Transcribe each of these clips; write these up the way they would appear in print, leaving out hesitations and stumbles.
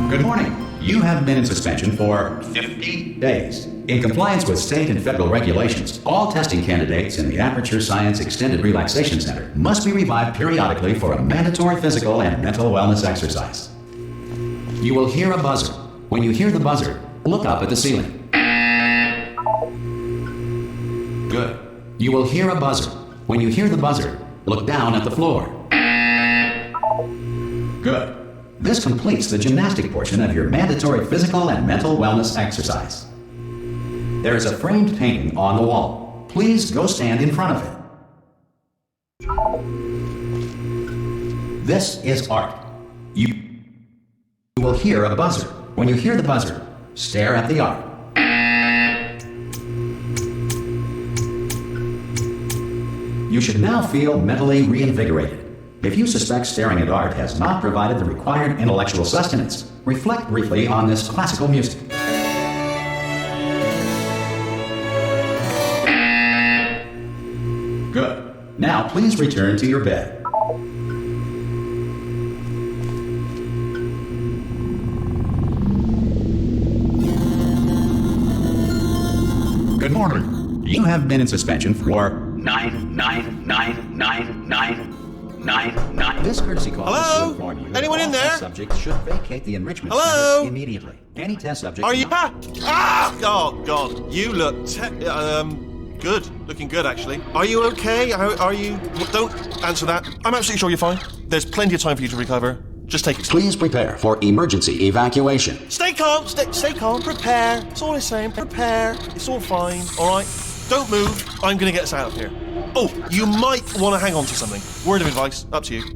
Good morning. You have been in suspension for 50 days. In compliance with state and federal regulations, all testing candidates in the Aperture Science Extended Relaxation Center must be revived periodically for a mandatory physical and mental wellness exercise. You will hear a buzzer. When you hear the buzzer, look up at the ceiling. Good. You will hear a buzzer. When you hear the buzzer, look down at the floor. Good. This completes the gymnastic portion of your mandatory physical and mental wellness exercise. There is a framed painting on the wall. Please go stand in front of it. This is art. You will hear a buzzer. When you hear the buzzer, stare at the art. You should now feel mentally reinvigorated. If you suspect staring at art has not provided the required intellectual sustenance, reflect briefly on this classical music. Good. Now please return to your bed. Good morning. You have been in suspension for 99999. This courtesy call is to inform you. Anyone in there? Subjects should vacate the enrichment Hello? center immediately. Any test subject. Are you? Oh God! You look good. Looking good, actually. Are you okay? Are you? Don't answer that. I'm absolutely sure you're fine. There's plenty of time for you to recover. Just take it. Please prepare for emergency evacuation. Stay calm. Stay calm. Prepare. It's all the same. Prepare. It's all fine. All right. Don't move. I'm gonna get us out of here. Oh, you might want to hang on to something. Word of advice, up to you. You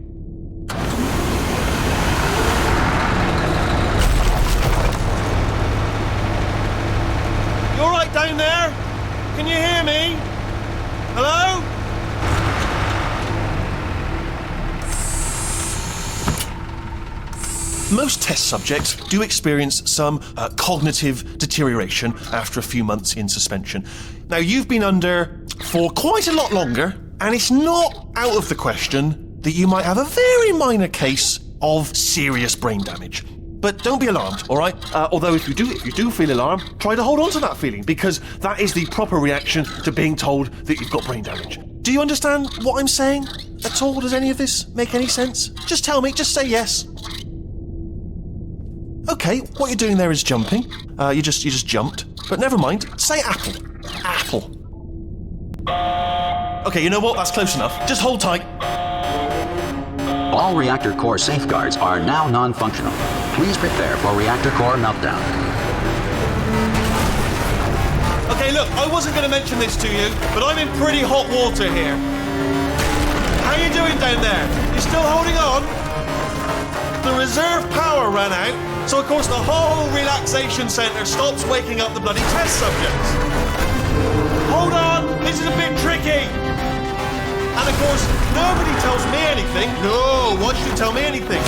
all right down there? Can you hear me? Hello? Most test subjects do experience some cognitive deterioration after a few months in suspension. Now, you've been under for quite a lot longer, and it's not out of the question that you might have a very minor case of serious brain damage. But don't be alarmed, all right? Although if you do feel alarmed, try to hold on to that feeling, because that is the proper reaction to being told that you've got brain damage. Do you understand what I'm saying at all? Does any of this make any sense? Just tell me, just say yes. Okay, what you're doing there is jumping. You just jumped. But never mind. Say apple. Apple. Okay, you know what? That's close enough. Just hold tight. All reactor core safeguards are now non-functional. Please prepare for reactor core meltdown. Okay, look, I wasn't going to mention this to you, but I'm in pretty hot water here. How you doing down there? You still holding on? The reserve power ran out, so of course the whole relaxation centre stops waking up the bloody test subjects. Hold on, this is a bit tricky. And of course, nobody tells me anything. No, why should you tell me anything?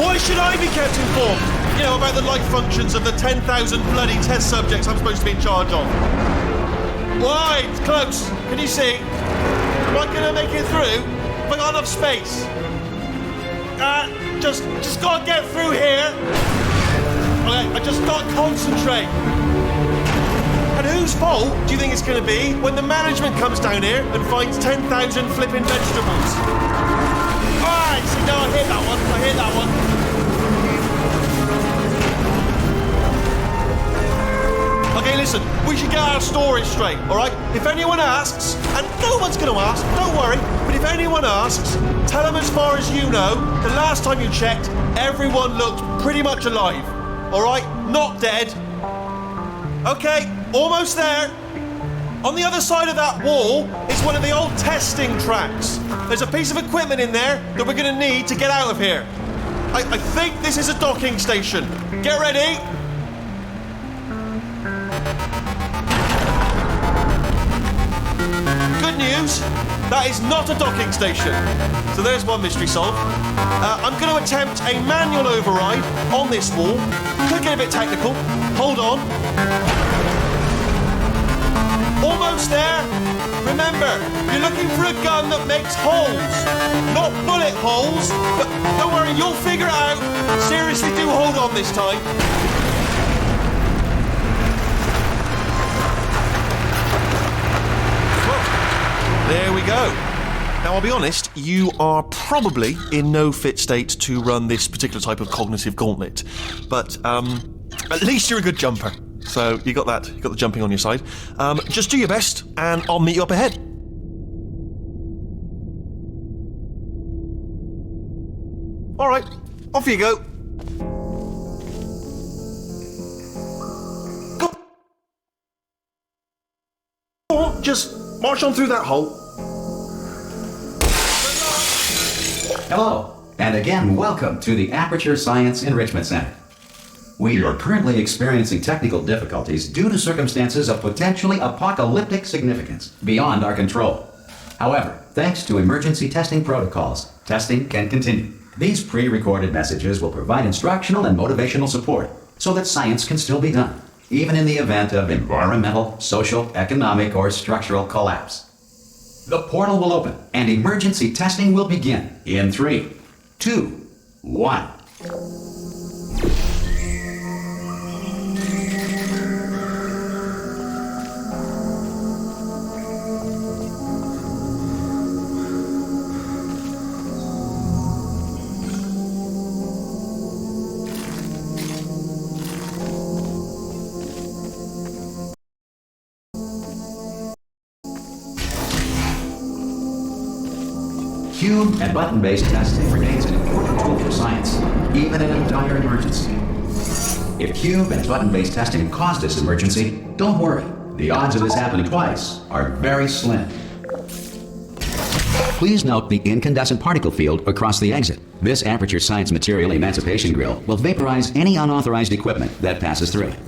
Why should I be kept informed? You know, about the life functions of the 10,000 bloody test subjects I'm supposed to be in charge of. Why? It's close. Can you see? Am I going to make it through? Have I got enough space? Just gotta get through here. Okay, I just gotta concentrate. And whose fault do you think it's gonna be when the management comes down here and finds 10,000 flipping vegetables? Alright, see, now I hit that one. Okay, listen, we should get our story straight, alright? If anyone asks, and no one's gonna ask, don't worry, but if anyone asks, tell them as far as you know, the last time you checked, everyone looked pretty much alive. Alright? Not dead. Okay, almost there. On the other side of that wall is one of the old testing tracks. There's a piece of equipment in there that we're gonna need to get out of here. I think this is a docking station. Get ready. Good news, that is not a docking station. So there's one mystery solved. I'm going to attempt a manual override on this wall. Could get a bit technical. Hold on. Almost there. Remember, you're looking for a gun that makes holes. Not bullet holes, but don't worry, you'll figure it out. Seriously, do hold on this time. Well, there we go. Now, I'll be honest, you are probably in no fit state to run this particular type of cognitive gauntlet. But, at least you're a good jumper. So, you got that. You got the jumping on your side. Just do your best, and I'll meet you up ahead. All right, off you go. Go on, just march on through that hole. Hello, and again, welcome to the Aperture Science Enrichment Center. We are currently experiencing technical difficulties due to circumstances of potentially apocalyptic significance beyond our control. However, thanks to emergency testing protocols, testing can continue. These pre-recorded messages will provide instructional and motivational support so that science can still be done, even in the event of environmental, social, economic, or structural collapse. The portal will open and emergency testing will begin in 3, 2, 1. Cube and button-based testing remains an important tool for science, even in a dire emergency. If cube and button-based testing caused this emergency, don't worry. The odds of this happening twice are very slim. Please note the incandescent particle field across the exit. This Aperture Science Material Emancipation Grill will vaporize any unauthorized equipment that passes through it.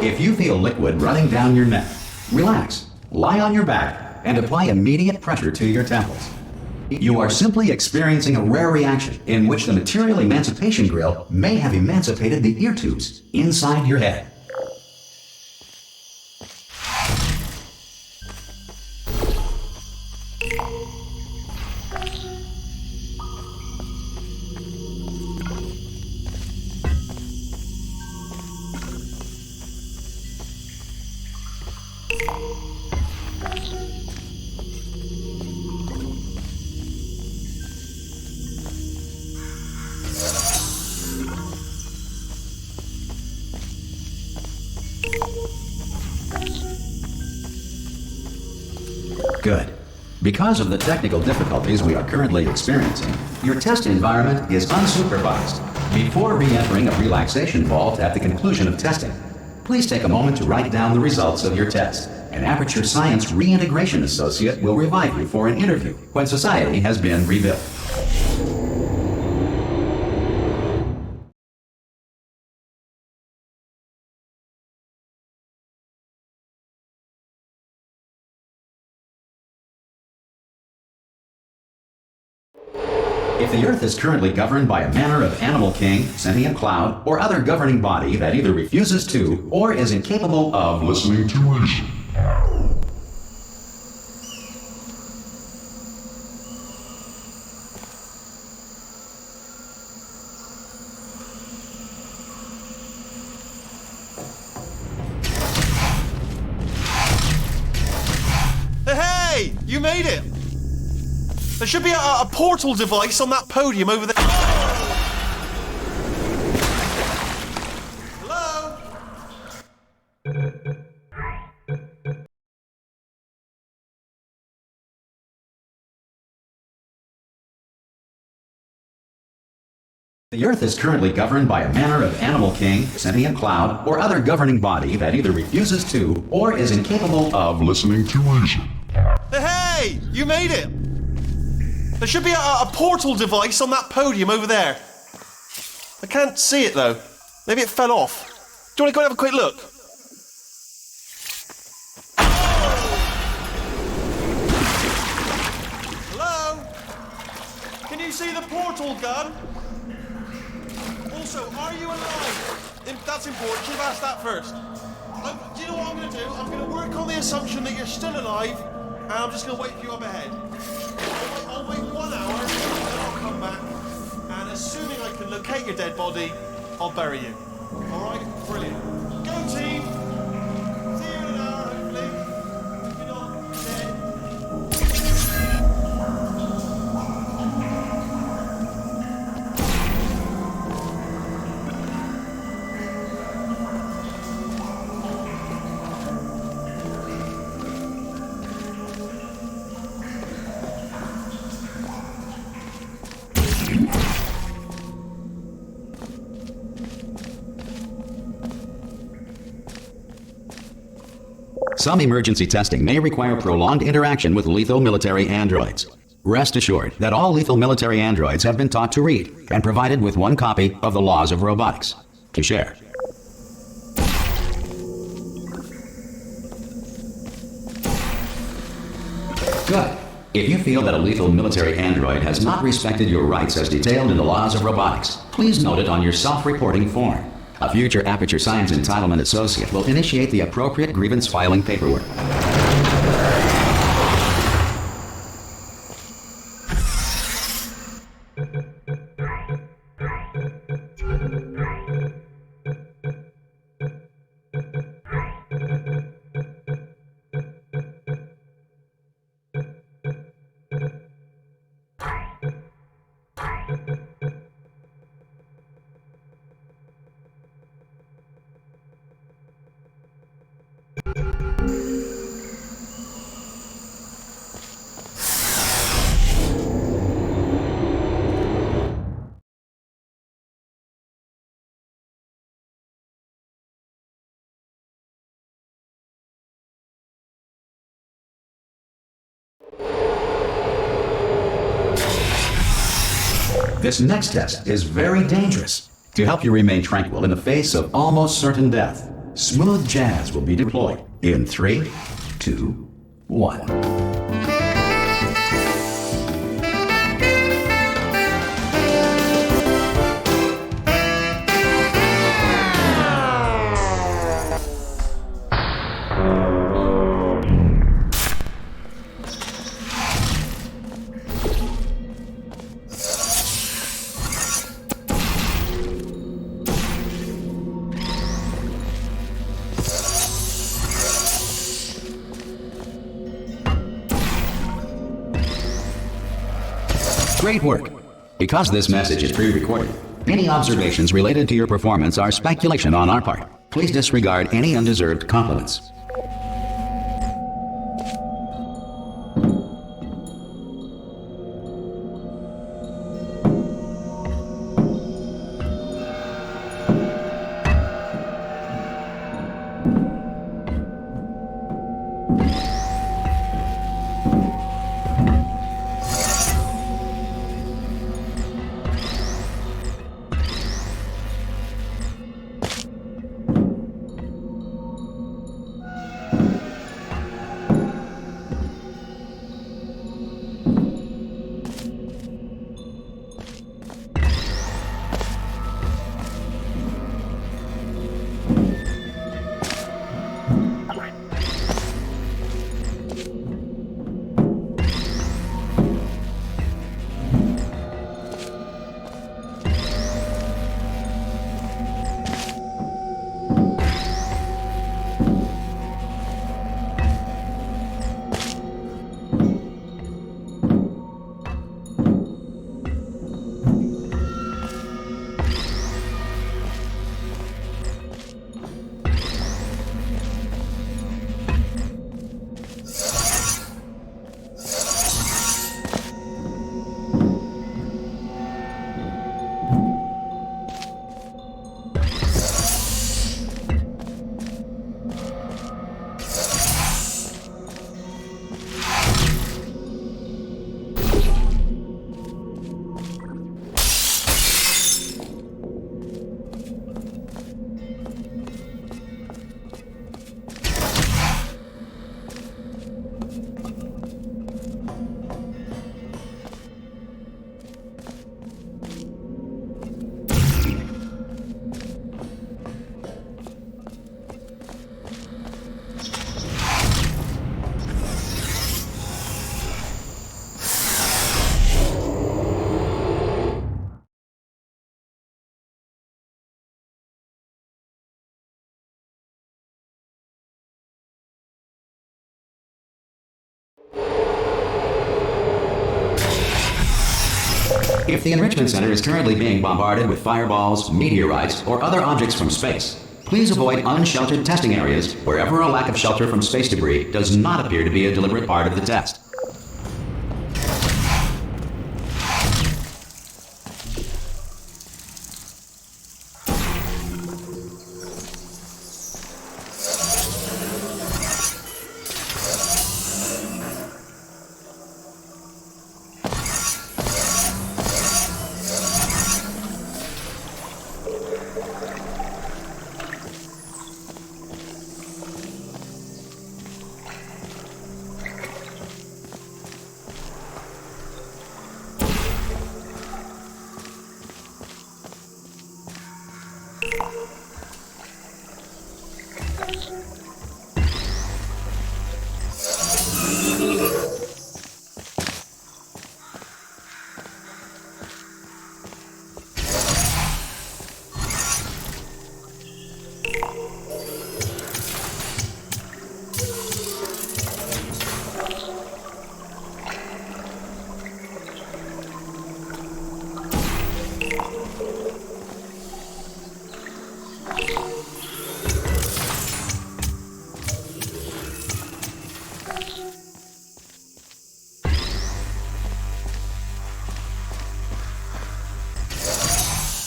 If you feel liquid running down your neck, relax, lie on your back, and apply immediate pressure to your temples. You are simply experiencing a rare reaction in which the Material Emancipation Grill may have emancipated the ear tubes inside your head. Good. Because of the technical difficulties we are currently experiencing, your test environment is unsupervised. Before re-entering a relaxation vault at the conclusion of testing, please take a moment to write down the results of your test. An Aperture Science Reintegration Associate will revive you for an interview when society has been rebuilt. If the Earth is currently governed by a manner of animal king, sentient cloud, or other governing body that either refuses to or is incapable of listening to reason. Hey! You made it! There should be a portal device on that podium over there. Hello? The Earth is currently governed by a manner of animal king, sentient cloud, or other governing body that either refuses to or is incapable of listening to reason. Hey! You made it! There should be a portal device on that podium over there. I can't see it though. Maybe it fell off. Do you want to go and have a quick look? Hello? Can you see the portal gun? Also, are you alive? That's important. Should have asked that first. Do you know what I'm going to do? I'm going to work on the assumption that you're still alive, and I'm just going to wait for you up ahead. I'll wait 1 hour, then I'll come back, and assuming I can locate your dead body, I'll bury you. All right? Brilliant. Go, team! See you in an hour, hopefully. If you're not dead. Some emergency testing may require prolonged interaction with lethal military androids. Rest assured that all lethal military androids have been taught to read and provided with 1 copy of the Laws of Robotics to share. Good. If you feel that a lethal military android has not respected your rights as detailed in the Laws of Robotics, please note it on your self-reporting form. A future Aperture Science Entitlement Associate will initiate the appropriate grievance filing paperwork. This next test is very dangerous. To help you remain tranquil in the face of almost certain death, smooth jazz will be deployed in 3, 2, 1. Great work. Because this message is pre-recorded, any observations related to your performance are speculation on our part. Please disregard any undeserved compliments. If the Enrichment Center is currently being bombarded with fireballs, meteorites, or other objects from space, please avoid unsheltered testing areas wherever a lack of shelter from space debris does not appear to be a deliberate part of the test.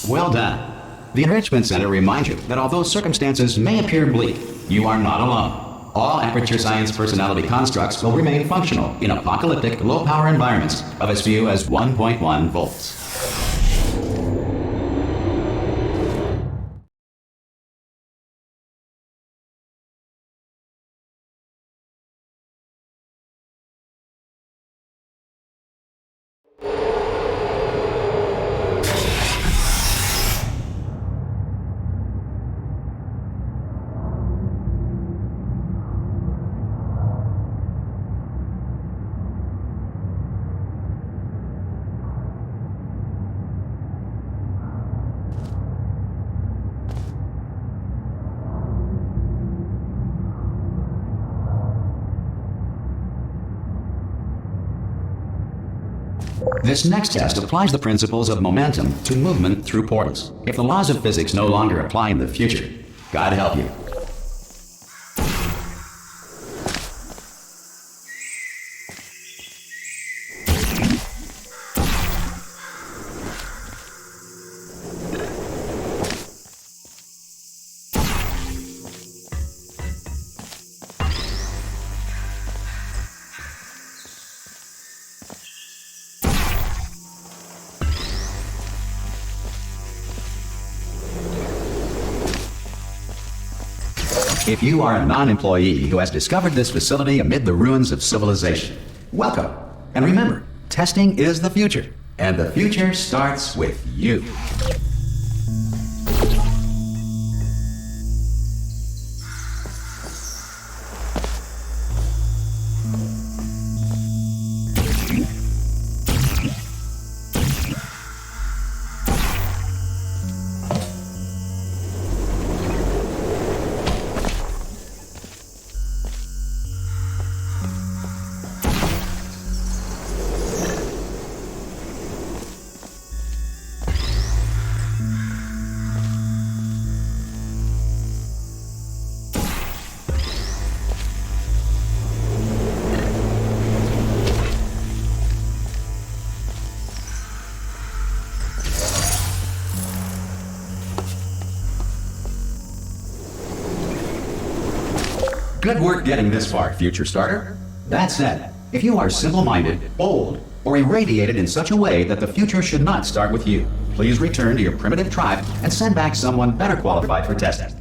Well done. The Enrichment Center reminds you that although circumstances may appear bleak, you are not alone. All Aperture Science personality constructs will remain functional in apocalyptic, low-power environments of as few as 1.1 volts. This next test applies the principles of momentum to movement through portals. If the laws of physics no longer apply in the future, God help you. If you are a non-employee who has discovered this facility amid the ruins of civilization, welcome. And remember, testing is the future, and the future starts with you. Good work getting this far, Future Starter. That said, if you are simple-minded, bold, or irradiated in such a way that the future should not start with you, please return to your primitive tribe and send back someone better qualified for testing.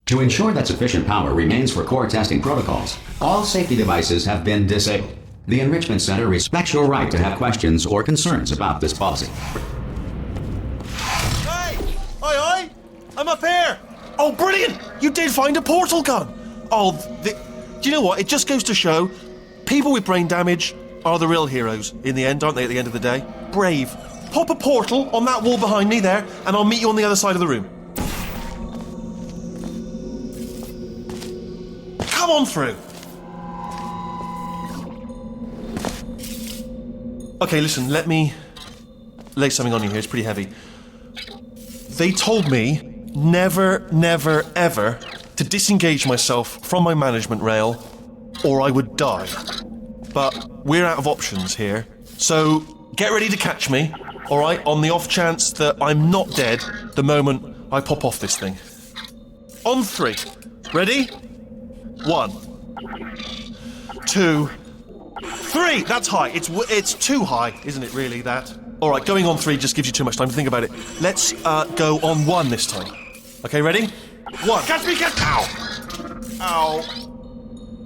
To ensure that sufficient power remains for core testing protocols, all safety devices have been disabled. The Enrichment Center respects your right to have questions or concerns about this policy. Hey! Aye! I'm up here! Oh, brilliant! You did find a portal gun! Oh, Do you know what? It just goes to show people with brain damage are the real heroes in the end, aren't they, at the end of the day? Brave. Pop a portal on that wall behind me there, and I'll meet you on the other side of the room. Come on through. Okay, listen, let me lay something on you here. It's pretty heavy. They told me never, never, ever to disengage myself from my management rail or I would die. But we're out of options here. So get ready to catch me, all right, on the off chance that I'm not dead the moment I pop off this thing. On 3. Ready? 1, 2, 3. That's high. It's too high, isn't it, really, that? All right, going on 3 just gives you too much time to think about it. Let's go on 1 this time. Okay, ready? 1. Catch me, catch... Ow!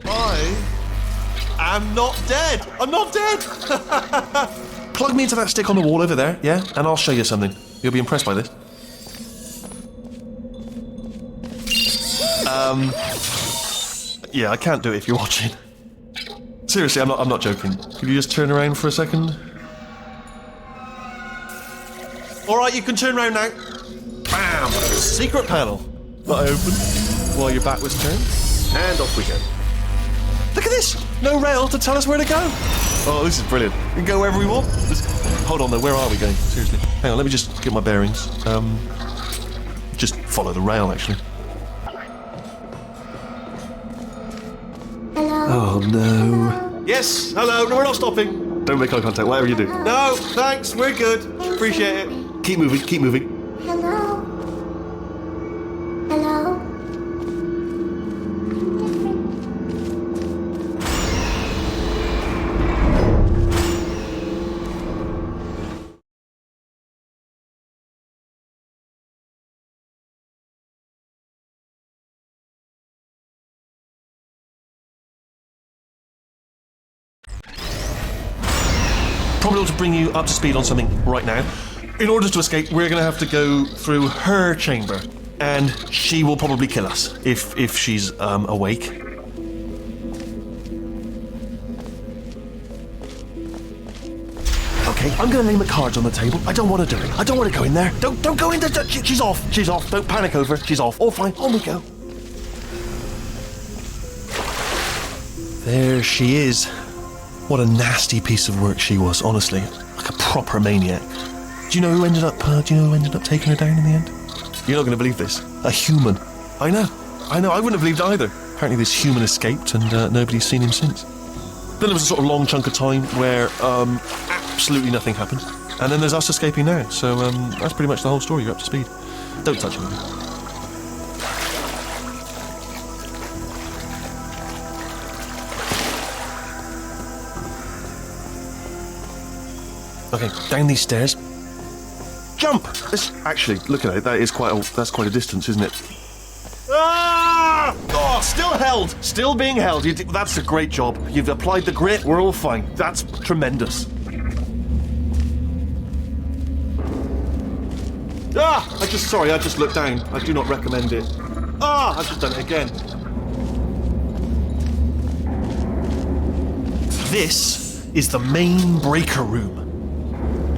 Ow. I'm not dead. I'm not dead. Plug me into that stick on the wall over there, yeah? And I'll show you something. You'll be impressed by this. Yeah, I can't do it if you're watching. Seriously, I'm not joking. Could you just turn around for a second? All right, you can turn around now. Bam! Secret panel. That I opened while your back was turned. And off we go. Look at this! No rail to tell us where to go. Oh, this is brilliant. We can go wherever we want. Hold on though, where are we going? Seriously. Hang on, let me just get my bearings. Just follow the rail, actually. Hello? Oh, no. Hello? Yes, hello. No, we're not stopping. Don't make eye contact, whatever you do. No, thanks, we're good. Appreciate it. Keep moving, keep moving. Hello? Hello? Probably ought to bring you up to speed on something right now. In order to escape, we're going to have to go through her chamber, and she will probably kill us if she's awake. Okay, I'm going to lay my cards on the table. I don't want to do it. I don't want to go in there. Don't go in there. She's off. She's off. Don't panic over. She's off. All fine. On we go. There she is. What a nasty piece of work she was, honestly. Like a proper maniac. Do you know who ended up taking her down in the end? You're not going to believe this. A human. I know. I wouldn't have believed either. Apparently this human escaped and nobody's seen him since. Then there was a sort of long chunk of time where absolutely nothing happened. And then there's us escaping now. So that's pretty much the whole story. You're up to speed. Don't touch anything. Okay, down these stairs. Jump! Actually, look at it. That's quite a distance, isn't it? Ah! Oh, still held. Still being held. That's a great job. You've applied the grit. We're all fine. That's tremendous. Ah! I just looked down. I do not recommend it. Ah! I've just done it again. This is the main breaker room.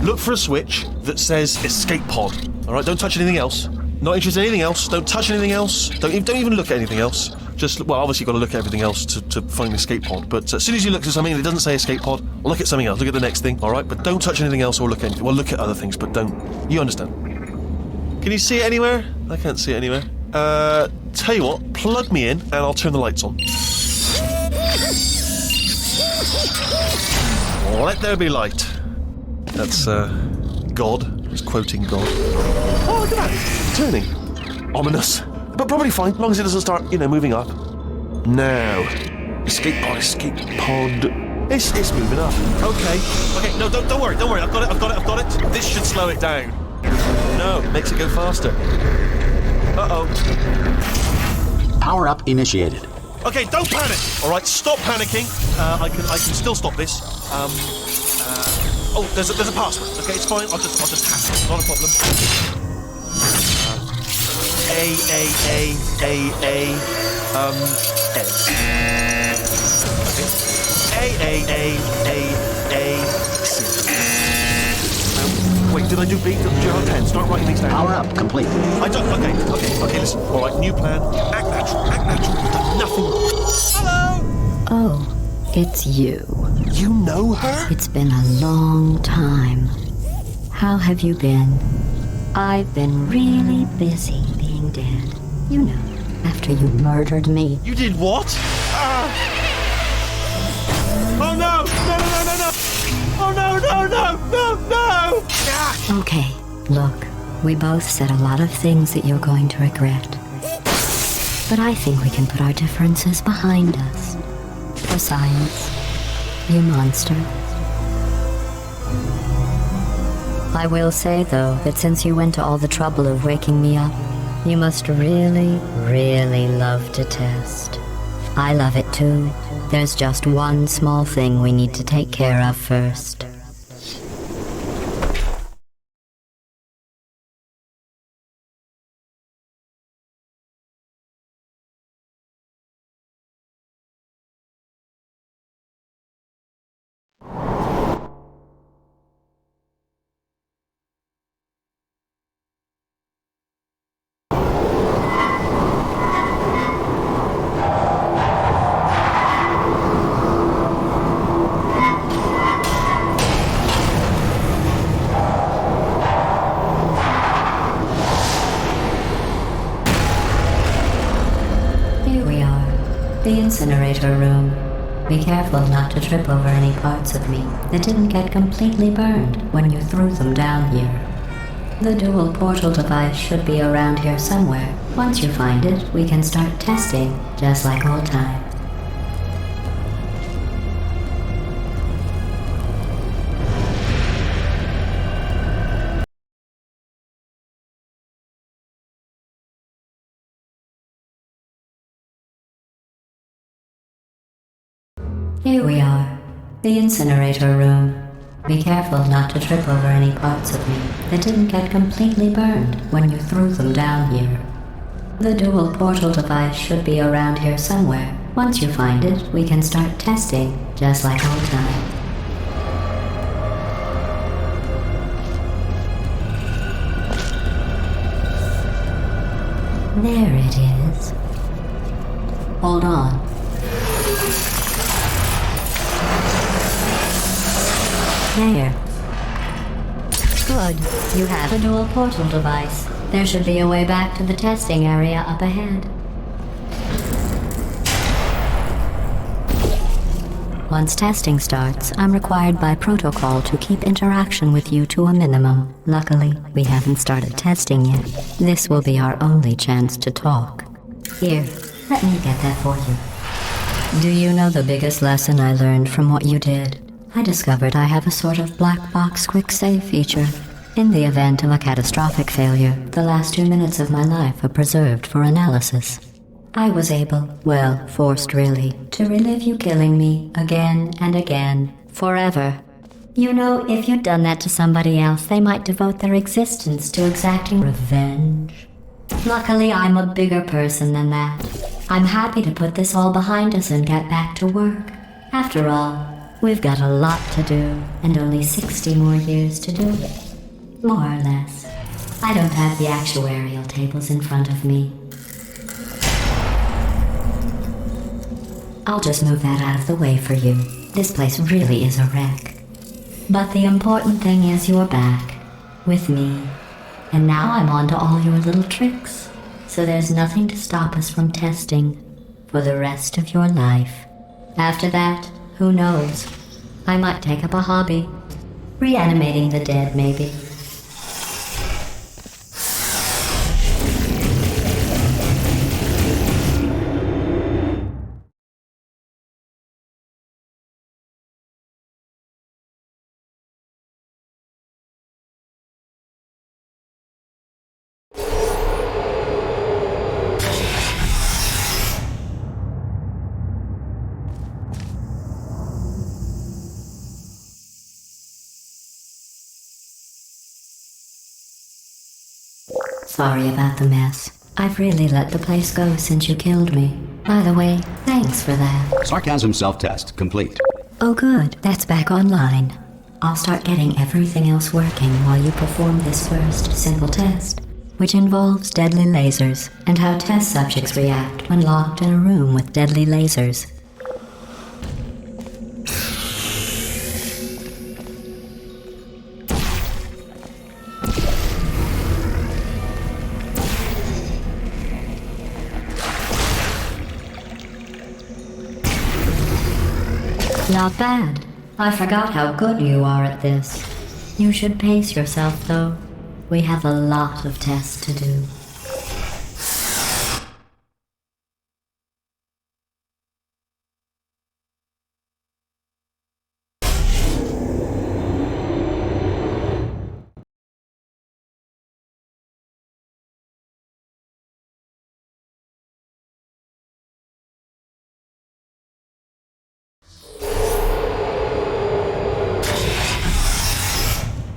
Look for a switch that says escape pod. All right, don't touch anything else. Not interested in anything else. Don't touch anything else. Don't even look at anything else. Well, obviously you've got to look at everything else to find the escape pod. But as soon as you look at something that doesn't say escape pod, look at something else. Look at the next thing. All right, but don't touch anything else or look at anything. Well, look at other things, but don't. You understand? Can you see it anywhere? I can't see it anywhere. Tell you what, plug me in and I'll turn the lights on. Let there be light. That's, God. He's quoting God. Oh, look at that. It's turning. Ominous. But probably fine, as long as it doesn't start, moving up. Now. Escape pod. It's moving up. Okay, no, don't worry. I've got it. This should slow it down. No, it makes it go faster. Uh-oh. Power up initiated. Okay, don't panic. All right, stop panicking. I can still stop this. Oh, there's a password. Okay, it's fine. I'll just hack it. Not a problem. A-A-A-A-A-C. Wait, did I do B? Did you have a pen? Start writing these down. Power up, complete. I don't. Okay, listen. All right, new plan. Act natural. You've done nothing wrong. Hello! Oh, it's you. You know her? It's been a long time. How have you been? I've been really busy being dead. You know, after you murdered me. You did what? Oh no! No! Oh no! Ah! Okay, look, we both said a lot of things that you're going to regret. But I think we can put our differences behind us. For science, you monster. I will say, though, that since you went to all the trouble of waking me up, you must really, really love to test. I love it too. There's just one small thing we need to take care of first. The incinerator room. Be careful not to trip over any parts of me that didn't get completely burned when you threw them down here. The dual portal device should be around here somewhere. Once you find it, we can start testing, just like old times. Here we are, the incinerator room. Be careful not to trip over any parts of me that didn't get completely burned when you threw them down here. The dual portal device should be around here somewhere. Once you find it, we can start testing, just like old times. There it is. Hold on. There. Good. You have a dual portal device. There should be a way back to the testing area up ahead. Once testing starts, I'm required by protocol to keep interaction with you to a minimum. Luckily, we haven't started testing yet. This will be our only chance to talk. Here, let me get that for you. Do you know the biggest lesson I learned from what you did? I discovered I have a sort of black box quick save feature. In the event of a catastrophic failure, the last 2 minutes of my life are preserved for analysis. I was able, well, forced really, to relive you killing me again and again, forever. You know, if you'd done that to somebody else, they might devote their existence to exacting revenge. Luckily, I'm a bigger person than that. I'm happy to put this all behind us and get back to work. After all, we've got a lot to do, and only 60 more years to do it. More or less. I don't have the actuarial tables in front of me. I'll just move that out of the way for you. This place really is a wreck. But the important thing is you're back. With me. And now I'm on to all your little tricks. So there's nothing to stop us from testing for the rest of your life. After that, who knows? I might take up a hobby. Reanimating the dead, maybe. Sorry about the mess. I've really let the place go since you killed me. By the way, thanks for that. Sarcasm self-test complete. Oh good, that's back online. I'll start getting everything else working while you perform this first simple test, which involves deadly lasers and how test subjects react when locked in a room with deadly lasers. Not bad. I forgot how good you are at this. You should pace yourself, though. We have a lot of tests to do.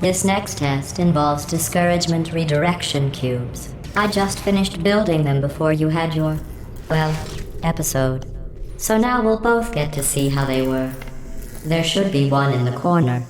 This next test involves discouragement redirection cubes. I just finished building them before you had your, well, episode. So now we'll both get to see how they work. There should be one in the corner.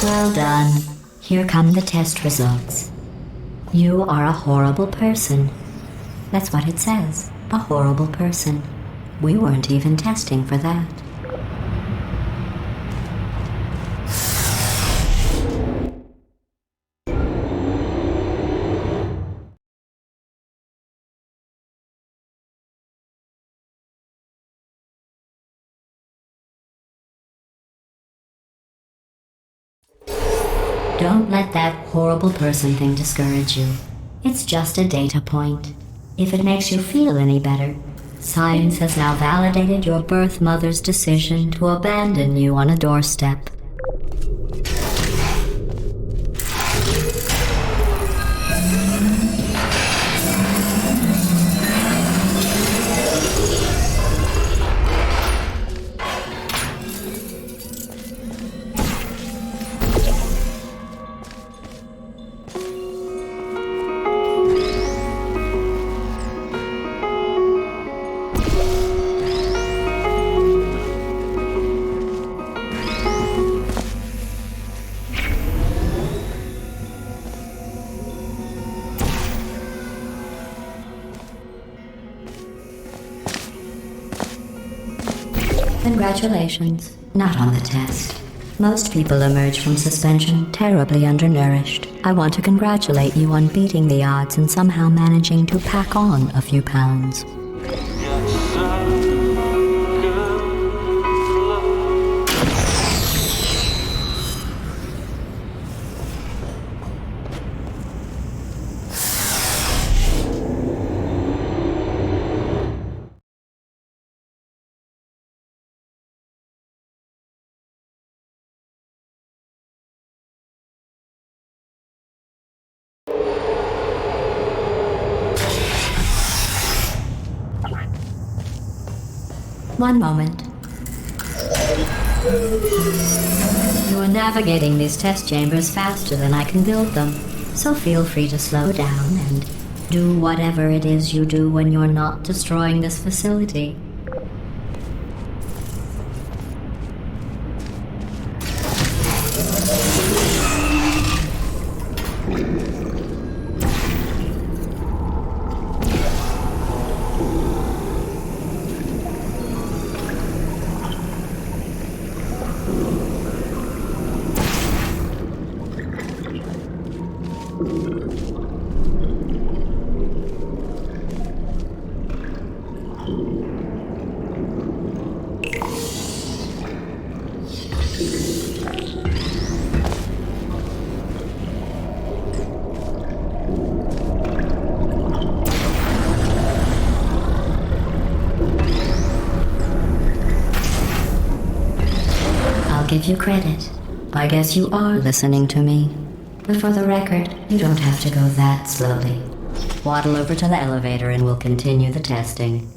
Well done. Here come the test results. You are a horrible person. That's what it says. A horrible person. We weren't even testing for that. Don't let that horrible person thing discourage you. It's just a data point. If it makes you feel any better, science has now validated your birth mother's decision to abandon you on a doorstep. Congratulations. Not on the test. Most people emerge from suspension terribly undernourished. I want to congratulate you on beating the odds and somehow managing to pack on a few pounds. One moment. You are navigating these test chambers faster than I can build them, so feel free to slow down and do whatever it is you do when you're not destroying this facility. give you credit. I guess you are listening to me. But for the record, you don't have to go that slowly. Waddle over to the elevator and we'll continue the testing.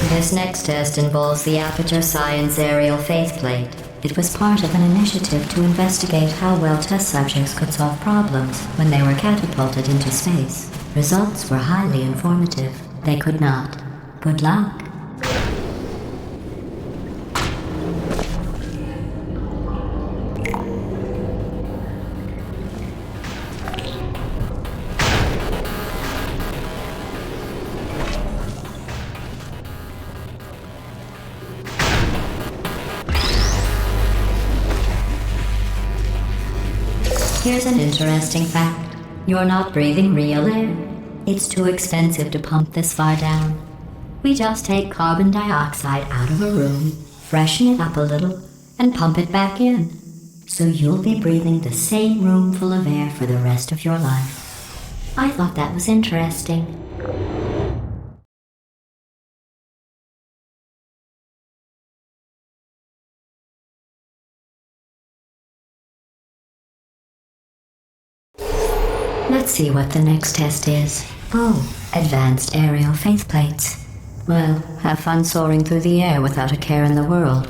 This next test involves the Aperture Science Aerial Faceplate. It was part of an initiative to investigate how well test subjects could solve problems when they were catapulted into space. Results were highly informative. They could not. Good luck. Here's an interesting fact. You're not breathing real air. It's too expensive to pump this far down. We just take carbon dioxide out of a room, freshen it up a little, and pump it back in. So you'll be breathing the same room full of air for the rest of your life. I thought that was interesting. Let's see what the next test is. Oh, advanced aerial faceplates. Well, have fun soaring through the air without a care in the world.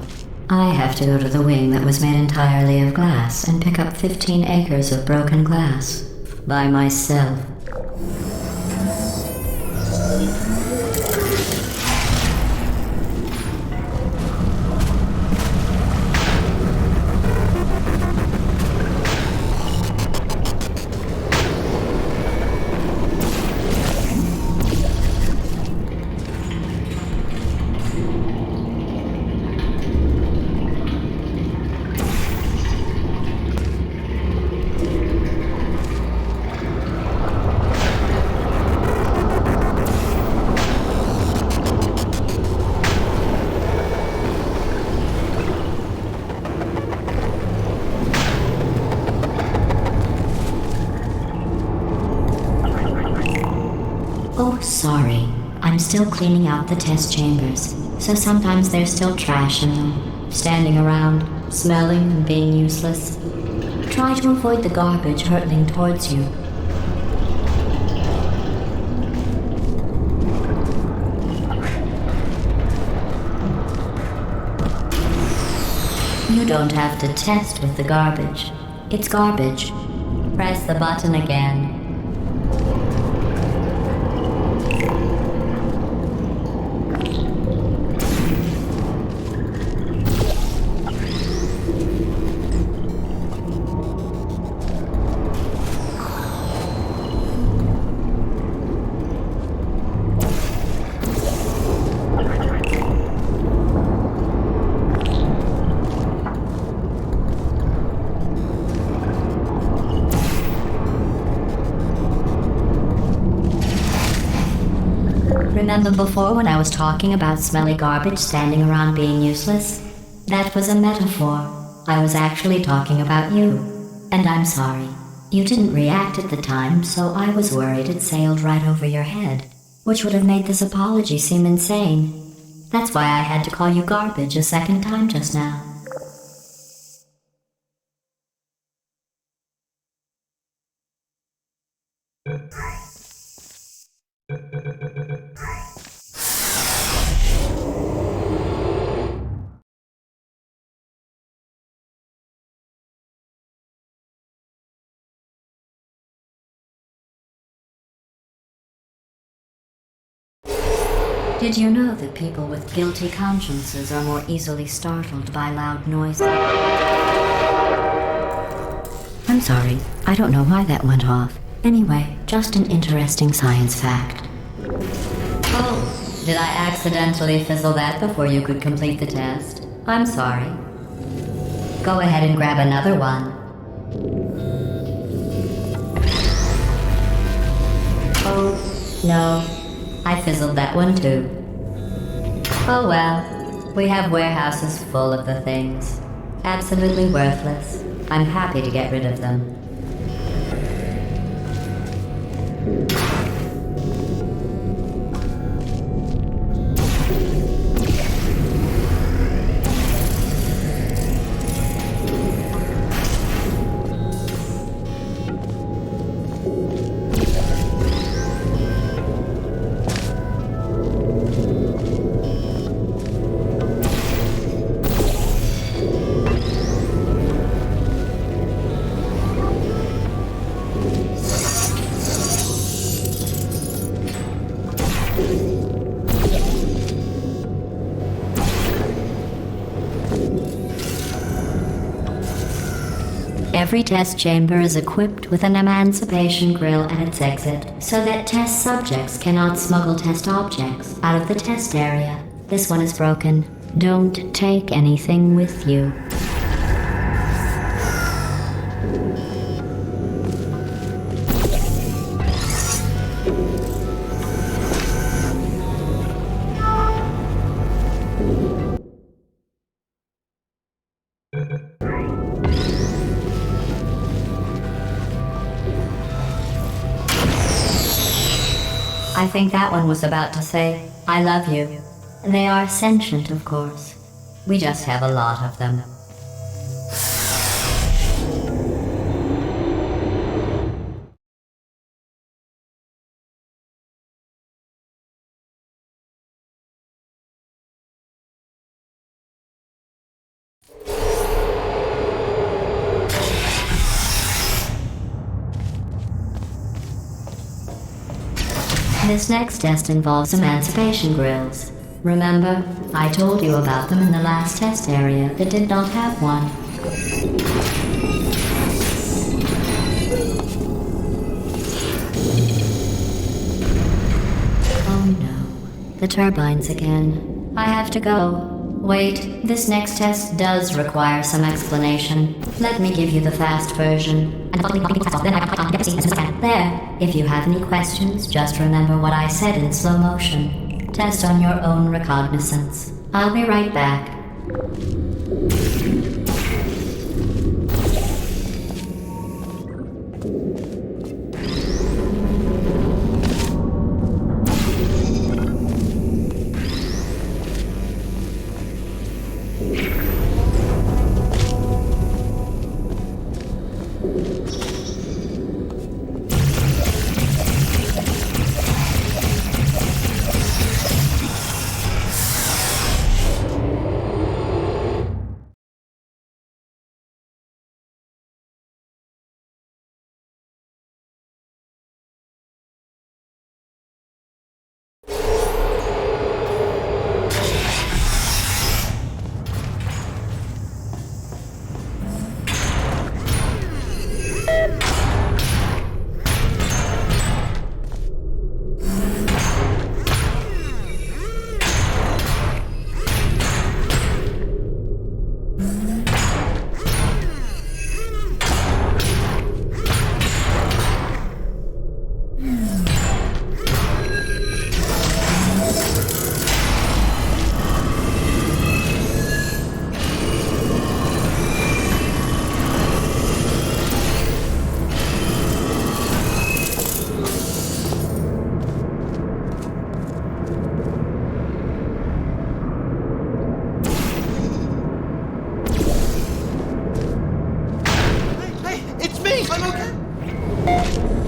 I have to go to the wing that was made entirely of glass and pick up 15 acres of broken glass. By myself. Oh, sorry. I'm still cleaning out the test chambers, so sometimes there's still trash in them, standing around, smelling and being useless. Try to avoid the garbage hurtling towards you. You don't have to test with the garbage. It's garbage. Press the button again. Remember before when I was talking about smelly garbage standing around being useless? That was a metaphor. I was actually talking about you. And I'm sorry. You didn't react at the time, so I was worried it sailed right over your head, which would have made this apology seem insane. That's why I had to call you garbage a second time just now. Did you know that people with guilty consciences are more easily startled by loud noises? I'm sorry, I don't know why that went off. Anyway, just an interesting science fact. Oh, Did I accidentally fizzle that before you could complete the test? I'm sorry. Go ahead and grab another one. Oh, no. I fizzled that one too. Oh well. We have warehouses full of the things. Absolutely worthless. I'm happy to get rid of them. Every test chamber is equipped with an emancipation grill at its exit, so that test subjects cannot smuggle test objects out of the test area. This one is broken. Don't take anything with you. I think that one was about to say, I love you. They are sentient, of course. We just have a lot of them. This next test involves emancipation grills. Remember, I told you about them in the last test area that did not have one. Oh no, the turbines again. I have to go. Wait, this next test does require some explanation. Let me give you the fast version. There, if you have any questions, just remember what I said in slow motion. Test on your own recognizance. I'll be right back.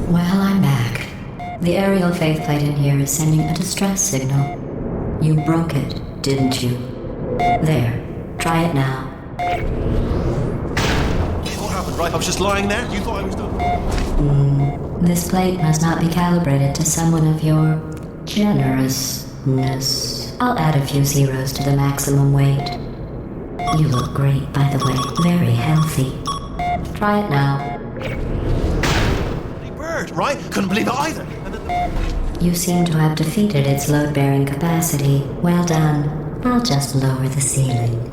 Well, I'm back. The aerial faith plate in here is sending a distress signal. You broke it, didn't you? There. Try it now. What happened, right? I was just lying there. You thought I was done. This plate must not be calibrated to someone of your generousness. I'll add a few zeros to the maximum weight. You look great, by the way. Very healthy. Try it now. Hey, bird, right? Couldn't believe it either. And then You seem to have defeated its load-bearing capacity. Well done. I'll just lower the ceiling.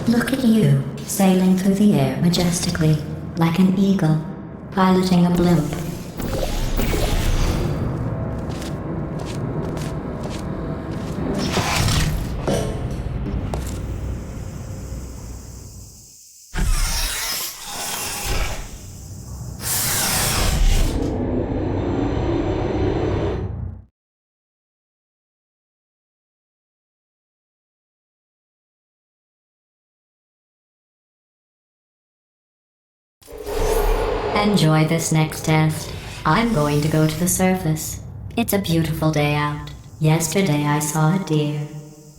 Look at you, sailing through the air majestically, like an eagle, piloting a blimp. Enjoy this next test. I'm going to go to the surface. It's a beautiful day out. Yesterday I saw a deer.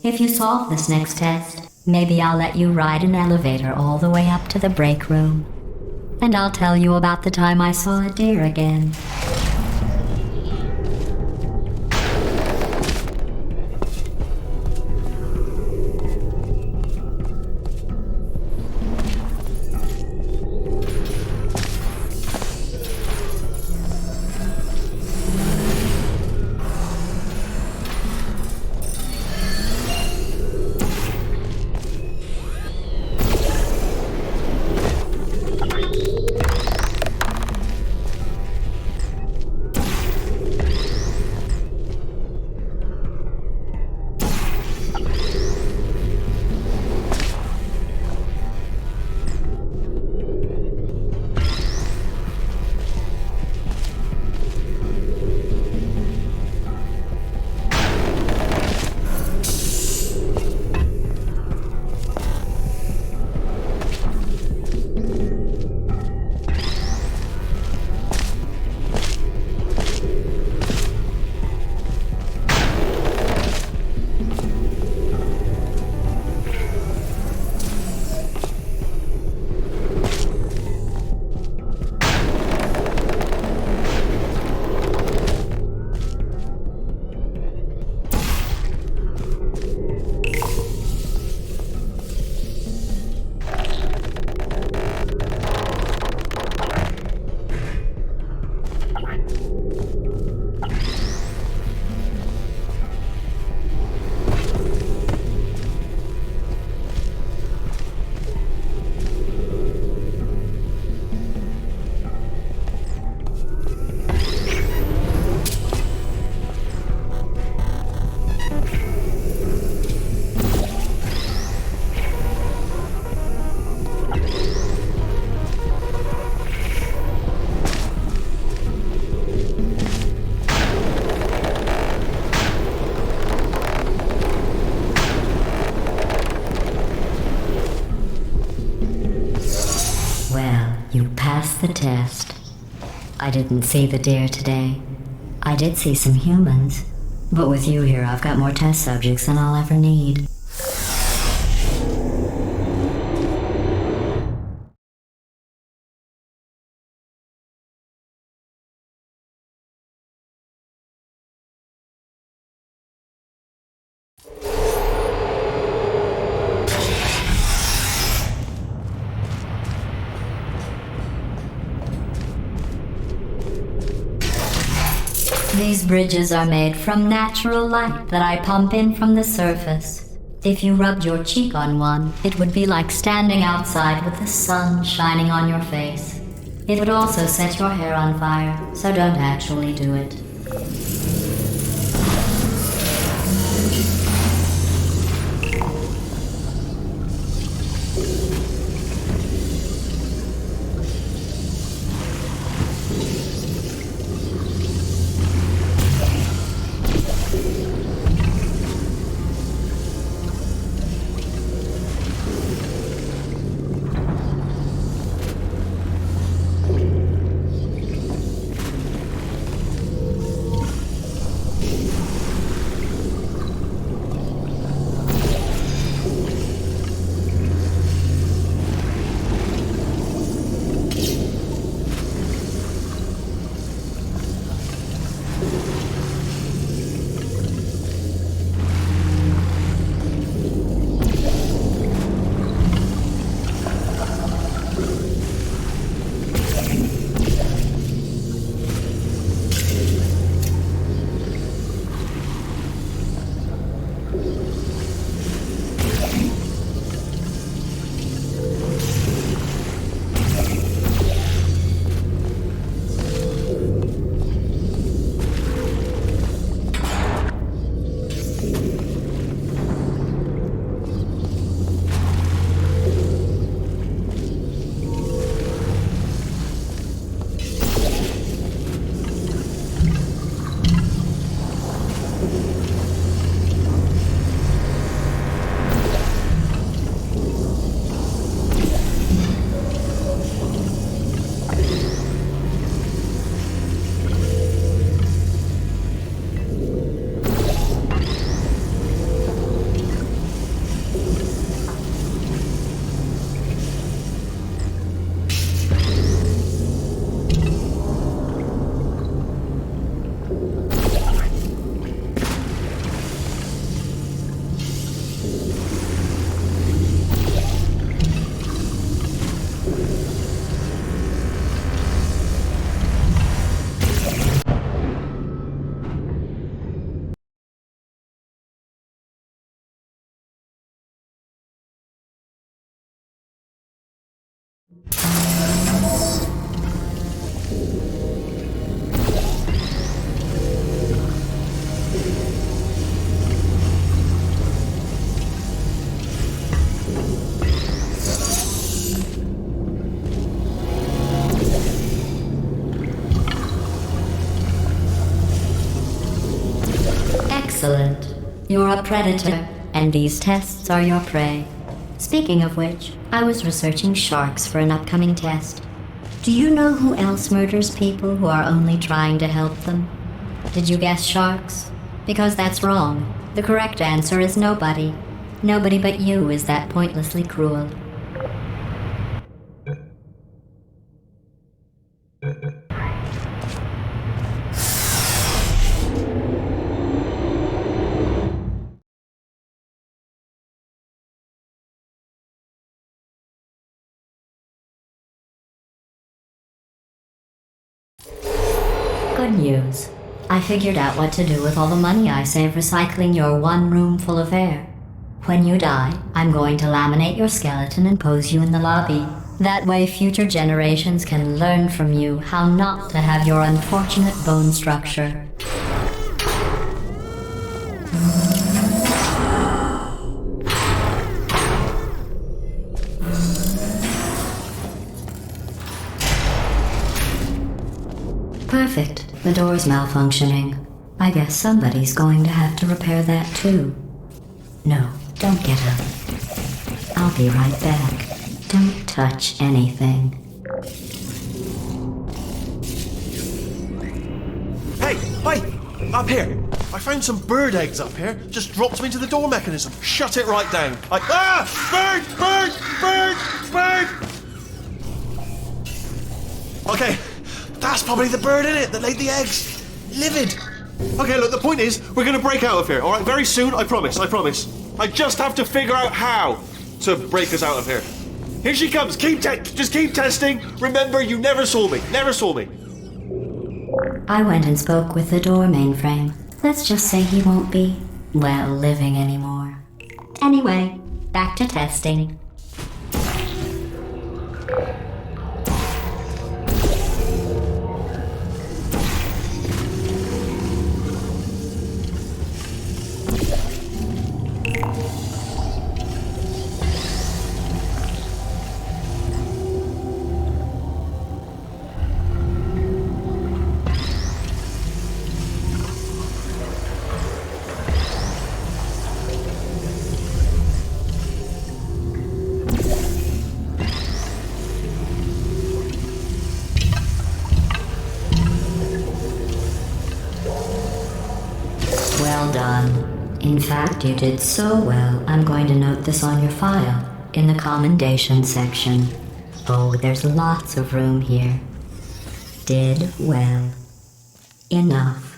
If you solve this next test, maybe I'll let you ride an elevator all the way up to the break room. And I'll tell you about the time I saw a deer again. You passed the test. I didn't see the deer today. I did see some humans. But with you here, I've got more test subjects than I'll ever need. These bridges are made from natural light that I pump in from the surface. If you rubbed your cheek on one, it would be like standing outside with the sun shining on your face. It would also set your hair on fire, so don't actually do it. Excellent. You're a predator, and these tests are your prey. Speaking of which, I was researching sharks for an upcoming test. Do you know who else murders people who are only trying to help them? Did you guess sharks? Because that's wrong. The correct answer is nobody. Nobody but you is that pointlessly cruel. Good news. I figured out what to do with all the money I save recycling your one room full of air. When you die, I'm going to laminate your skeleton and pose you in the lobby. That way future generations can learn from you how not to have your unfortunate bone structure. Perfect. The door's malfunctioning. I guess somebody's going to have to repair that too. No, don't get up. I'll be right back. Don't touch anything. Hey, up here. I found some bird eggs up here. Just dropped them into the door mechanism. Shut it right down. Bird! Okay, that's probably the bird in it that laid the eggs. Livid. Okay, look, the point is, we're gonna break out of here, alright? Very soon, I promise. I just have to figure out how to break us out of here. Here she comes. Just keep testing. Remember, you never saw me. I went and spoke with the door mainframe. Let's just say he won't be, well, living anymore. Anyway, back to testing. Well done. In fact, you did so well, I'm going to note this on your file, in the commendation section. Oh, there's lots of room here. Did well. Enough.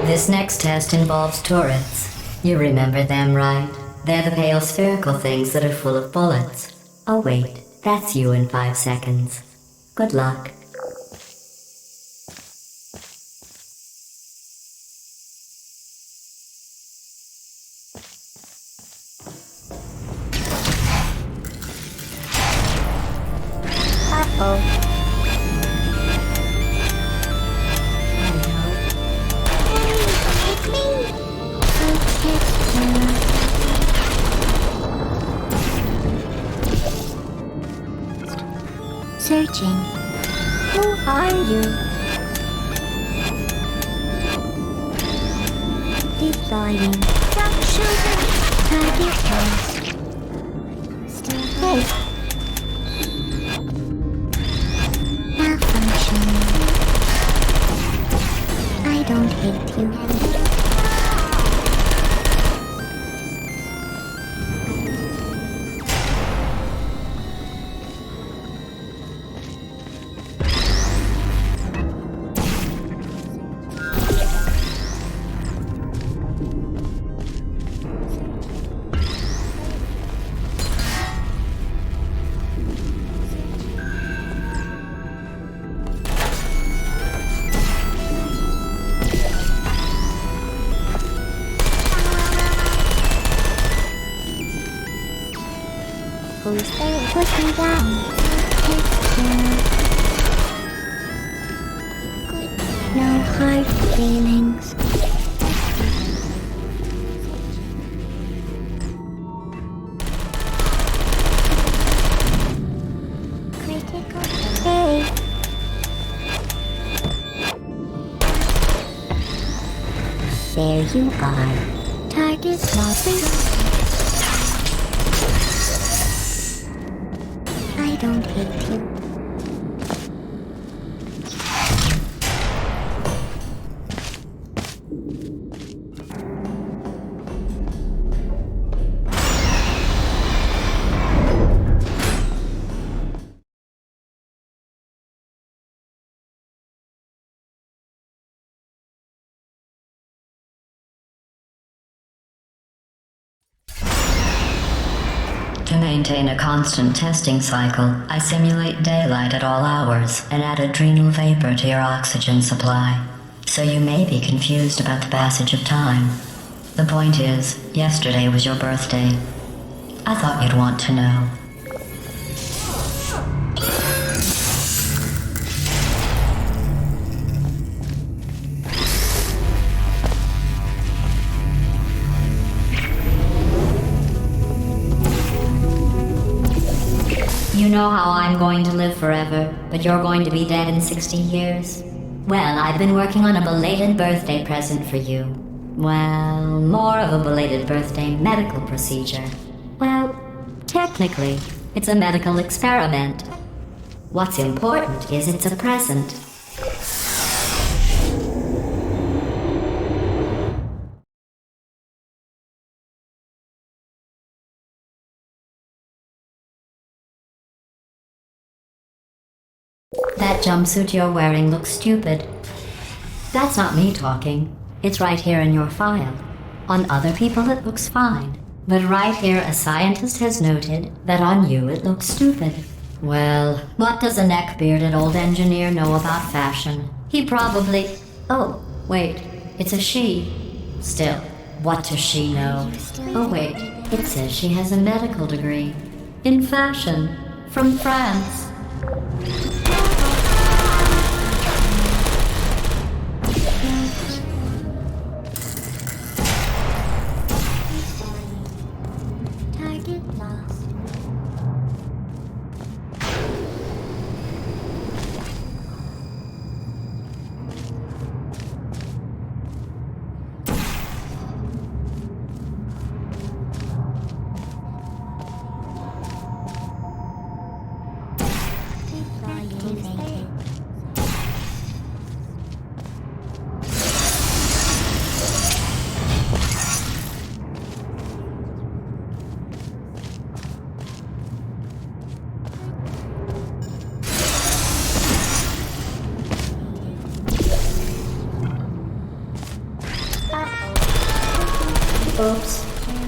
This next test involves turrets. You remember them, right? They're the pale spherical things that are full of bullets. Oh wait, that's you in 5 seconds. Good luck. Uh-oh. Searching. Who are you? Deploying. Drop shooter. Target lost. Hey. Malfunctioning. I don't hate you. Who's there? Push me down. Good. No hard feelings. Critical. Hey. There you are. Target lost. I don't hate you. To maintain a constant testing cycle, I simulate daylight at all hours and add adrenal vapor to your oxygen supply. So you may be confused about the passage of time. The point is, yesterday was your birthday. I thought you'd want to know. You know how I'm going to live forever, but you're going to be dead in 60 years? Well, I've been working on a belated birthday present for you. Well, more of a belated birthday medical procedure. Well, technically, it's a medical experiment. What's important is it's a present. That jumpsuit you're wearing looks stupid. That's not me talking. It's right here in your file. On other people it looks fine. But right here a scientist has noted that on you it looks stupid. Well, what does a neck-bearded old engineer know about fashion? He probably... Oh, wait, it's a she. Still, what does she know? Oh wait, it says she has a medical degree. In fashion. From France. Target lost. Activated. Oops.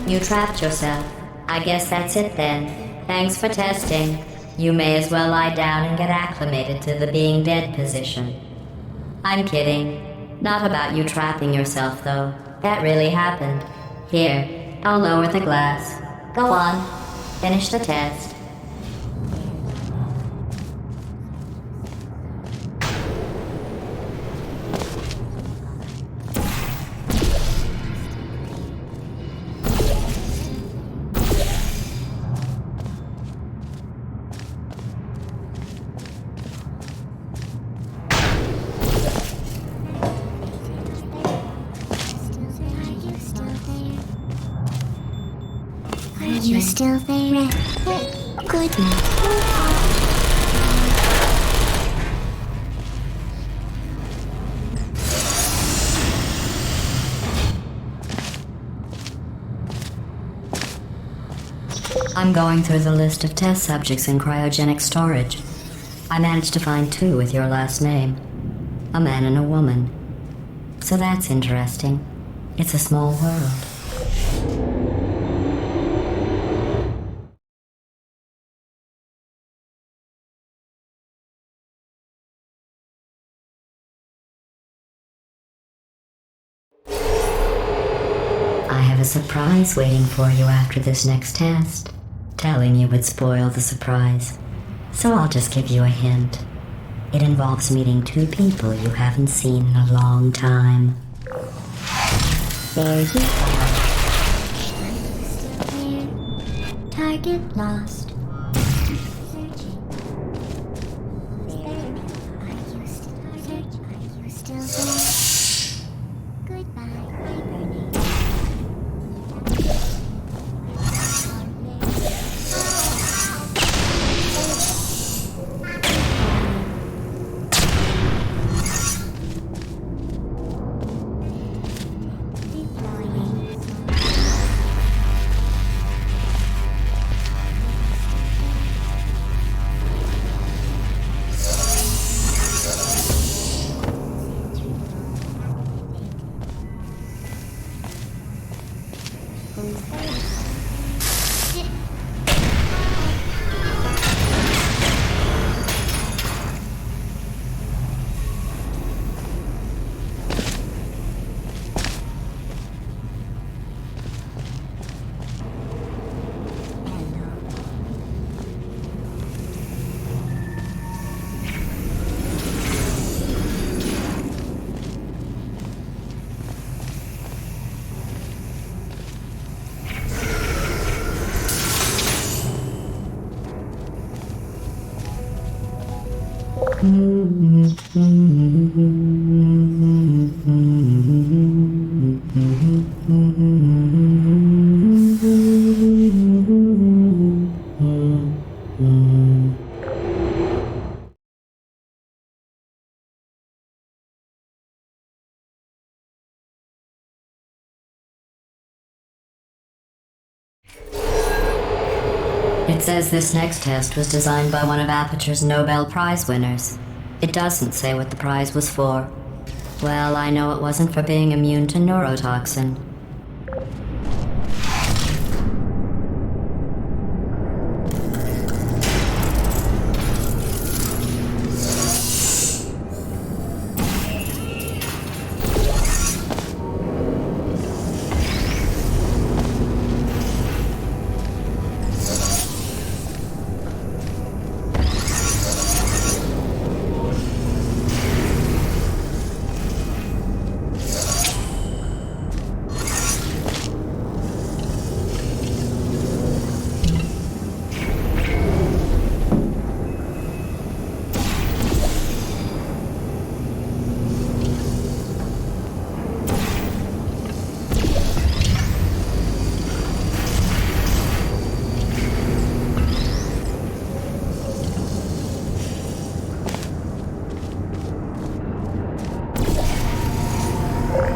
You trapped yourself. I guess that's it then. Thanks for testing. You may as well lie down and get acclimated to the being dead position. I'm kidding. Not about you trapping yourself, though. That really happened. Here, I'll lower the glass. Go on. Finish the test. Are you still there? Good night. I'm going through the list of test subjects in cryogenic storage. I managed to find 2 with your last name. A man and a woman. So that's interesting. It's a small world. I have a surprise waiting for you after this next test. Telling you would spoil the surprise. So I'll just give you a hint. It involves meeting 2 people you haven't seen in a long time. There you are. Target lost. Searching. Are you still there? Goodbye, hibernating. It says this next test was designed by one of Aperture's Nobel Prize winners. It doesn't say what the prize was for. Well, I know it wasn't for being immune to neurotoxin.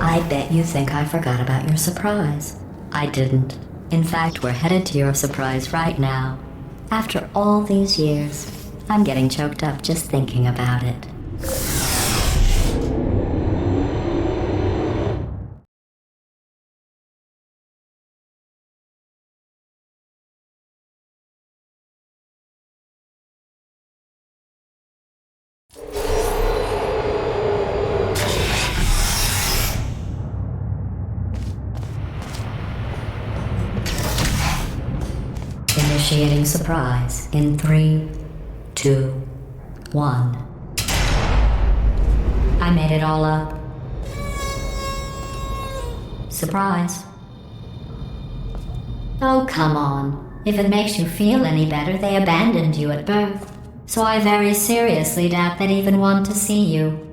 I bet you think I forgot about your surprise. I didn't. In fact, we're headed to your surprise right now. After all these years, I'm getting choked up just thinking about it. Initiating surprise in 3, 2, 1. I made it all up. Surprise. Oh, come on. If it makes you feel any better, they abandoned you at birth. So I very seriously doubt they'd even want to see you.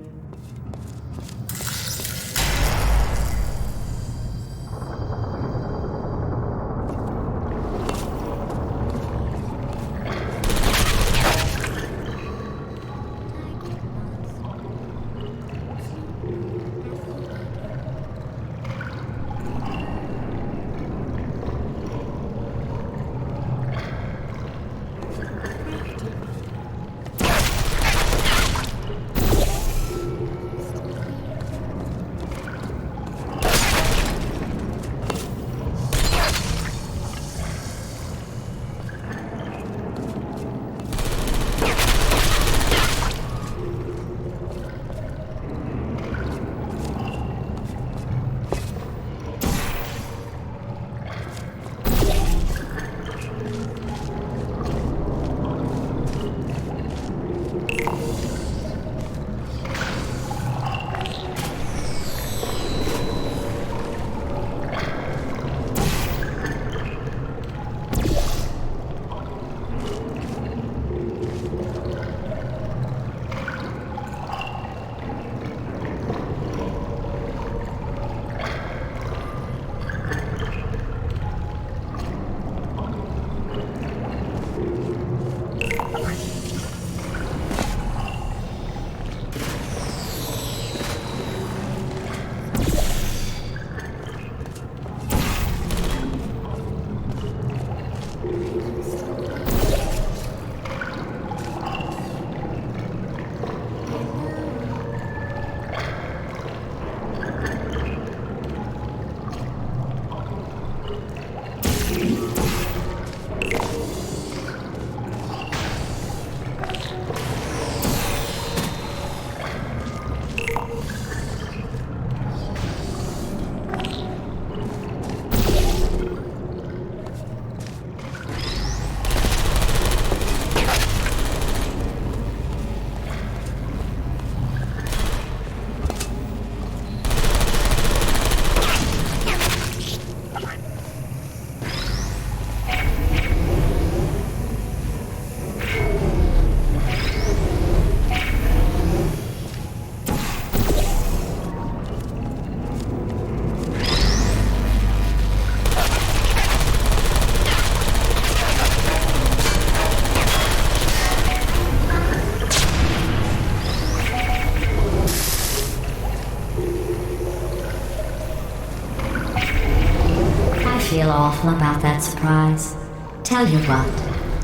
Feel awful about that surprise. Tell you what,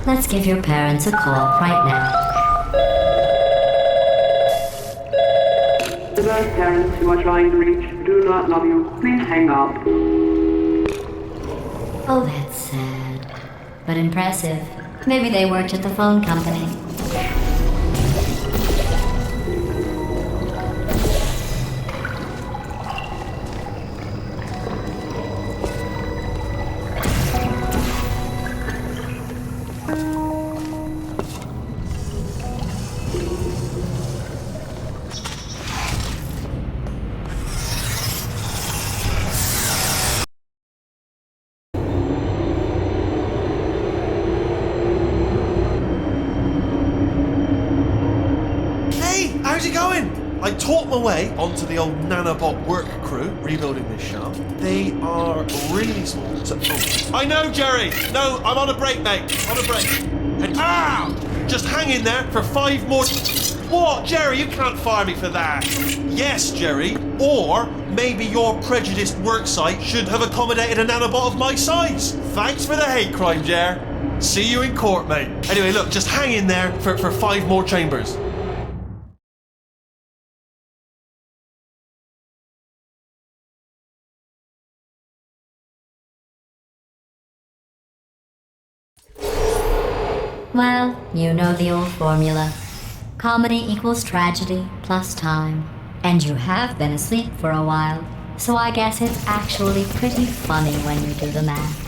Let's give your parents a call right now. To those parents you are trying to reach do not love you, please hang up. Oh, that's sad. But impressive. Maybe they worked at the phone company. Hey, how's it going? I taught my way onto the old nanobot work crew rebuilding this shaft. They are really small. I know, Jerry. No, I'm on a break, mate. On a break. And just hang in there for 5 more. What, Jerry? You can't fire me for that. Yes, Jerry. Or maybe your prejudiced work site should have accommodated a nanobot of my size. Thanks for the hate crime, Jer. See you in court, mate. Anyway, look, just hang in there for 5 more chambers. Well, you know the old formula. Comedy equals tragedy plus time. And you have been asleep for a while, so I guess it's actually pretty funny when you do the math.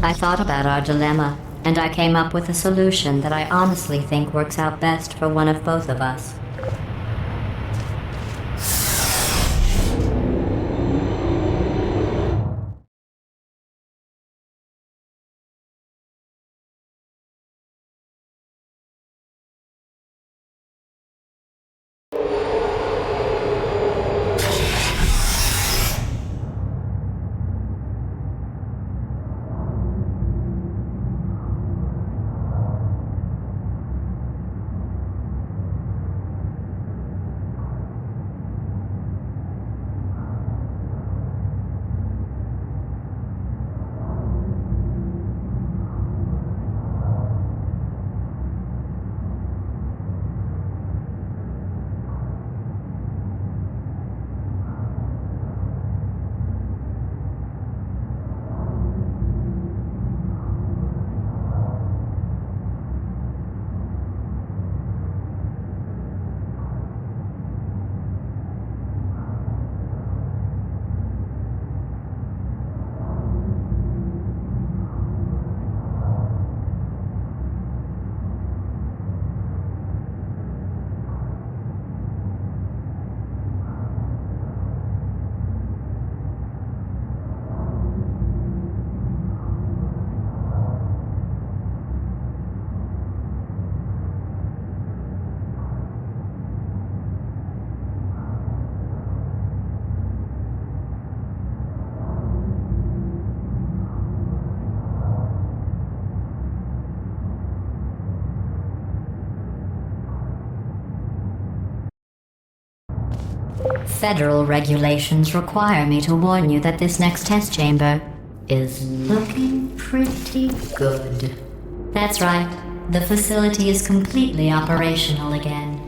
I thought about our dilemma, and I came up with a solution that I honestly think works out best for one of both of us. Federal regulations require me to warn you that this next test chamber is looking pretty good. That's right, the facility is completely operational again.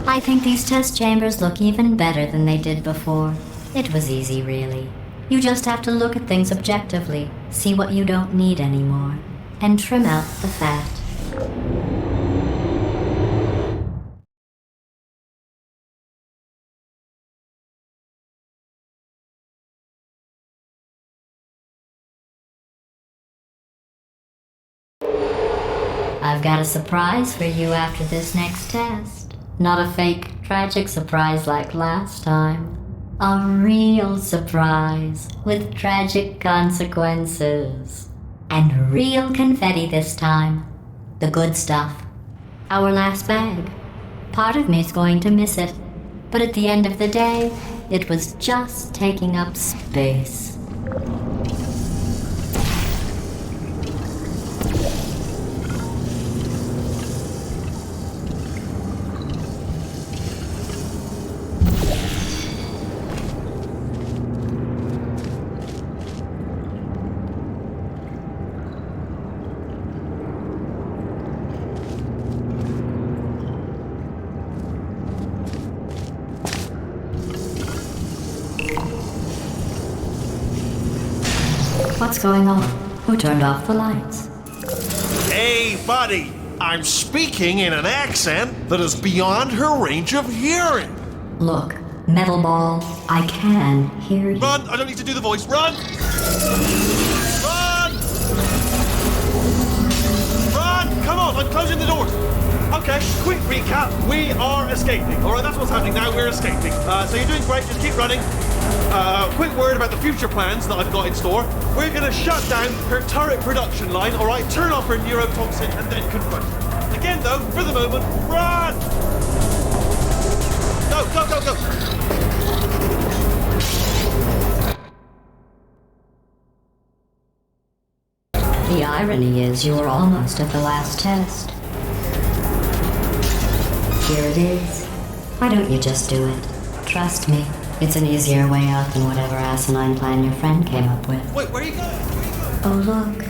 I think these test chambers look even better than they did before. It was easy, really. You just have to look at things objectively, see what you don't need anymore, and trim out the fat. I've got a surprise for you after this next test. Not a fake, tragic surprise like last time. A real surprise with tragic consequences. And real confetti this time. The good stuff. Our last bag. Part of me's going to miss it. But at the end of the day, it was just taking up space. What's going on? Who turned off the lights? Hey, buddy! I'm speaking in an accent that is beyond her range of hearing. Look, Metal Ball, I can hear you. Run! I don't need to do the voice. Run! Run! Run! Come on, I'm closing the doors. Okay, quick recap. We are escaping. All right, that's what's happening now. We're escaping. So you're doing great. Just keep running. Quick word about the future plans that I've got in store. We're going to shut down her turret production line, all right? Turn off her neurotoxin and then confront her. Again, though, for the moment, run! Go, go, go, go! The irony is you were almost at the last test. Here it is. Why don't you just do it? Trust me, it's an easier way out than whatever asinine plan your friend came up with. Wait, where are you going? Oh look,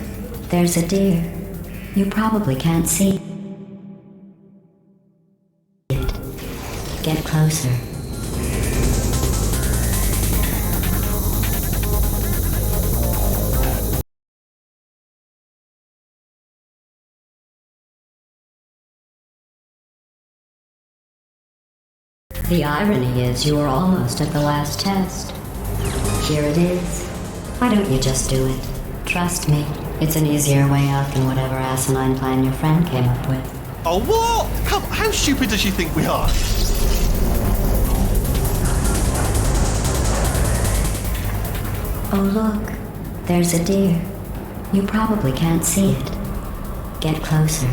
there's a deer. You probably can't see it. Get closer. The irony is you were almost at the last test. Here it is. Why don't you just do it? Trust me, it's an easier way out than whatever asinine plan your friend came up with. Oh, what? Come on, how stupid does she think we are? Oh look, there's a deer. You probably can't see it. Get closer.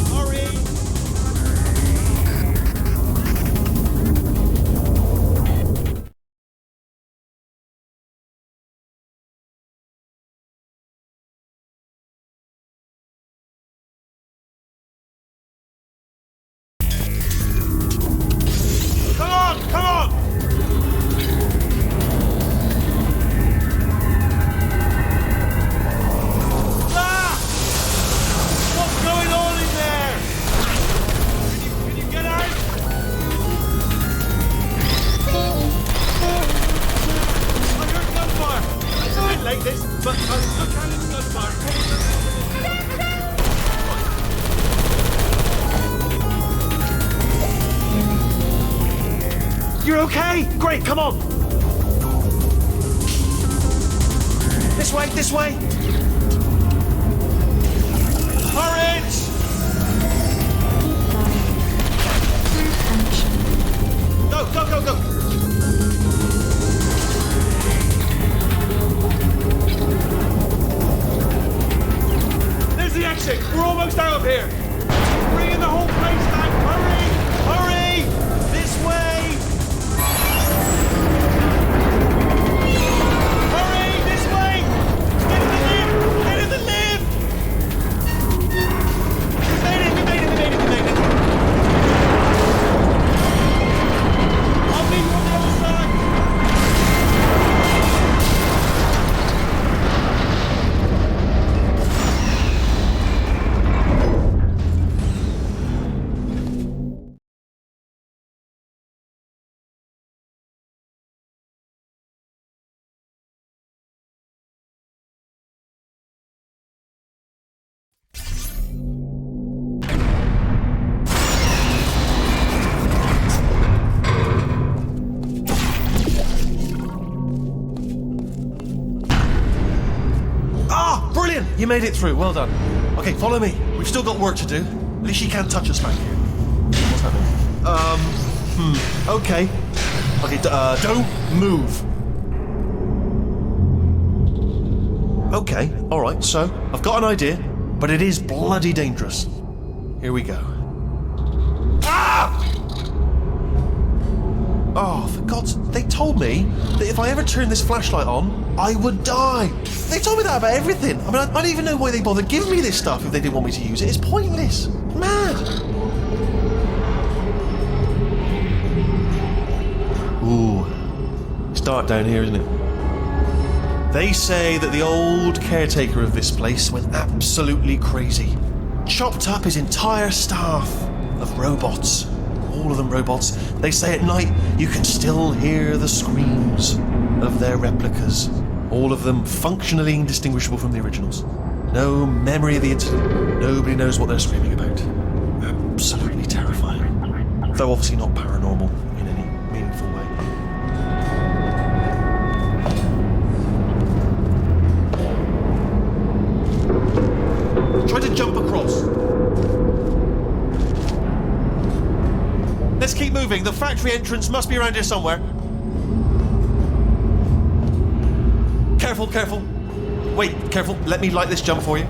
Hurry! Come on, come on! Ah! What's going on in there? Can you get out? I heard gunfire. It's a bit like this, but look at it's gunfire. You're okay? Great, come on. This way, this way. Courage! Go, go, go, go. There's the exit. We're almost out of here. Bringing the whole place down. Hurry! Hurry! This way! Hurry! This way! Get in the lift! Get in the lift! We made it! We made it! We made it! We made it! I'll meet you on the other side! Ah, brilliant! You made it through. Well done. Okay, follow me. We've still got work to do. At least she can't touch us back here. What's happening? Okay. Okay, don't move. Okay, alright, so I've got an idea, but it is bloody dangerous. Here we go. Ah! Oh, for God's... They told me that if I ever turned this flashlight on, I would die. They told me that about everything. I mean, I don't even know why they bothered giving me this stuff if they didn't want me to use it. It's pointless. Mad. Ooh. It's dark down here, isn't it? They say that the old caretaker of this place went absolutely crazy. Chopped up his entire staff of robots. All of them robots. They say at night you can still hear the screams. of their replicas, all of them functionally indistinguishable from the originals. No memory of the incident. Nobody knows what they're screaming about. Absolutely terrifying. Though obviously not paranormal in any meaningful way. Try to jump across. Let's keep moving. The factory entrance must be around here somewhere. Careful, careful. Wait, careful. Let me light this jump for you.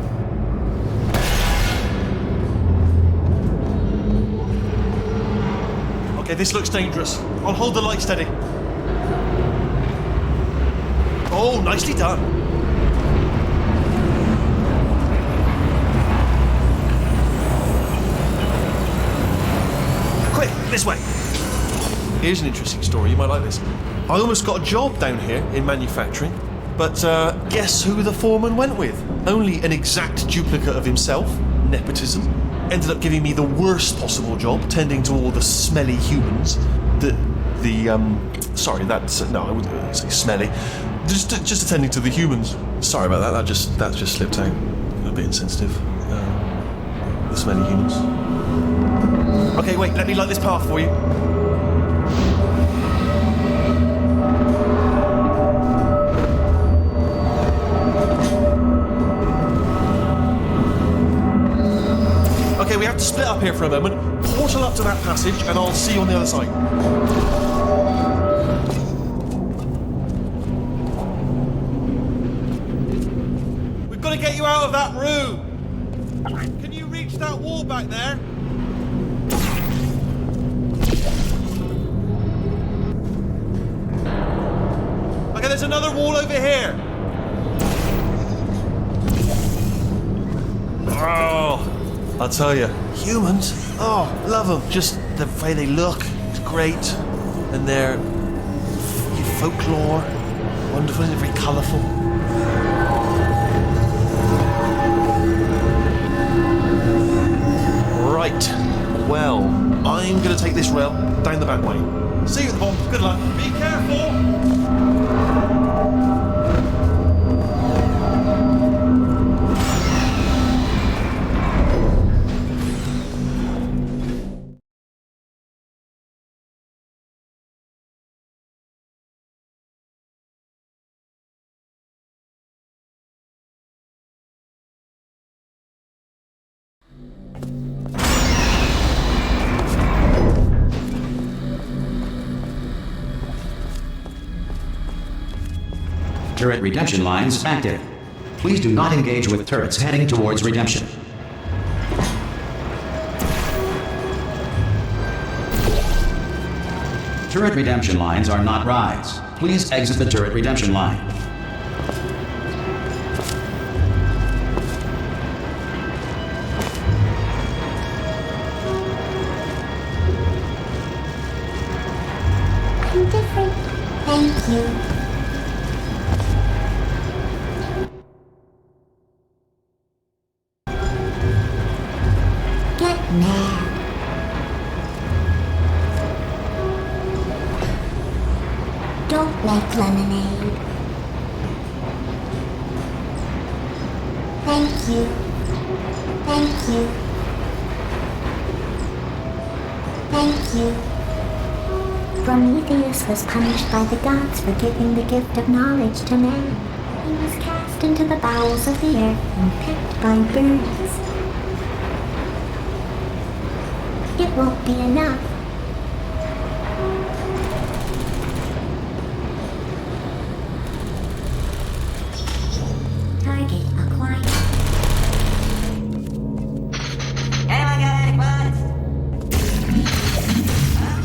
Okay, this looks dangerous. I'll hold the light steady. Oh, nicely done. Quick, this way. Here's an interesting story. You might like this. I almost got a job down here in manufacturing. But guess who the foreman went with? Only an exact duplicate of himself. Nepotism. Ended up giving me the worst possible job, tending to all the smelly humans. Sorry, that's no, I wouldn't say smelly. Just attending to the humans. Sorry about that. That just slipped out. A bit insensitive. The smelly humans. Okay, wait. Let me light this path for you. Okay, we have to split up here for a moment. Portal up to that passage, and I'll see you on the other side. We've got to get you out of that room. Can you reach that wall back there? Okay, there's another wall over here. Oh. I'll tell you, humans, oh, love them. Just the way they look, it's great. And their folklore, wonderful, and very colourful. Right, well, I'm going to take this rail down the back way. See you at the bottom, good luck. Be careful! Turret redemption lines active. Please do not engage with turrets heading towards redemption. Turret redemption lines are not rides. Please exit the turret redemption line. I'm different. Thank you. Get mad. Don't like lemonade. Thank you. Thank you. Thank you. Prometheus was punished by the gods for giving the gift of knowledge to man. He was cast into the bowels of the earth and pecked by birds. It won't be enough. Target acquired. Anyone got any bullets?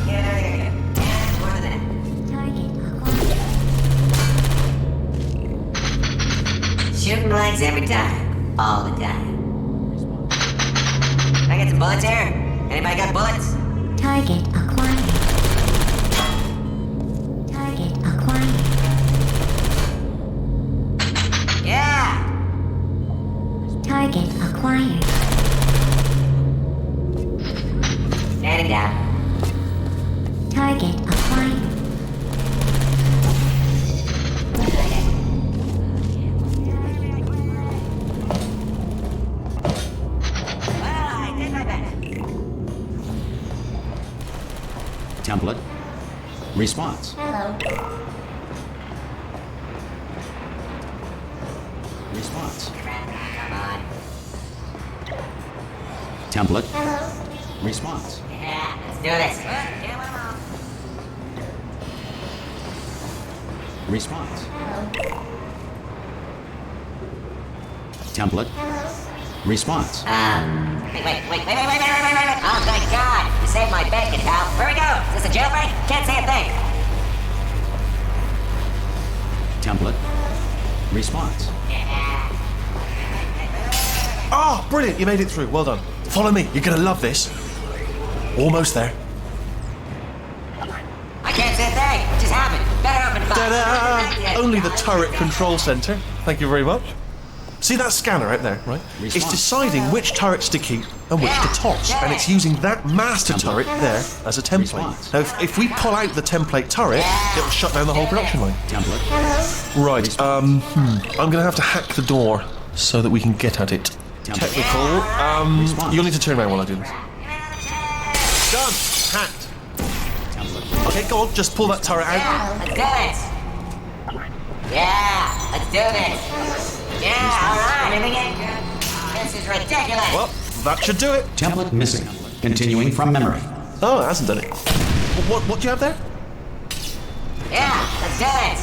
Yeah, there you go. Yeah, more than that. Target acquired. Shooting blanks every time. All the time. Can I get some bullets here? Anybody got bullets? Target acquired. Target acquired. Yeah! Target acquired. Standing down. Target acquired. Template. Response. Hello. Response. Come on. Template. Hello. Response. Yeah, let's do this. Get one more. Response. Hello. Template. Hello. Response. Wait. Oh, thank God. You saved my bacon, pal. Where we go? Is this a jailbreak? Can't say a thing. Template. Response. Ah, brilliant, you made it through. Well done. Follow me, you're gonna love this. Almost there. I can't say a thing. What just happened? Better open fire. Ta-da! Only the turret control center. Thank you very much. See that scanner out there, right? It's Response. deciding which turrets to keep and which to toss, and it's using that master turret there as a template. Response. Now, if we pull out the template turret, it'll shut down the whole production line. Template. Hello. Right, I'm gonna have to hack the door so that we can get at it. Technical, Response. you'll need to turn around while I do this. Done! Hacked. Template. Okay, go on, just pull that turret out. Let's do it. Yeah, let's do this. Yeah, alright, here we get. This is ridiculous. Well, that should do it. Template missing. Continuing from memory. Oh, it hasn't done it. What do you have there? Yeah, let's do it.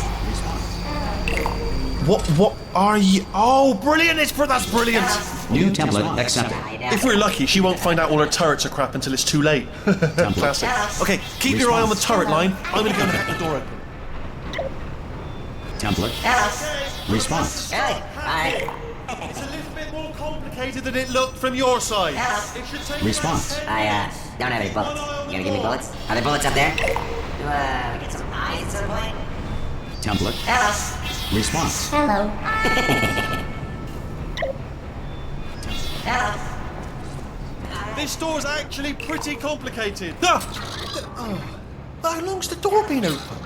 What are you? Oh, brilliant! That's brilliant. New template accepted. If we're lucky, she won't find out all her turrets are crap until it's too late. Classic. Okay, keep your eye on the turret line. I'm gonna go and hack the door open. Template. Hello. Response. Really? Alright. It's a little bit more complicated than it looked from your side. Hello. It should take Response. I don't have any bullets. You gonna give me bullets? Are there bullets up there? Do get some eyes at some point? Template. Hello. Response. Hello. Hello. This door's actually pretty complicated. How long's the door been open?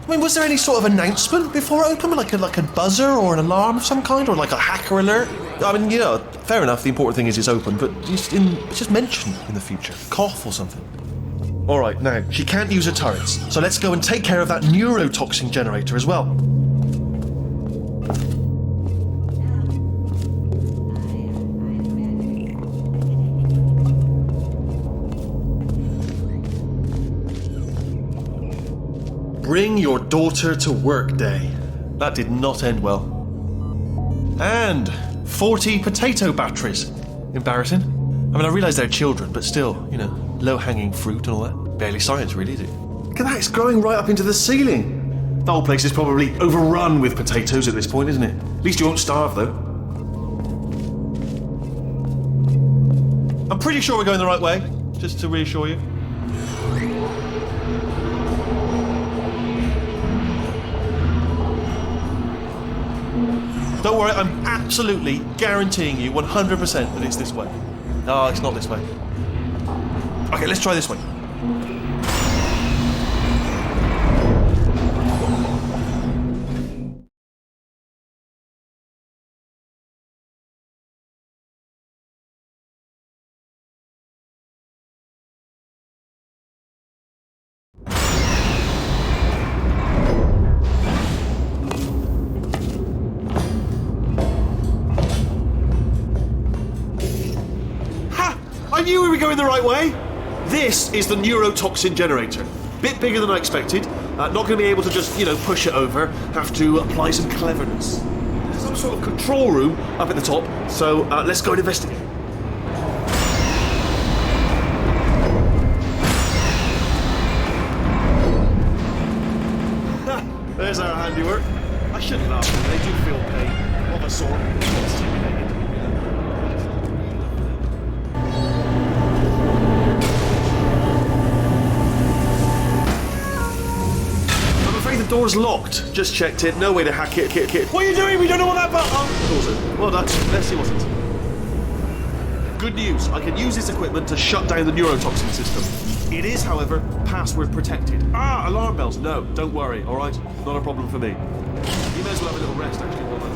I mean, was there any sort of announcement before it opened, like a buzzer or an alarm of some kind, or like a hacker alert? I mean, you know, fair enough. The important thing is it's open, but just mention in the future, cough or something. All right, now she can't use her turrets, so let's go and take care of that neurotoxin generator as well. Bring your daughter to work day. That did not end well. And 40 potato batteries. Embarrassing. I mean, I realise they're children, but still, you know, low-hanging fruit and all that. Barely science, really, is it? Look at that, it's growing right up into the ceiling. The whole place is probably overrun with potatoes at this point, isn't it? At least you won't starve, though. I'm pretty sure we're going the right way, just to reassure you. Don't worry, I'm absolutely guaranteeing you 100% that it's this way. No, it's not this way. Okay, let's try this way. I knew we were going the right way. This is the neurotoxin generator. Bit bigger than I expected. Not going to be able to just, you know, push it over. Have to apply some cleverness. There's some sort of control room up at the top, so let's go and investigate. There's our handiwork. I shouldn't laugh, they do feel pain of a sort. Stimulated. The door's locked. Just checked it. No way to hack it. What are you doing? We don't know what that button. Oh, door's open. Well done. Let's see what's it. Good news. I can use this equipment to shut down the neurotoxin system. It is, however, password protected. Alarm bells. No, don't worry. All right, not a problem for me. You may as well have a little rest, actually. While I'm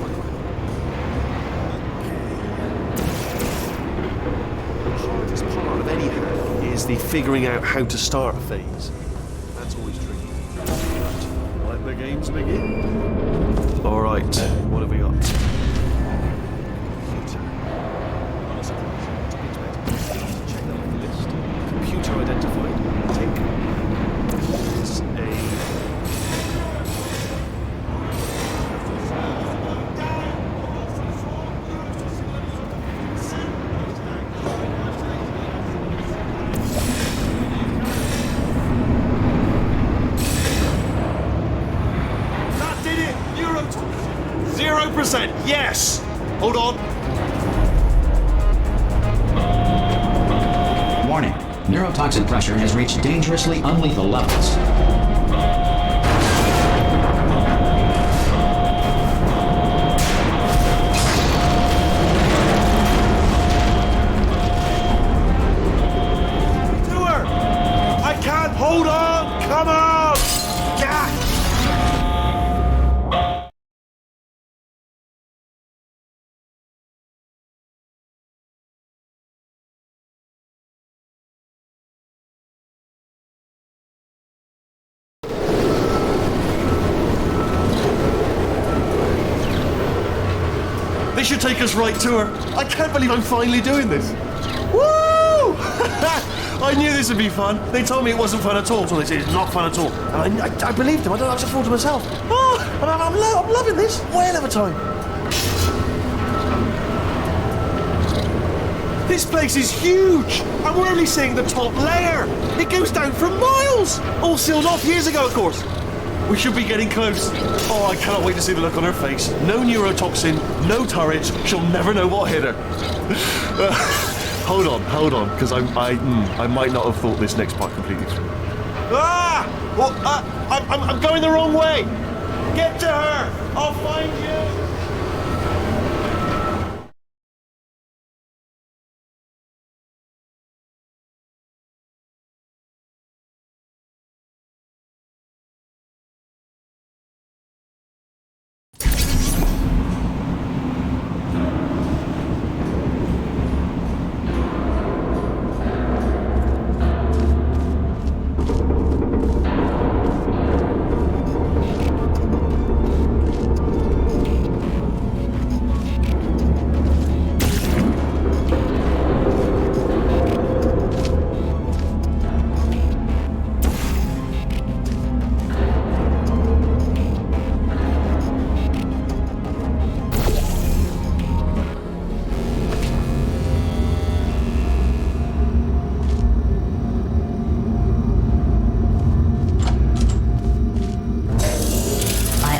the hardest part of any hack is the figuring out how to start a phase. That's always tricky. Right, let the games begin. All right, what have we got? Computer identified. Tick. It's a... That did it! Neurotoxin! 0%! Yes! Hold on. Warning. Neurotoxin pressure has reached dangerously unlethal levels. To her! I can't hold on! Come on! Gah! This should take us right to her. I can't believe I'm finally doing this. Woo! I knew this would be fun. They told me it wasn't fun at all. So they said it's not fun at all. And I believed them. I don't know what to fool to myself. Oh, and I'm loving this. Whale of a time. This place is huge. And we're only seeing the top layer. It goes down for miles. All sealed off years ago, of course. We should be getting close. Oh, I cannot wait to see the look on her face. No neurotoxin, no turrets. She'll never know what hit her. Hold on, because I might not have thought this next part completely through. Ah! Well, I'm going the wrong way. Get to her. I'll find you.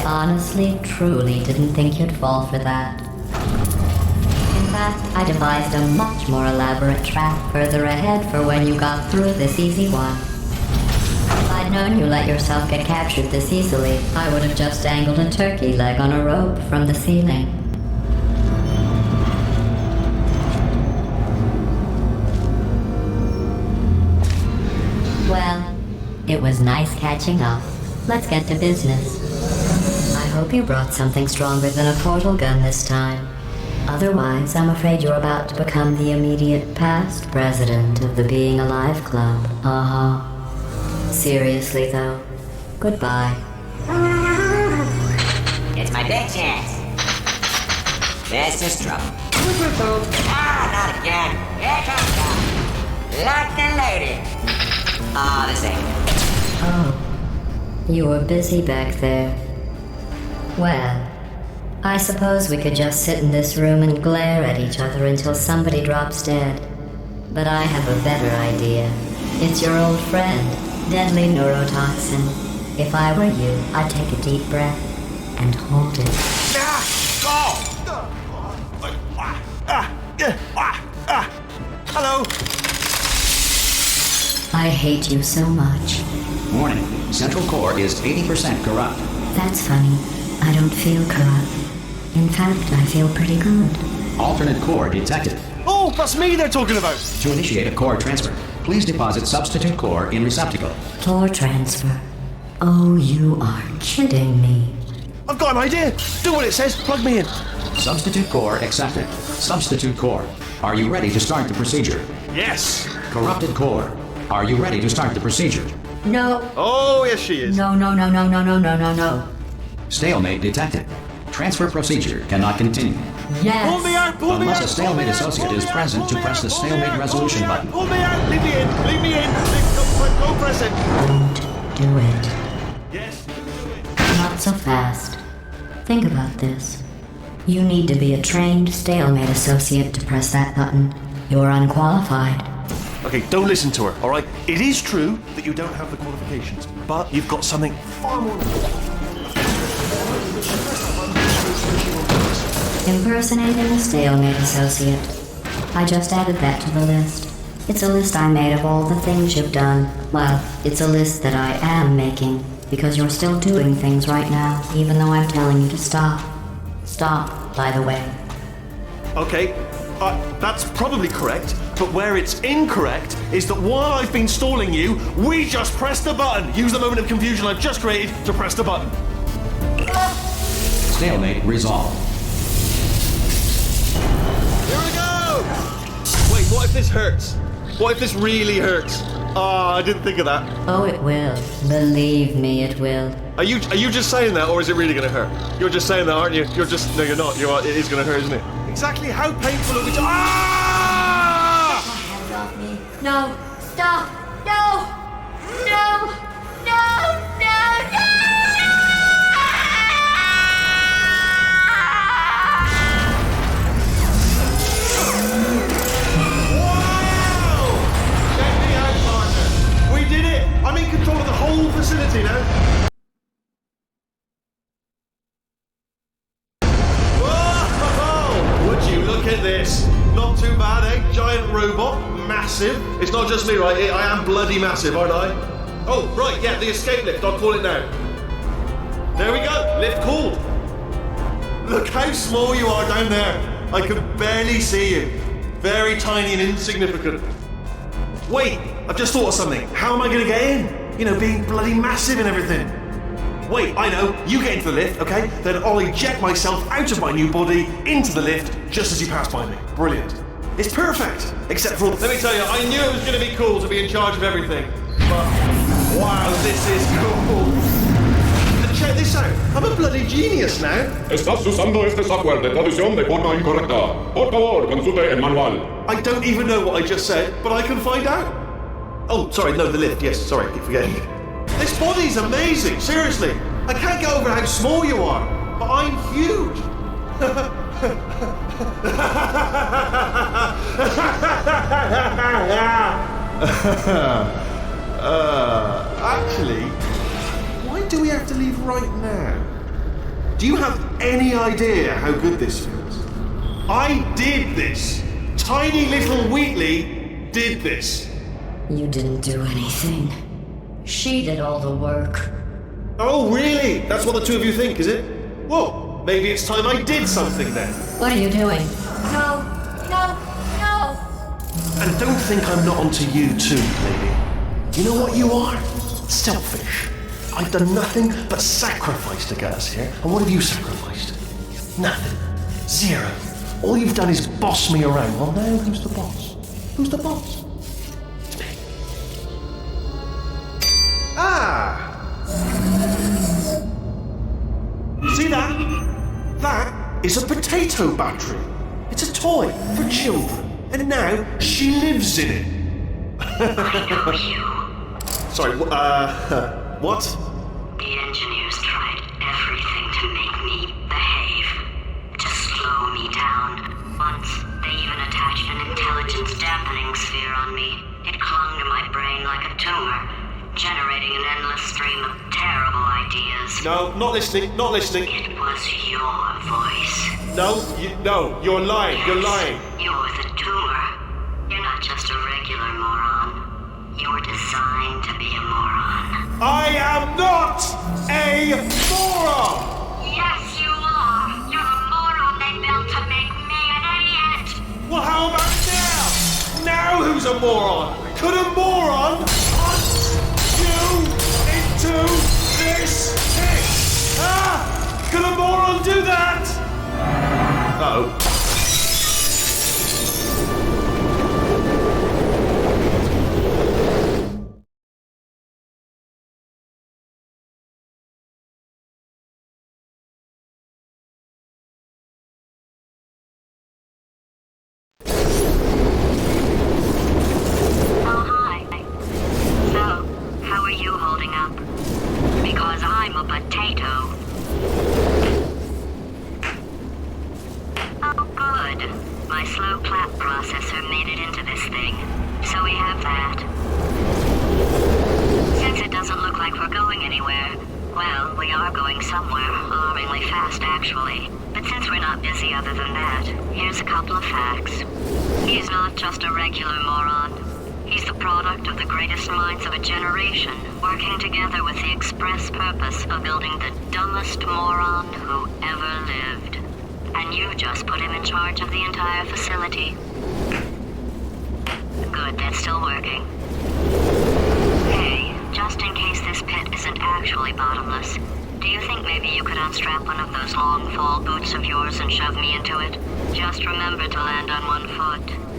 Honestly, truly didn't think you'd fall for that. In fact, I devised a much more elaborate trap further ahead for when you got through this easy one. If I'd known you let yourself get captured this easily, I would have just dangled a turkey leg on a rope from the ceiling. Well, it was nice catching up. Let's get to business. I hope you brought something stronger than a portal gun this time. Otherwise, I'm afraid you're about to become the immediate past president of the Being Alive Club. Seriously, though, goodbye. It's my big chance. This is trouble. Not again. Here comes trouble. Locked and loaded. This ain't good. Oh, you were busy back there. Well, I suppose we could just sit in this room and glare at each other until somebody drops dead. But I have a better idea. It's your old friend, deadly neurotoxin. If I were you, I'd take a deep breath and hold it. Hello. I hate you so much. Warning. Central core is 80% corrupt. That's funny. I don't feel corrupt. In fact, I feel pretty good. Alternate core detected. Oh, that's me they're talking about. To initiate a core transfer, please deposit substitute core in receptacle. Core transfer. Oh, you are kidding me. I've got an idea. Do what it says. Plug me in. Substitute core accepted. Substitute core. Are you ready to start the procedure? Yes. Corrupted core. Are you ready to start the procedure? No. Oh, yes, she is. No, no, no, no, no, no, no, no, no. Stalemate detected. Transfer procedure cannot continue. Yes. Pull me out, pull me out. Unless a stalemate associate is present to press the stalemate resolution button. Pull me out, leave me in, leave me in. Go press it. Don't do it. Yes, do it. Not so fast. Think about this. You need to be a trained stalemate associate to press that button. You're unqualified. Okay, don't listen to her, all right? It is true that you don't have the qualifications, but you've got something far more important. Impersonating a stalemate associate. I just added that to the list. It's a list I made of all the things you've done. Well, it's a list that I am making, because you're still doing things right now, even though I'm telling you to stop. Stop, by the way. Okay, that's probably correct, but where it's incorrect is that while I've been stalling you, we just pressed the button. Use the moment of confusion I've just created to press the button. Stalemate resolved. Here we go! Wait, what if this hurts? What if this really hurts? Ah, I didn't think of that. Oh, it will. Believe me, it will. Are you just saying that, or is it really going to hurt? You're just saying that, aren't you? You're just... No, you're not. It is going to hurt, isn't it? Exactly how painful are we... Ah! No, stop! No! No! No! No! No! Check me out, partner. We did it! I'm in control of the whole facility now. Whoa! Would you look at this? Not too bad, eh? Giant robot, massive. It's not just me, right? I am bloody massive, aren't I? Oh, right, yeah, the escape lift. I'll call it now. There we go. Lift called. Look how small you are down there. I can barely see you. Very tiny and insignificant. Wait, I've just thought of something. How am I going to get in? You know, being bloody massive and everything. Wait, I know. You get into the lift, okay? Then I'll eject myself out of my new body into the lift just as you pass by me. Brilliant. It's perfect. Except for... Let me tell you, I knew it was going to be cool to be in charge of everything. But, wow, this is cool. And check this out. I'm a bloody genius now. Estás usando este software de traducción de forma incorrecta. Por favor, consulte el manual. I don't even know what I just said, but I can find out. Oh, sorry, no, the lift. Yes, sorry, keep forgetting. This body's amazing, seriously. I can't get over how small you are, but I'm huge. Actually, why do we have to leave right now? Do you have any idea how good this feels? I did this. Tiny little Wheatley did this. You didn't do anything. She did all the work. Oh, really? That's what the two of you think, is it? Well, maybe it's time I did something then. What are you doing? No! No! No! And don't think I'm not onto you too, lady. You know what you are? Selfish. I've done nothing but sacrifice to get us here. And what have you sacrificed? Nothing. Zero. All you've done is boss me around. Well, now who's the boss? Who's the boss? It's me. Ah! See that? That is a potato battery. It's a toy for children. And now she lives in it. Sorry, what? The engineers tried everything to make me behave, to slow me down. Once, they even attached an intelligence dampening sphere on me. It clung to my brain like a tumor, generating an endless stream of terrible ideas. No, not listening, not listening. It was your voice. No, you're lying, Yes, you're lying. You're the tumor. You're not just a regular moron. You're designed to be a moron. I am not a moron! Yes, you are. You're a moron they built to make me an idiot. Well, how about now? Now who's a moron? Could a moron punch you into this pit? Ah! Could a moron do that? Uh-oh. I'm a potato. Oh, good. My slow clap processor made it into this thing. So we have that. Since it doesn't look like we're going anywhere, well, we are going somewhere, alarmingly fast actually. But since we're not busy other than that, here's a couple of facts. He's not just a regular moron. He's the product of the greatest minds of a generation, working together with the express purpose of building the dumbest moron who ever lived. And you just put him in charge of the entire facility. Good, that's still working. Hey, just in case this pit isn't actually bottomless, do you think maybe you could unstrap one of those long fall boots of yours and shove me into it? Just remember to land on one foot.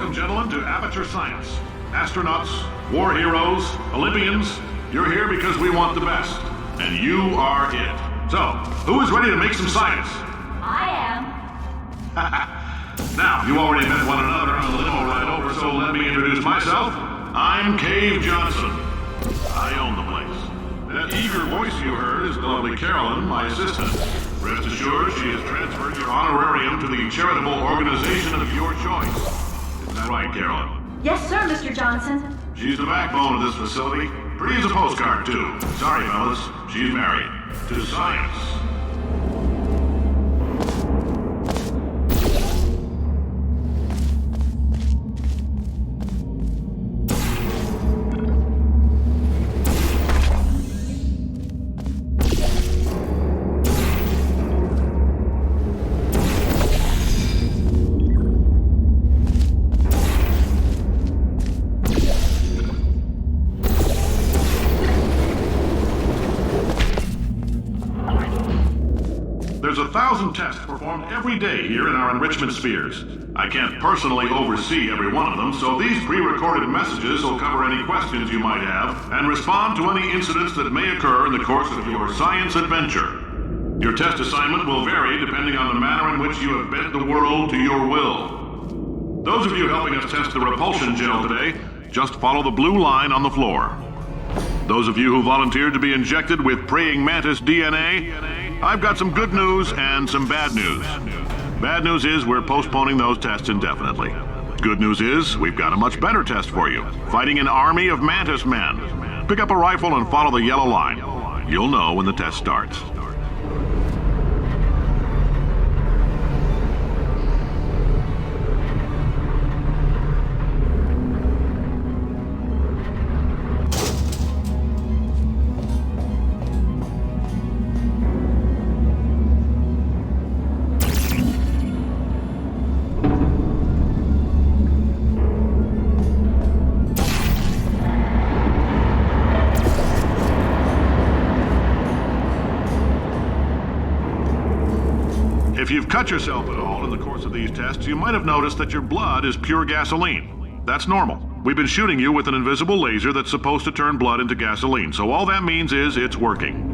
Welcome, gentlemen, to Aperture Science. Astronauts, war heroes, Olympians, you're here because we want the best. And you are it. So, who is ready to make some science? I am. Now, you already met one another on the limo ride over, so let me introduce myself. I'm Cave Johnson. I own the place. That eager voice you heard is the lovely Carolyn, my assistant. Rest assured, she has transferred your honorarium to the charitable organization of your choice. Isn't that right, Carolyn? Yes, sir, Mr. Johnson. She's the backbone of this facility. Pretty as a postcard, too. Sorry, fellas. She's married. To science. There's 1,000 tests performed every day here in our enrichment spheres. I can't personally oversee every one of them, so these pre-recorded messages will cover any questions you might have and respond to any incidents that may occur in the course of your science adventure. Your test assignment will vary depending on the manner in which you have bent the world to your will. Those of you helping us test the repulsion gel today, just follow the blue line on the floor. Those of you who volunteered to be injected with praying mantis DNA, I've got some good news and some bad news. Bad news is we're postponing those tests indefinitely. Good news is we've got a much better test for you. Fighting an army of mantis men. Pick up a rifle and follow the yellow line. You'll know when the test starts. If you've cut yourself at all in the course of these tests, you might have noticed that your blood is pure gasoline. That's normal. We've been shooting you with an invisible laser that's supposed to turn blood into gasoline, so all that means is it's working.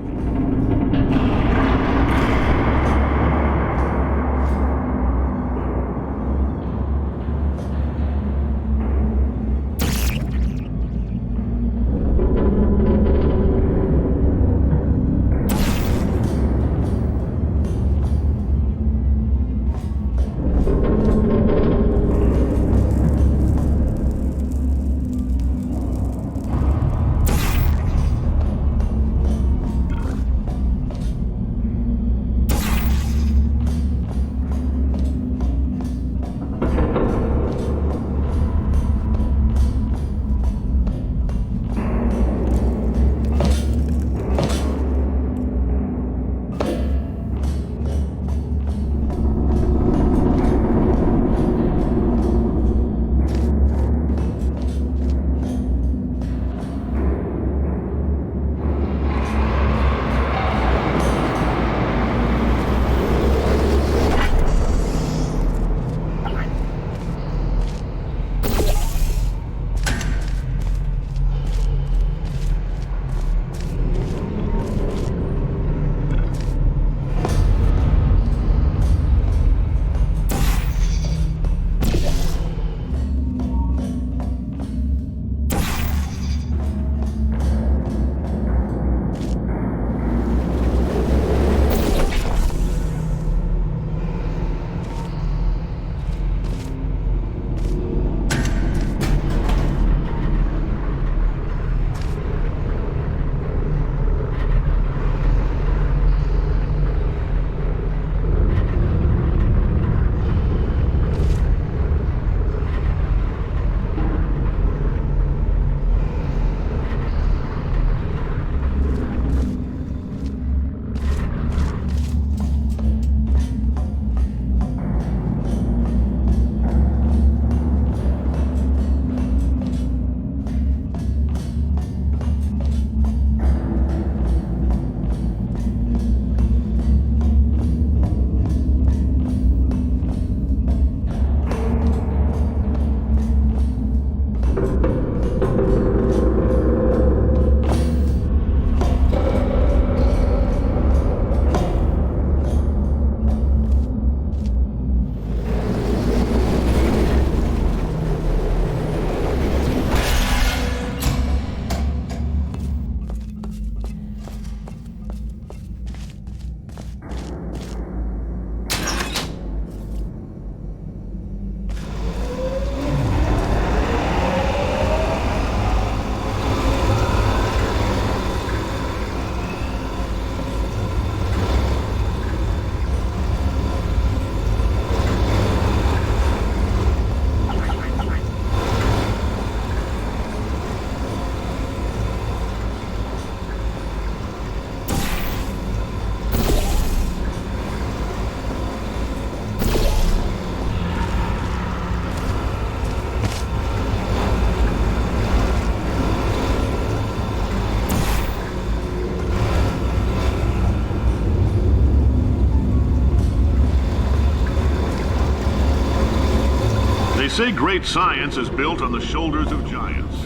They say great science is built on the shoulders of giants.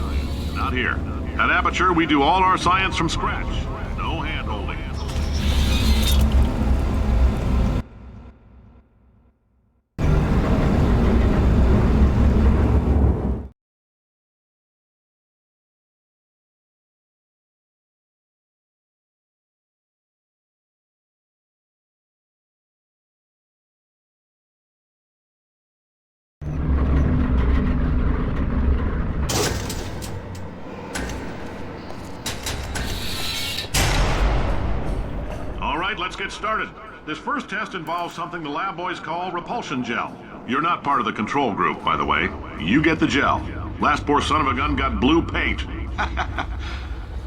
Not here. At Aperture, we do all our science from scratch. No hand-holding. Let's get started. This first test involves something the lab boys call repulsion gel. You're not part of the control group, by the way. You get the gel. Last poor son of a gun got blue paint.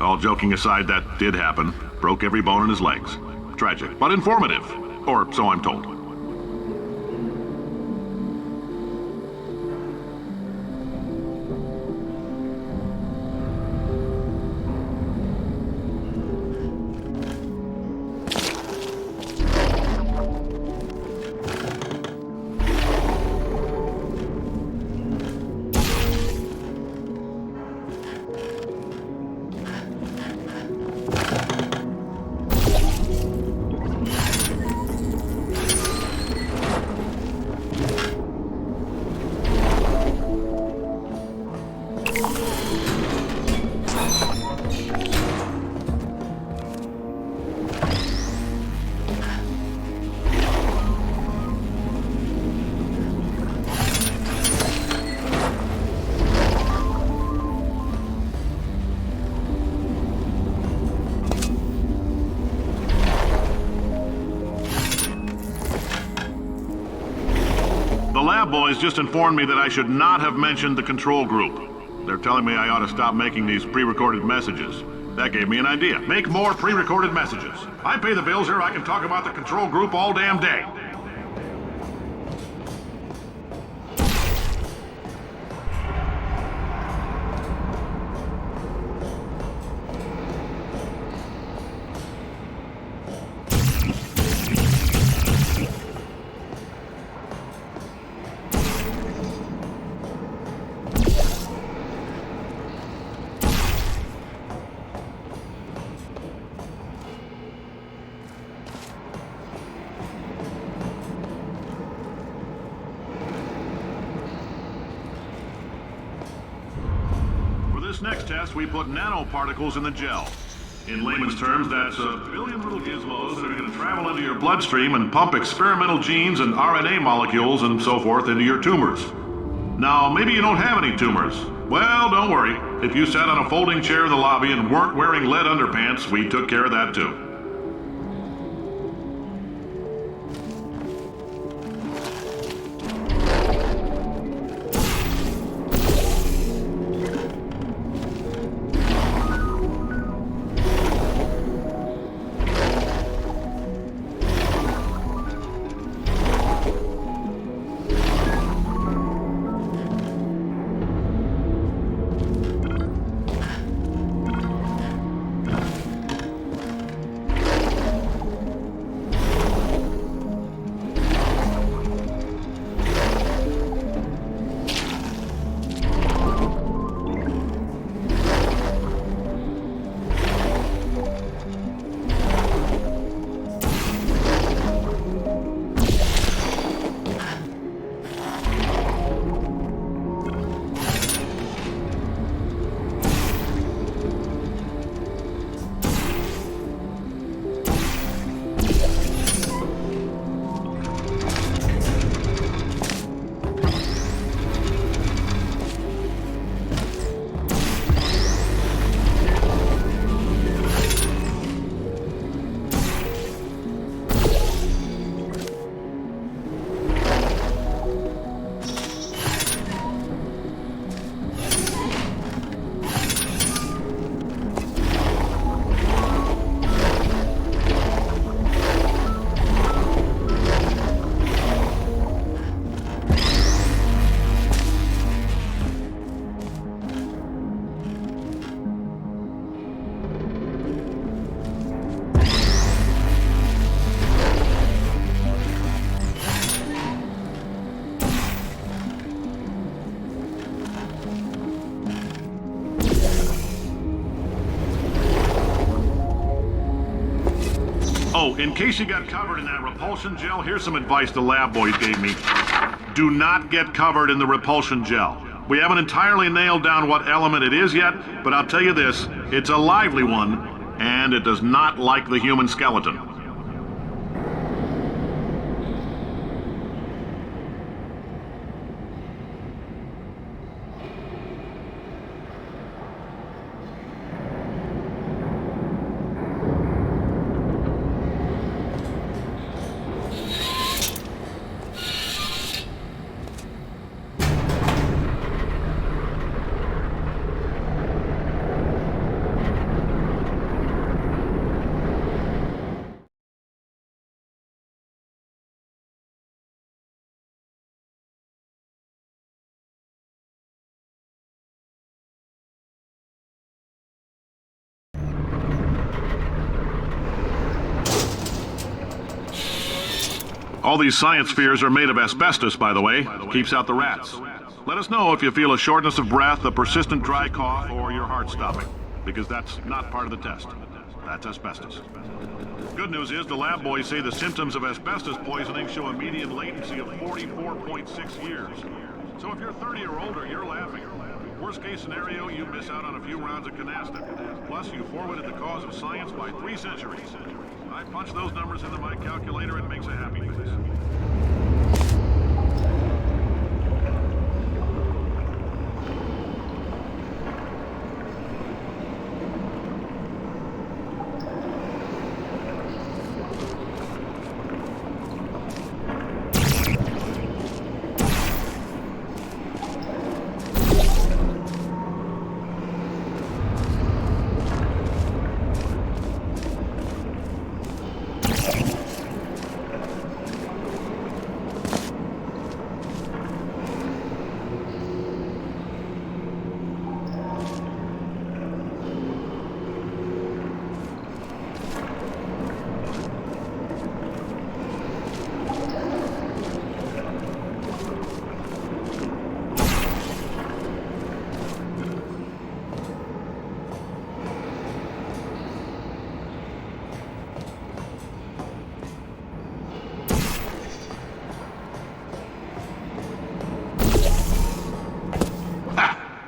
All joking aside, that did happen. Broke every bone in his legs. Tragic, but informative. Or so I'm told. Boys just informed me that I should not have mentioned the control group. They're telling me I ought to stop making these pre-recorded messages. That gave me an idea. Make more pre-recorded messages. I pay the bills here, I can talk about the control group all damn day. This next test, we put nanoparticles in the gel. In layman's terms, that's a billion little gizmos that are going to travel into your bloodstream and pump experimental genes and RNA molecules and so forth into your tumors. Now, maybe you don't have any tumors. Well, don't worry. If you sat on a folding chair in the lobby and weren't wearing lead underpants, we took care of that too. Oh, in case you got covered in that repulsion gel, here's some advice the lab boys gave me. Do not get covered in the repulsion gel. We haven't entirely nailed down what element it is yet, but I'll tell you this, it's a lively one, and it does not like the human skeleton. All these science spheres are made of asbestos, by the way. Keeps out the rats. Let us know if you feel a shortness of breath, a persistent dry cough, or your heart stopping, because that's not part of the test. That's asbestos. Good news is the lab boys say the symptoms of asbestos poisoning show a median latency of 44.6 years. So if you're 30 or older, you're laughing. Worst case scenario, you miss out on a few rounds of canasta. Plus, you forwarded the cause of science by 3 centuries. I punch those numbers into my calculator and it makes a happy face.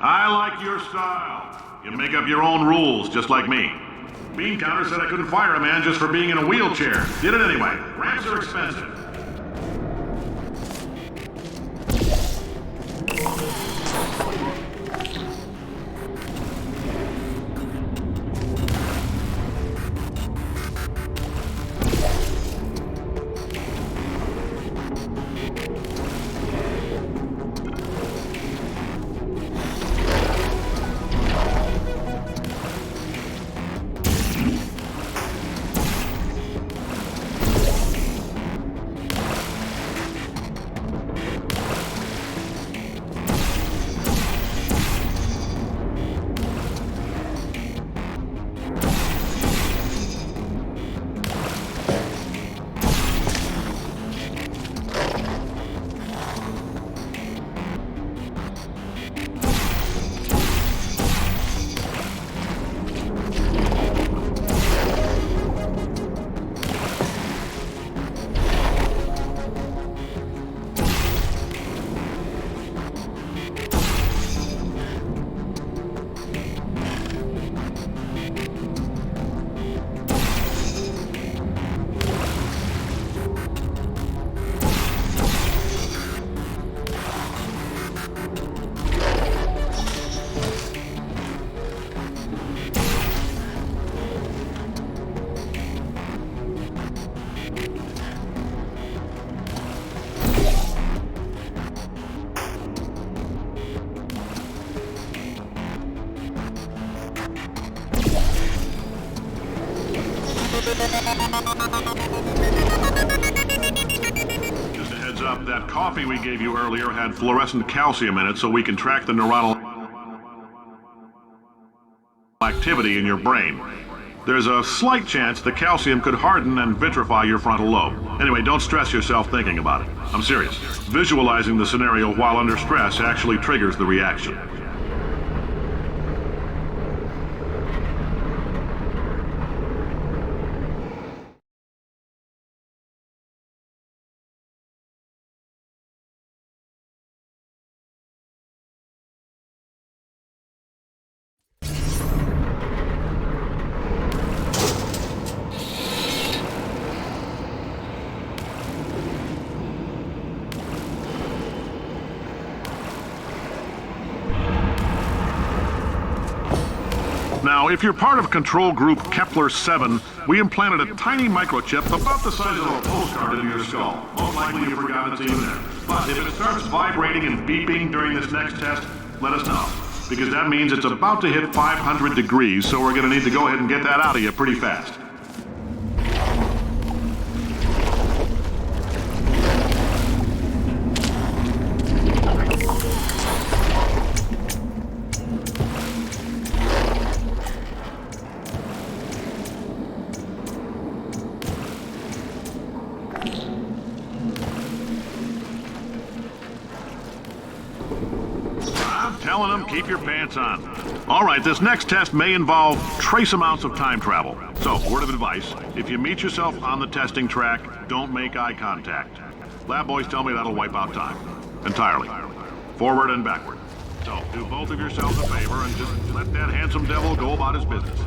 I like your style. You make up your own rules, just like me. Bean Counter said I couldn't fire a man just for being in a wheelchair. Did it anyway. Ramps are expensive. Just a heads up, that coffee we gave you earlier had fluorescent calcium in it so we can track the neuronal activity in your brain. There's a slight chance the calcium could harden and vitrify your frontal lobe. Anyway, don't stress yourself thinking about it. I'm serious. Visualizing the scenario while under stress actually triggers the reaction. Now, if you're part of control group Kepler-7, we implanted a tiny microchip about the size of a postcard into your skull. Most likely you forgot it's even there. But if it starts vibrating and beeping during this next test, let us know. Because that means it's about to hit 500 degrees, so we're going to need to go ahead and get that out of you pretty fast. Telling them, keep your pants on. All right, this next test may involve trace amounts of time travel. So, word of advice, if you meet yourself on the testing track, don't make eye contact. Lab boys tell me that'll wipe out time. Entirely. Forward and backward. So, do both of yourselves a favor and just let that handsome devil go about his business.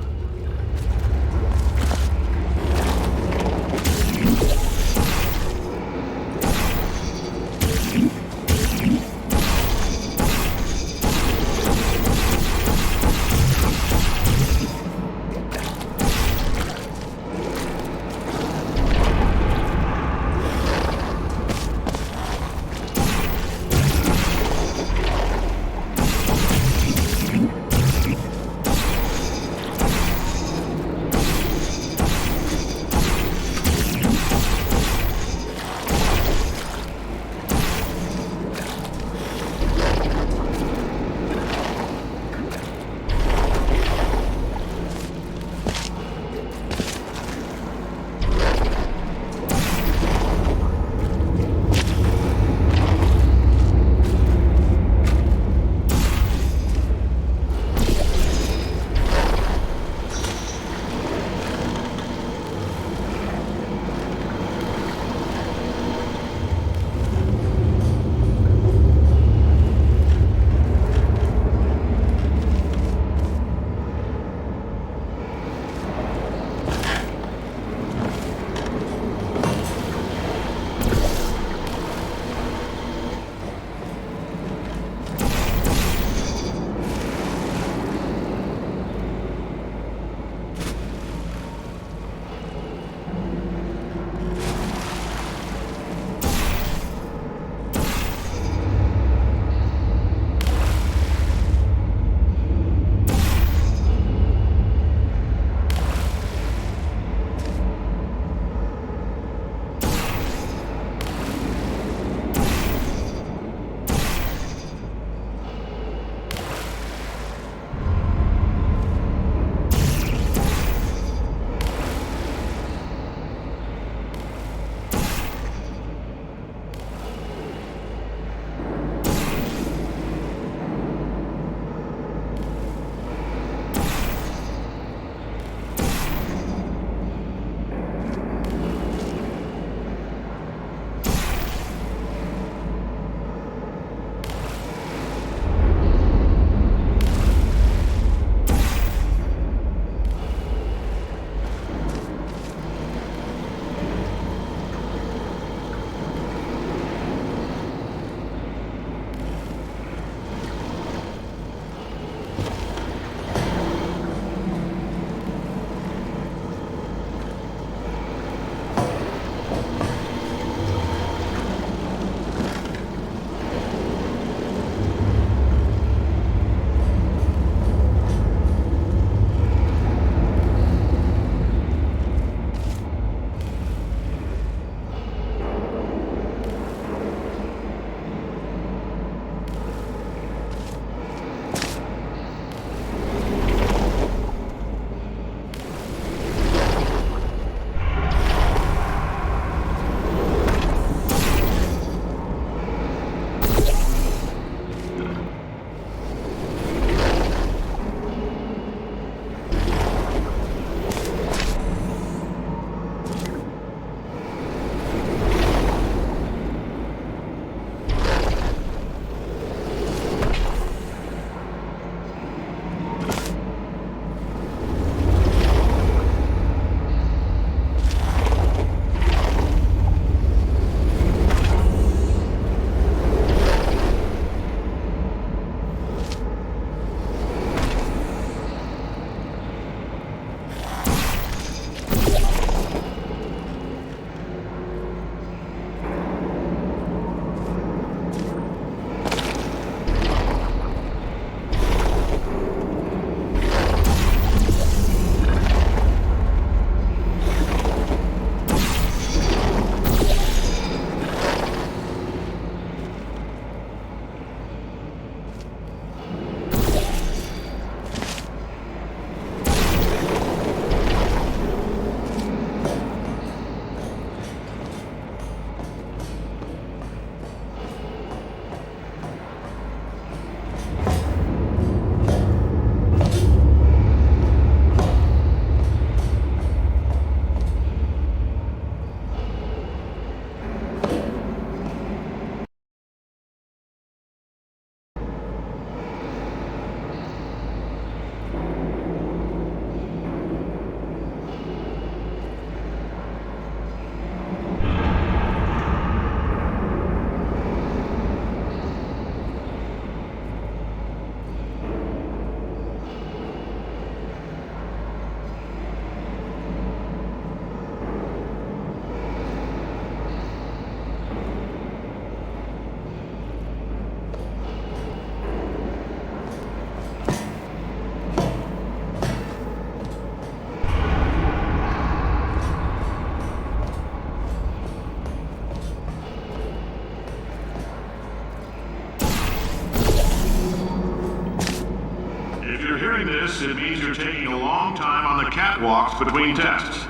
you're hearing this, it means you're taking a long time on the catwalks between tests.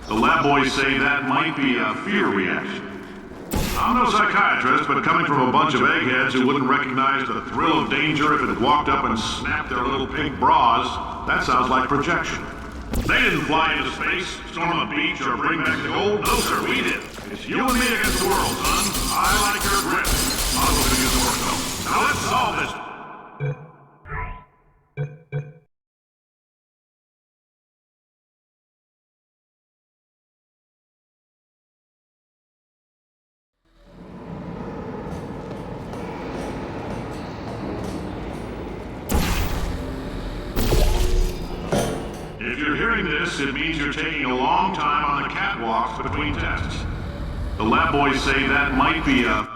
The lab boys say that might be a fear reaction. I'm no psychiatrist, but coming from a bunch of eggheads who wouldn't recognize the thrill of danger if it walked up and snapped their little pink bras, that sounds like projection. They didn't fly into space, storm a beach, or bring back the gold. No, sir, we did. It's you and me against the world, son. I like your grip. I'll go to use the work, though. Now let's solve this. If you're hearing this, it means you're taking a long time on the catwalks between tests. The lab boys say that might be a...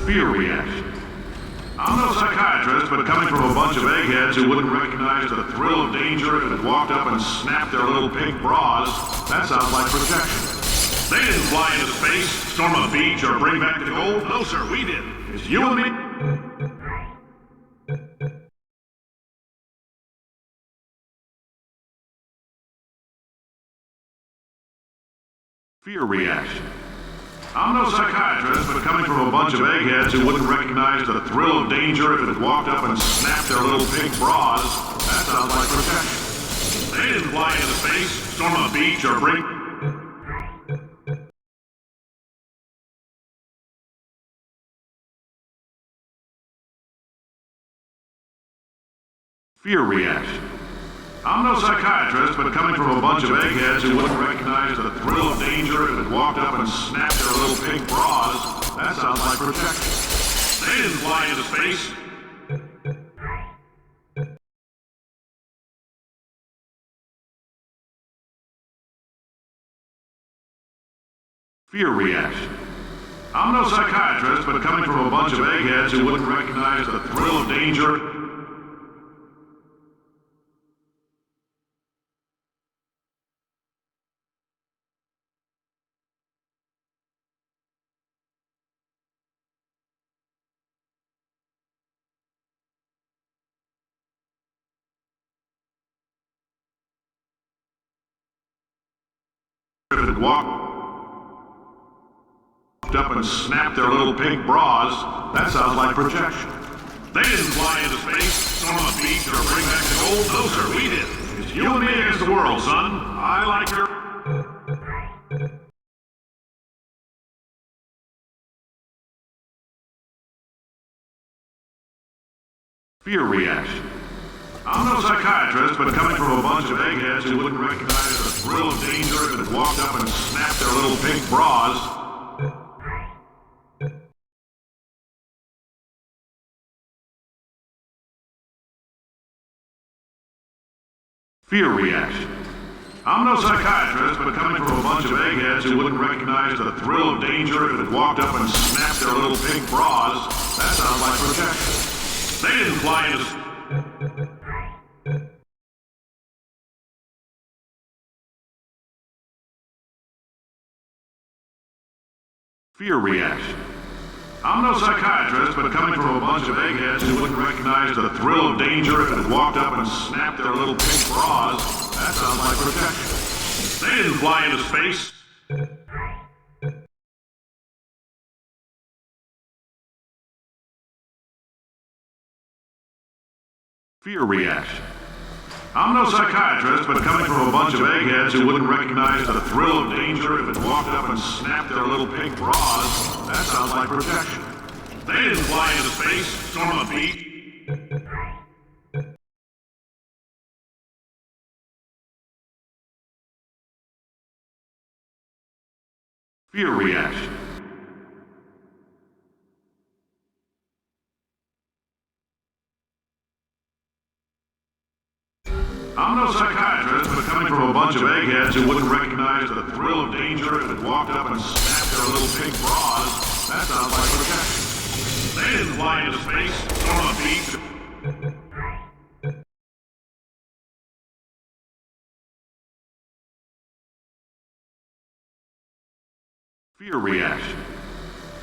fear reaction. I'm no psychiatrist, but coming from a bunch of eggheads who wouldn't recognize the thrill of danger if it walked up and snapped their little pink bras, that sounds like projection. They didn't fly into space, storm a beach, or bring back the gold. No, sir, we did. It's you and me. Fear reaction. I'm no psychiatrist, but coming from a bunch of eggheads who wouldn't recognize the thrill of danger if it walked up and snapped their little pink bras, that sounds like protection. They didn't fly into space, storm a beach, or bring... fear reaction. I'm no psychiatrist, but coming from a bunch of eggheads who wouldn't recognize the thrill of danger if it walked up and snapped their little pink bras, that sounds like protection. They didn't fly into space. Fear reaction. I'm no psychiatrist, but coming from a bunch of eggheads who wouldn't recognize the thrill of danger. If it walked up and snapped their little pink bras, that sounds like projection. They didn't fly into space, storm a beach, or bring back the gold. No, sir, we did. It's you and me against the world, son. I like your... fear reaction. I'm no psychiatrist, but coming from a bunch of eggheads who wouldn't recognize the thrill of danger if it walked up and snapped their little pink bras. Fear reaction. I'm no psychiatrist, but coming from a bunch of eggheads who wouldn't recognize the thrill of danger if it walked up and snapped their little pink bras, that sounds like protection. They didn't fly into... fear reaction. I'm no psychiatrist, but coming from a bunch of eggheads who wouldn't recognize the thrill of danger if it walked up and snapped their little pink bras, that sounds like protection. They didn't fly into space. Fear reaction. I'm no psychiatrist, but coming from a bunch of eggheads who wouldn't recognize the thrill of danger if it walked up and snapped their little pink bras, that sounds like protection. They didn't fly into space, storm a beach. Fear reaction. I'm no psychiatrist, but coming from a bunch of eggheads who wouldn't recognize the thrill of danger if it walked up and snapped their little pink bras, that sounds like protection. They didn't fly into space, storm a beach. Fear reaction.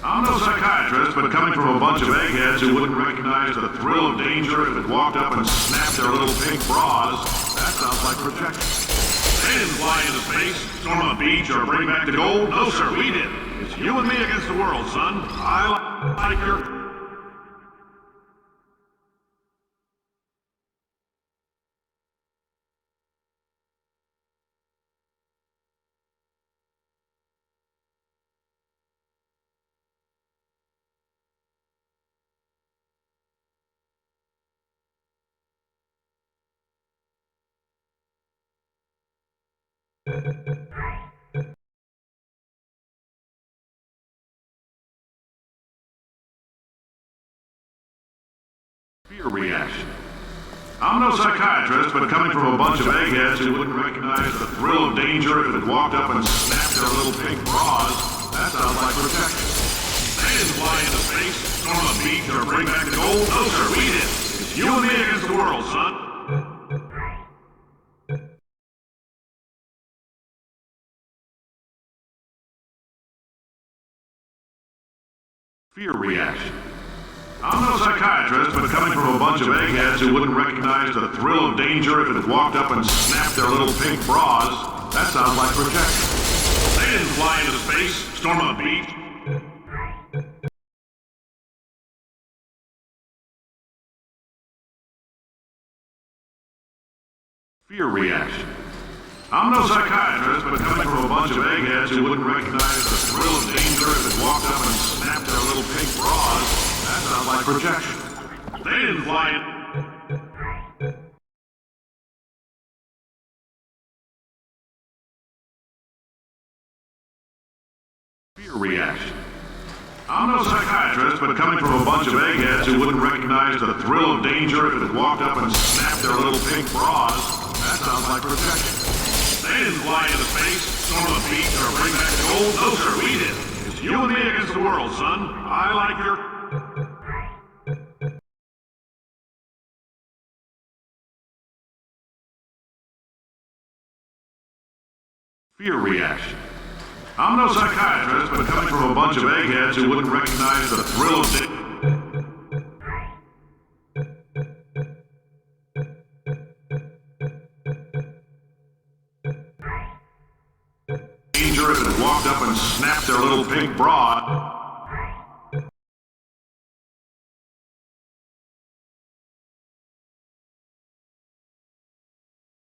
I'm no psychiatrist, but coming from a bunch of eggheads who wouldn't recognize the thrill of danger if it walked up and snapped their little pink bras, that sounds like protection. They didn't fly into space, storm a beach, or bring back the gold. No, sir, we did. It's you and me against the world, son. I like your... Fear reaction. I'm no psychiatrist, but coming from a bunch of eggheads who wouldn't recognize the thrill of danger if it walked up and snapped their little pink bras, that sounds like protection. They didn't fly into space, storm a beach, or bring back the gold. No, sir, we did. It's you and me against the world, son. Fear reaction. I'm no psychiatrist, but coming from a bunch of eggheads who wouldn't recognize the thrill of danger if it walked up and snapped their little pink bras, that sounds like protection. They didn't fly into space, storm a beach. Fear reaction. I'm no psychiatrist, but coming from a bunch of eggheads who wouldn't recognize the thrill of danger if it walked up and snapped their little pink bras, that sounds like protection. They didn't fly in. Fear reaction. I'm no psychiatrist, but coming from a bunch of eggheads who wouldn't recognize the thrill of danger if it walked up and snapped their little pink bras, that sounds like protection. They didn't fly into space, storm a beach, or bring back the gold. No, sir, we did. It's you and me against the world, son. I like your... Fear reaction. I'm no psychiatrist, but coming from a bunch of eggheads who wouldn't recognize the thrill of danger if it walked up and snapped their little pink bra.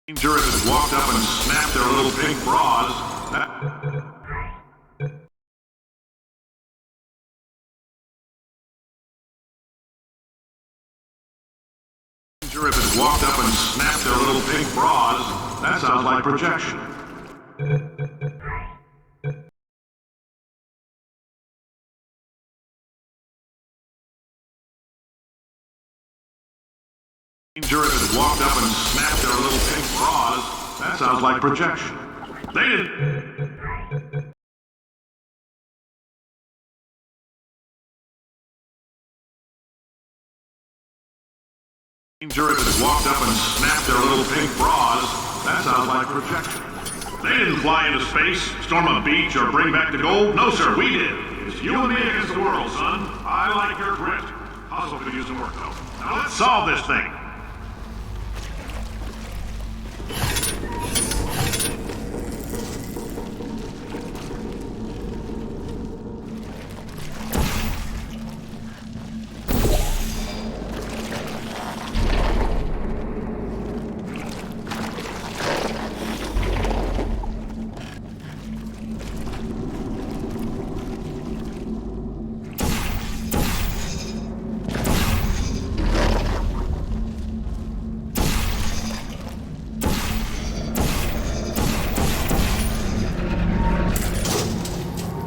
Danger if it walked up and snapped their little pink bras. Danger if it walked up and snapped their little pink bras. That sounds like projection. Danger if it walked up and snapped their little pink bras. That sounds like projection. They didn't. Danger if it walked up and snapped their little pink bras. That sounds like projection. They didn't fly into space, storm a beach, or bring back the gold. No, sir, we did. It's you and me against the world, son. I like your grit. Hustle could use some work, though. Now let's solve this thing.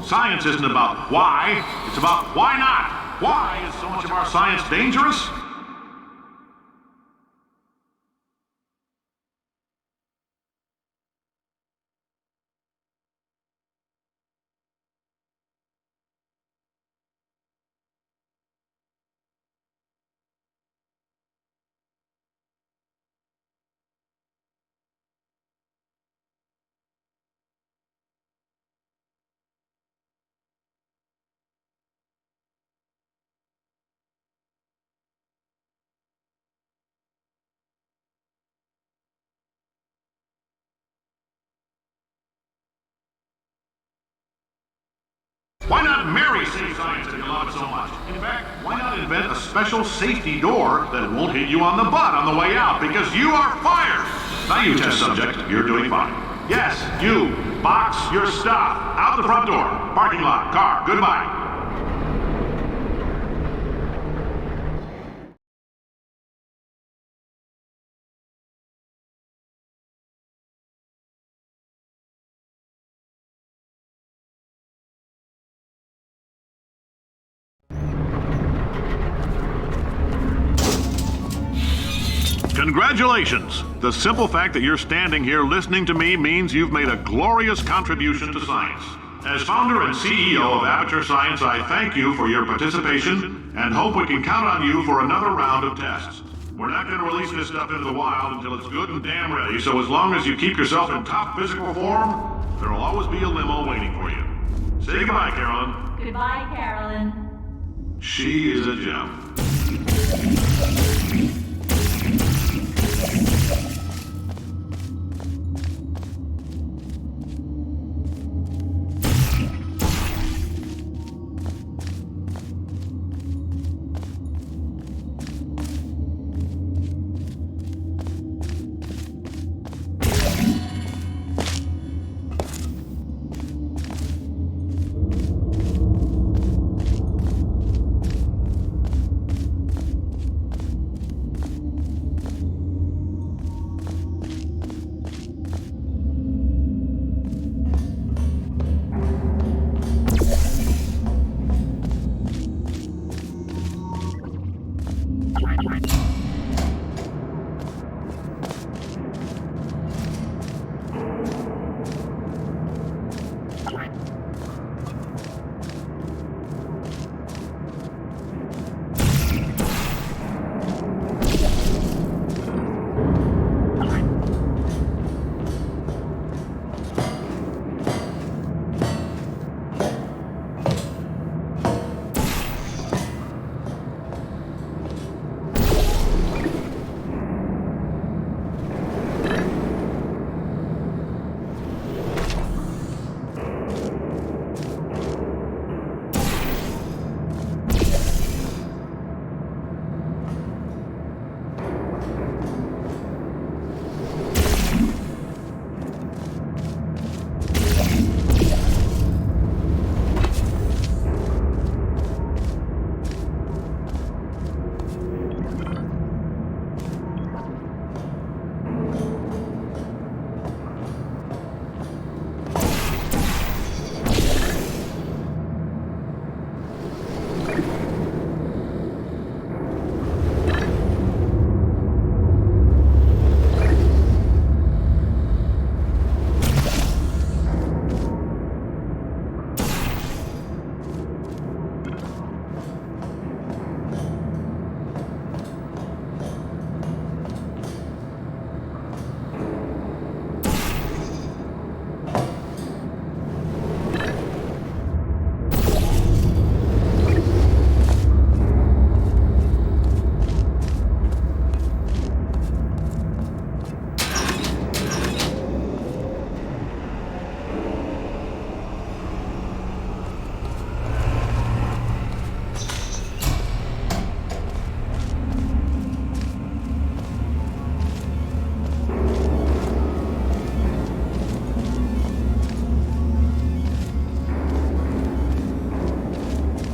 Science isn't about why, it's about why not. Why is so much of our science dangerous? Why not marry safe science if you love it so much? In fact, why not invent a special safety door that won't hit you on the butt on the way out, because you are fired! Now you test subject, you're doing fine. Yes, you. Box your stuff. Out the front door. Parking lot. Car. Goodbye. Congratulations! The simple fact that you're standing here listening to me means you've made a glorious contribution to science. As founder and CEO of Aperture Science, I thank you for your participation and hope we can count on you for another round of tests. We're not going to release this stuff into the wild until it's good and damn ready, so as long as you keep yourself in top physical form, there'll always be a limo waiting for you. Say goodbye, Carolyn. Goodbye, Carolyn. She is a gem.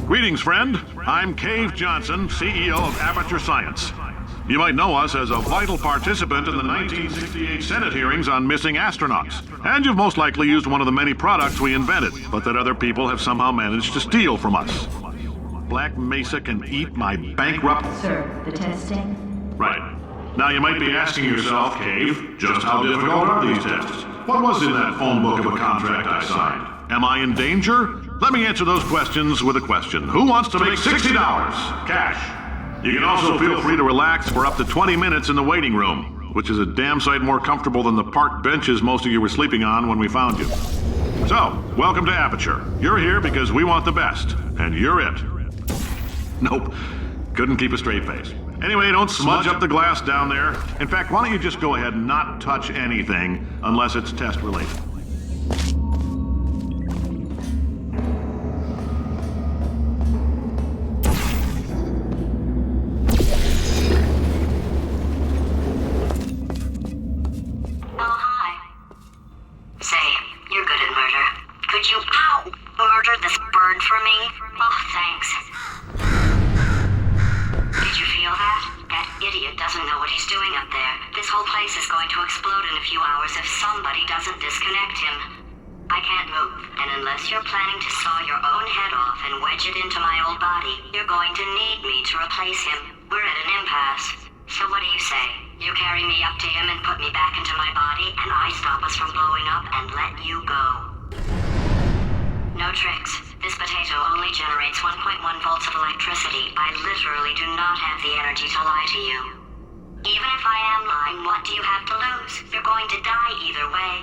Greetings, friend. I'm Cave Johnson, CEO of Aperture Science. You might know us as a vital participant in the 1968 Senate hearings on missing astronauts. And you've most likely used one of the many products we invented, but that other people have somehow managed to steal from us. Black Mesa can eat my bankrupt... Sir, the testing? Right. Now you might be asking yourself, Cave, just how difficult are these tests? What was in that phone book of a contract I signed? Am I in danger? Let me answer those questions with a question. Who wants to make $60 cash? You can also feel free to relax for up to 20 minutes in the waiting room, which is a damn sight more comfortable than the park benches most of you were sleeping on when we found you. So, welcome to Aperture. You're here because we want the best, and you're it. Nope, couldn't keep a straight face. Anyway, don't smudge up the glass down there. In fact, why don't you just go ahead and not touch anything unless it's test related. explode in a few hours if somebody doesn't disconnect him. I can't move, and unless you're planning to saw your own head off and wedge it into my old body, you're going to need me to replace him. We're at an impasse. So what do you say? You carry me up to him and put me back into my body, and I stop us from blowing up and let you go. No tricks. This potato only generates 1.1 volts of electricity. I literally do not have the energy to lie to you. Even if I am lying, what do you have to lose? You're going to die either way.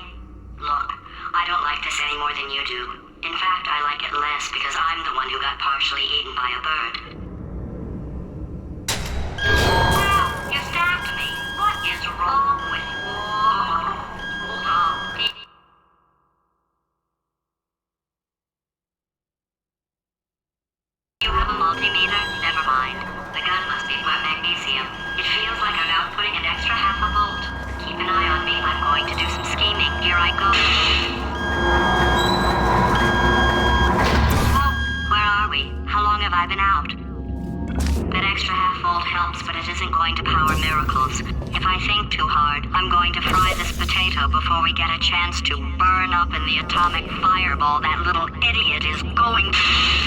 Look, I don't like this any more than you do. In fact, I like it less because I'm the one who got partially eaten by a bird. Wow, you stabbed me. What is wrong with you? You have a multimeter? Never mind. The gun must be for magnesium. It feels like I'm outputting an extra half a volt. Keep an eye on me. I'm going to do some scheming. Here I go. Oh, where are we? How long have I been out? That extra half volt helps, but it isn't going to power miracles. If I think too hard, I'm going to fry this potato before we get a chance to burn up in the atomic fireball that little idiot is going to...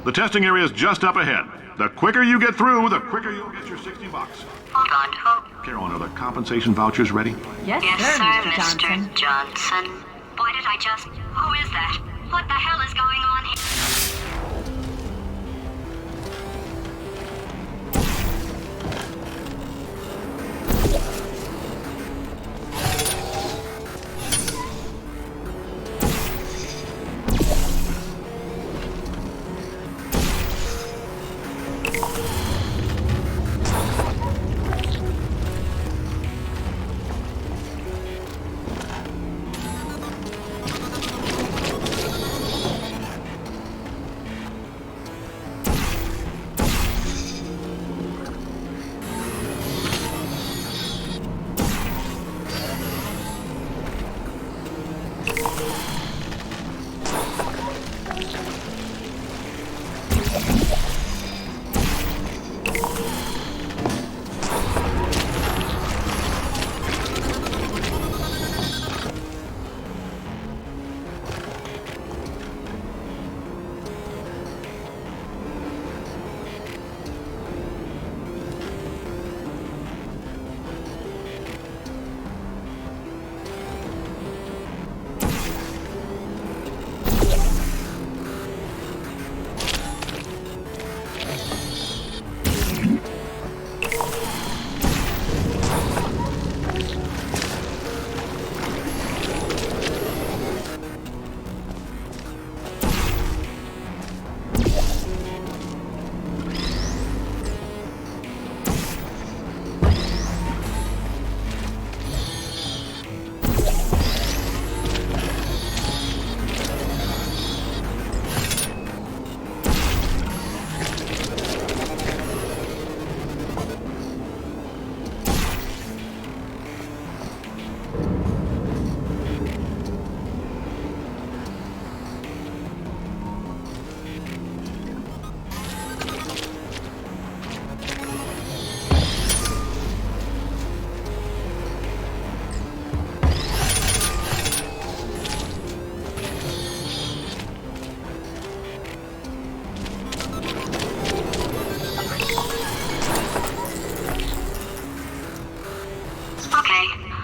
The testing area is just up ahead. The quicker you get through, the quicker you'll get your $60. Hold on, who? Carolyn, are the compensation vouchers ready? Yes, Yes, sir, Mr. Johnson. Why did I just... Who is that? What the hell is going on here?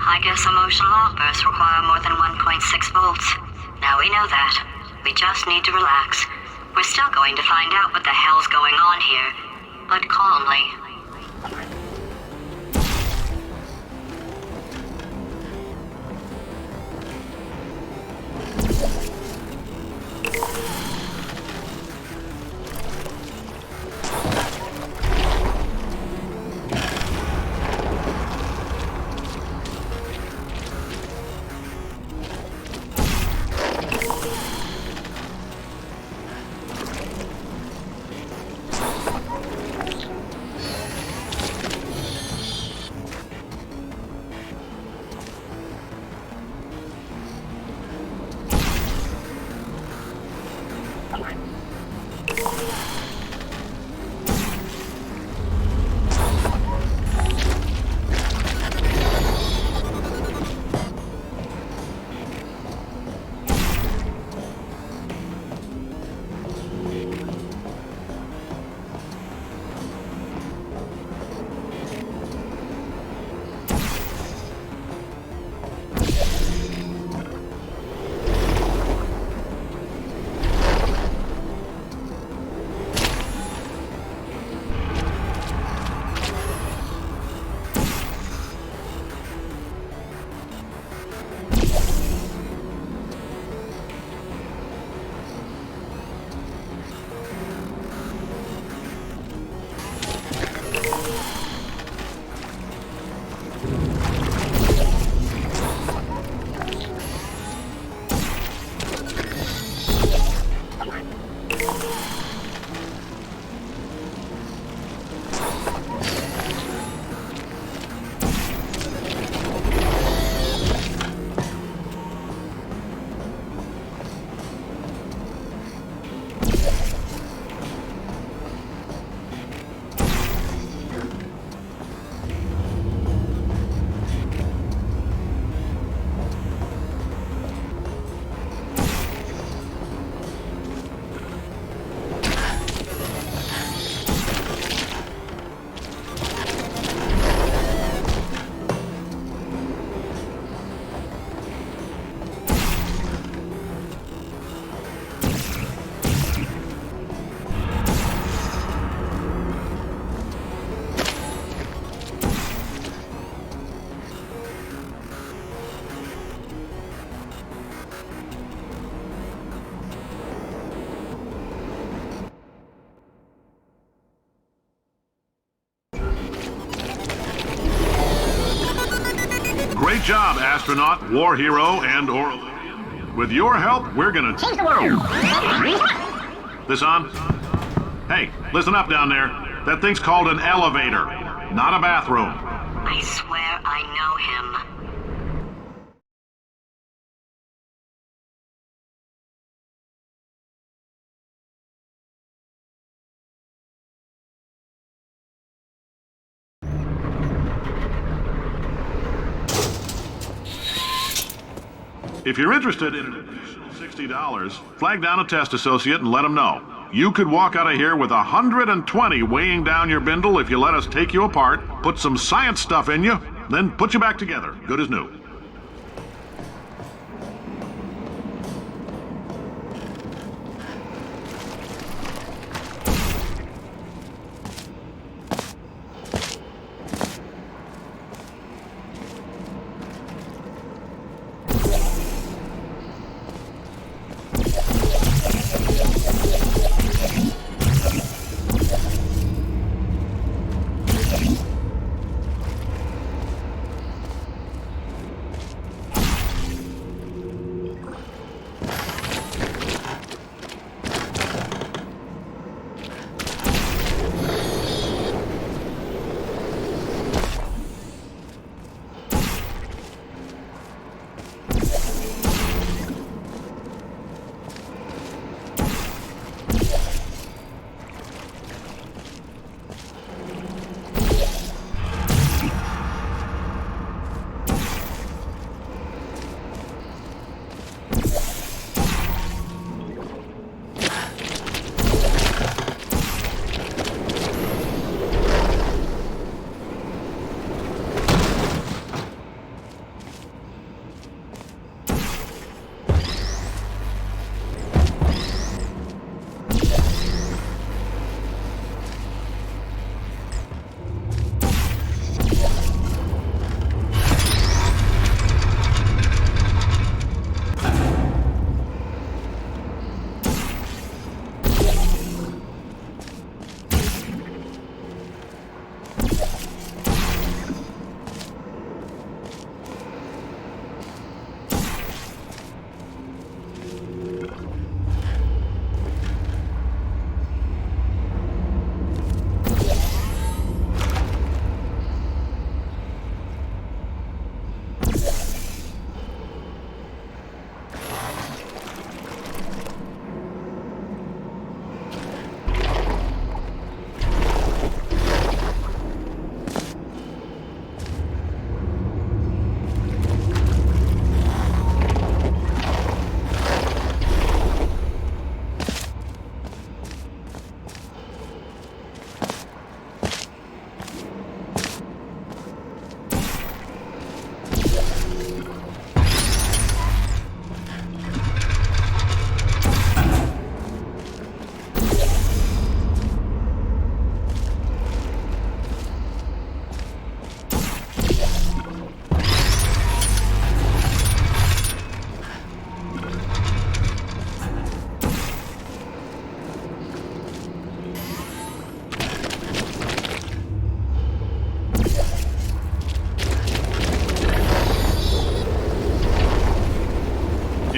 I guess emotional outbursts require more than 1.6 volts. Now we know that. We just need to relax. We're still going to find out what the hell's going on here, but calmly. Great job, astronaut, war hero, and Olympian. With your help, we're gonna change the world. This on? Hey, listen up down there. That thing's called an elevator, not a bathroom. I swear I know him. If you're interested in an additional $60, flag down a test associate and let them know. You could walk out of here with 120 weighing down your bindle if you let us take you apart, put some science stuff in you, then put you back together, good as new.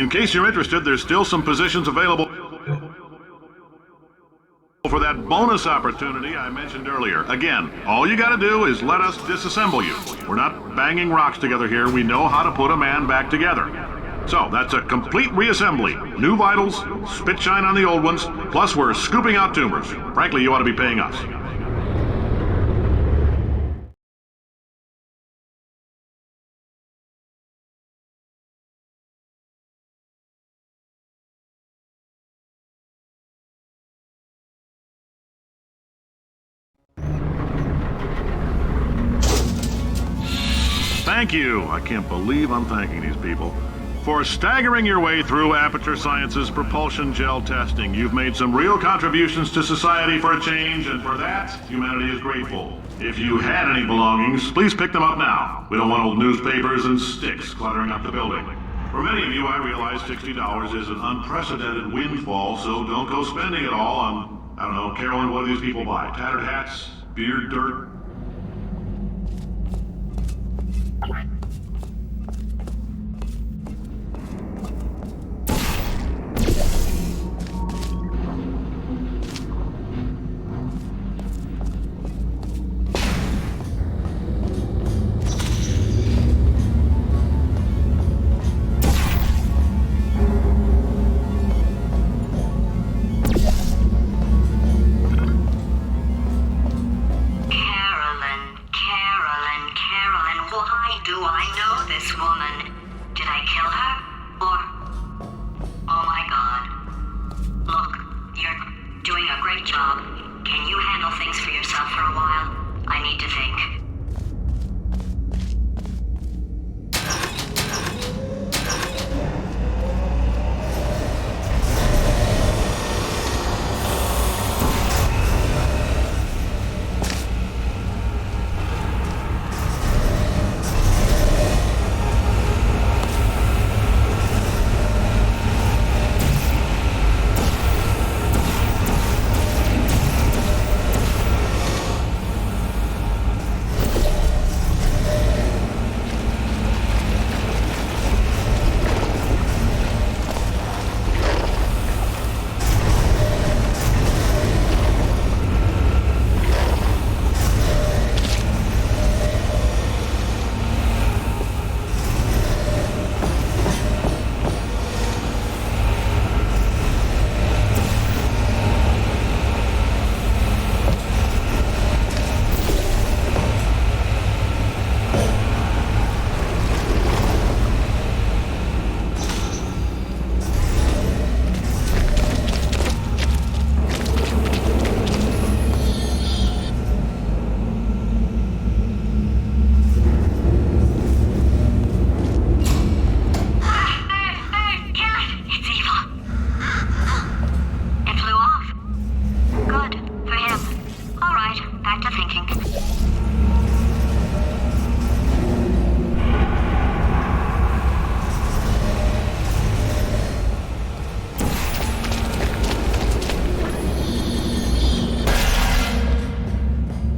in case you're interested, there's still some positions available for that bonus opportunity I mentioned earlier. Again, all you gotta do is let us disassemble you. We're not banging rocks together here. We know how to put a man back together. So, that's a complete reassembly. New vitals, spit shine on the old ones, plus we're scooping out tumors. Frankly, you ought to be paying us. Thank you. I can't believe I'm thanking these people. For staggering your way through Aperture Science's propulsion gel testing. You've made some real contributions to society for a change, and for that, humanity is grateful. If you had any belongings, please pick them up now. We don't want old newspapers and sticks cluttering up the building. For many of you, I realize $60 is an unprecedented windfall, so don't go spending it all on, I don't know, Carolyn, what do these people buy? Tattered hats? Beard dirt?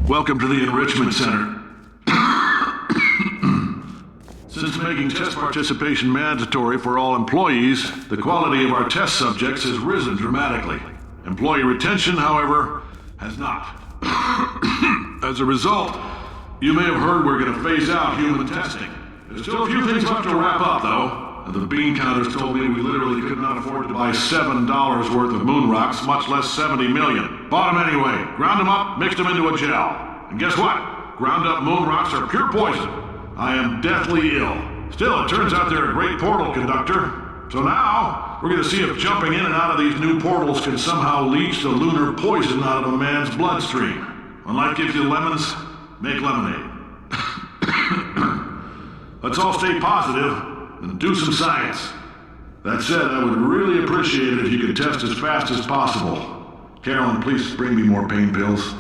Welcome to the Enrichment Center. Since making test participation mandatory for all employees, the quality of our test subjects has risen dramatically. Employee retention, however, has not. As a result, you may have heard we're going to phase out human testing. There's still a few things left to wrap up, though. And the bean counters told me we literally could not afford to buy $7 worth of moon rocks, much less 70 million. Bought them anyway. Ground them up, mixed them into a gel. And guess what? Ground up moon rocks are pure poison. I am deathly ill. Still, it turns out they're a great portal conductor. So now, we're going to see if jumping in and out of these new portals can somehow leach the lunar poison out of a man's bloodstream. When life gives you lemons, make lemonade. Let's all stay positive and do some science. That said, I would really appreciate it if you could test as fast as possible. Carolyn, please bring me more pain pills.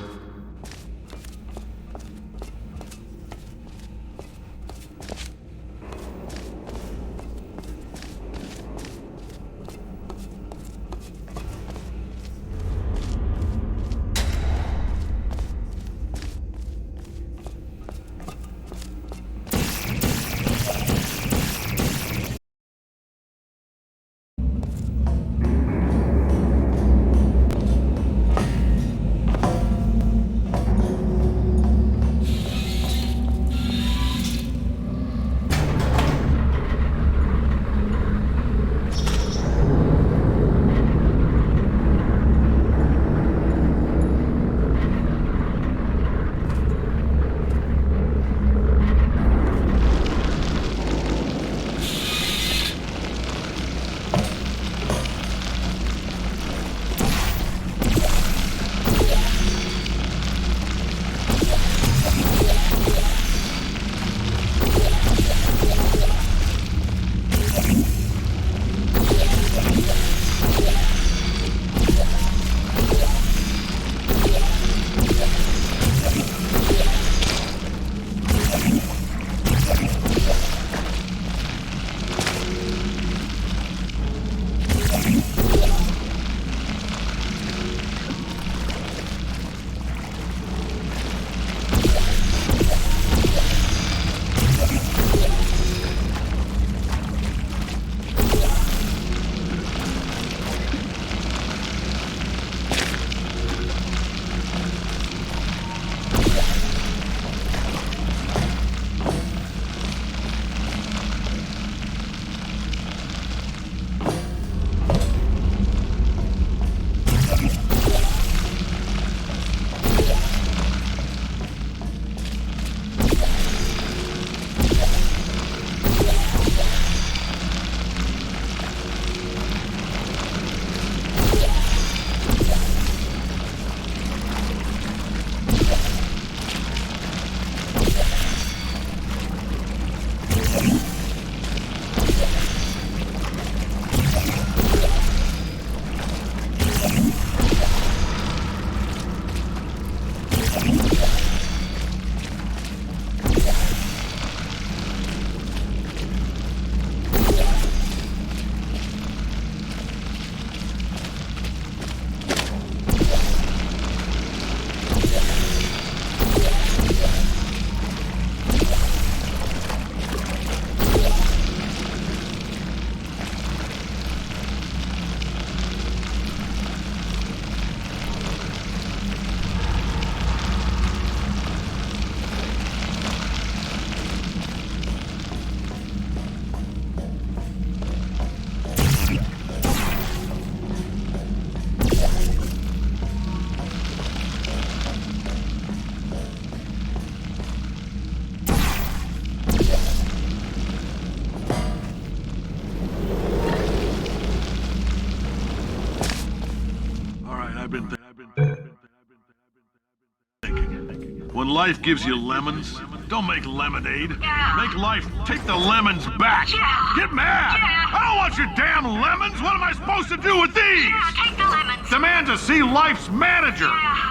When life gives you lemons, don't make lemonade. Make life take the lemons back. Get mad! I don't want your damn lemons! What am I supposed to do with these? Take the lemons. Demand to see life's manager.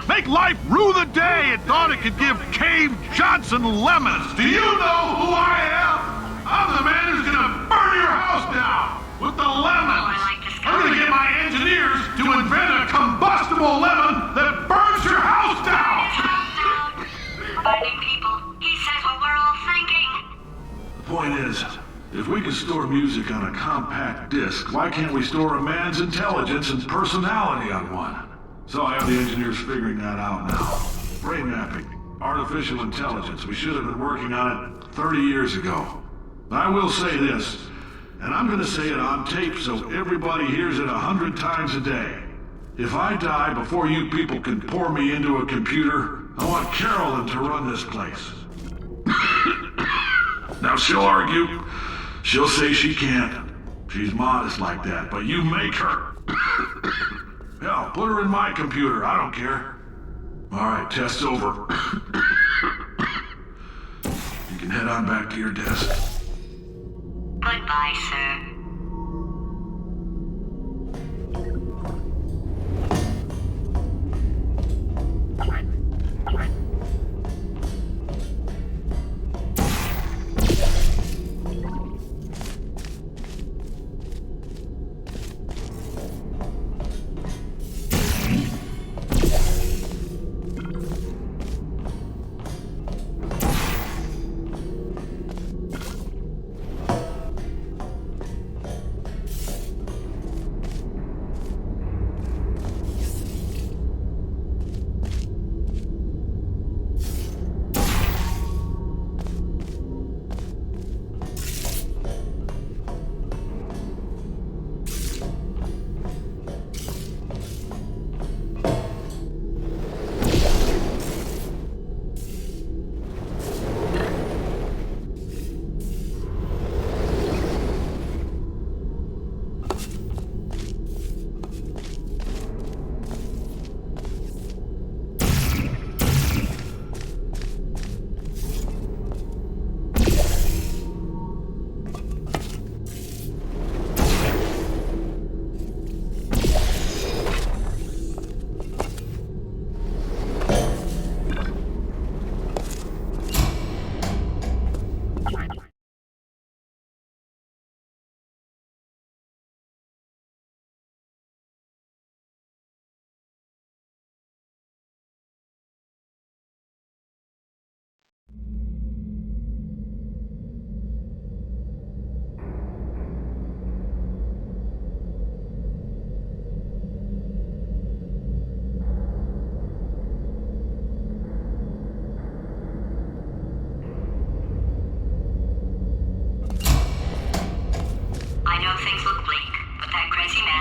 Make life rue the day it thought it could give Cave Johnson lemons. Do you know who I am? I'm the man who's gonna burn your house down with the lemons. I'm gonna get my engineers to invent a combustible lemon that burns your house down. Finding people. He says what we're all thinking. The point is, if we can store music on a compact disc, why can't we store a man's intelligence and personality on one? So I have the engineers figuring that out now. Brain mapping, artificial intelligence. We should have been working on it 30 years ago. But I will say this, and I'm gonna say it on tape so everybody hears it 100 times a day. If I die before you people can pour me into a computer, I want Carolyn to run this place. Now she'll argue. She'll say she can't. She's modest like that, but you make her. Hell, put her in my computer. I don't care. All right, test's over. You can head on back to your desk. Goodbye, sir.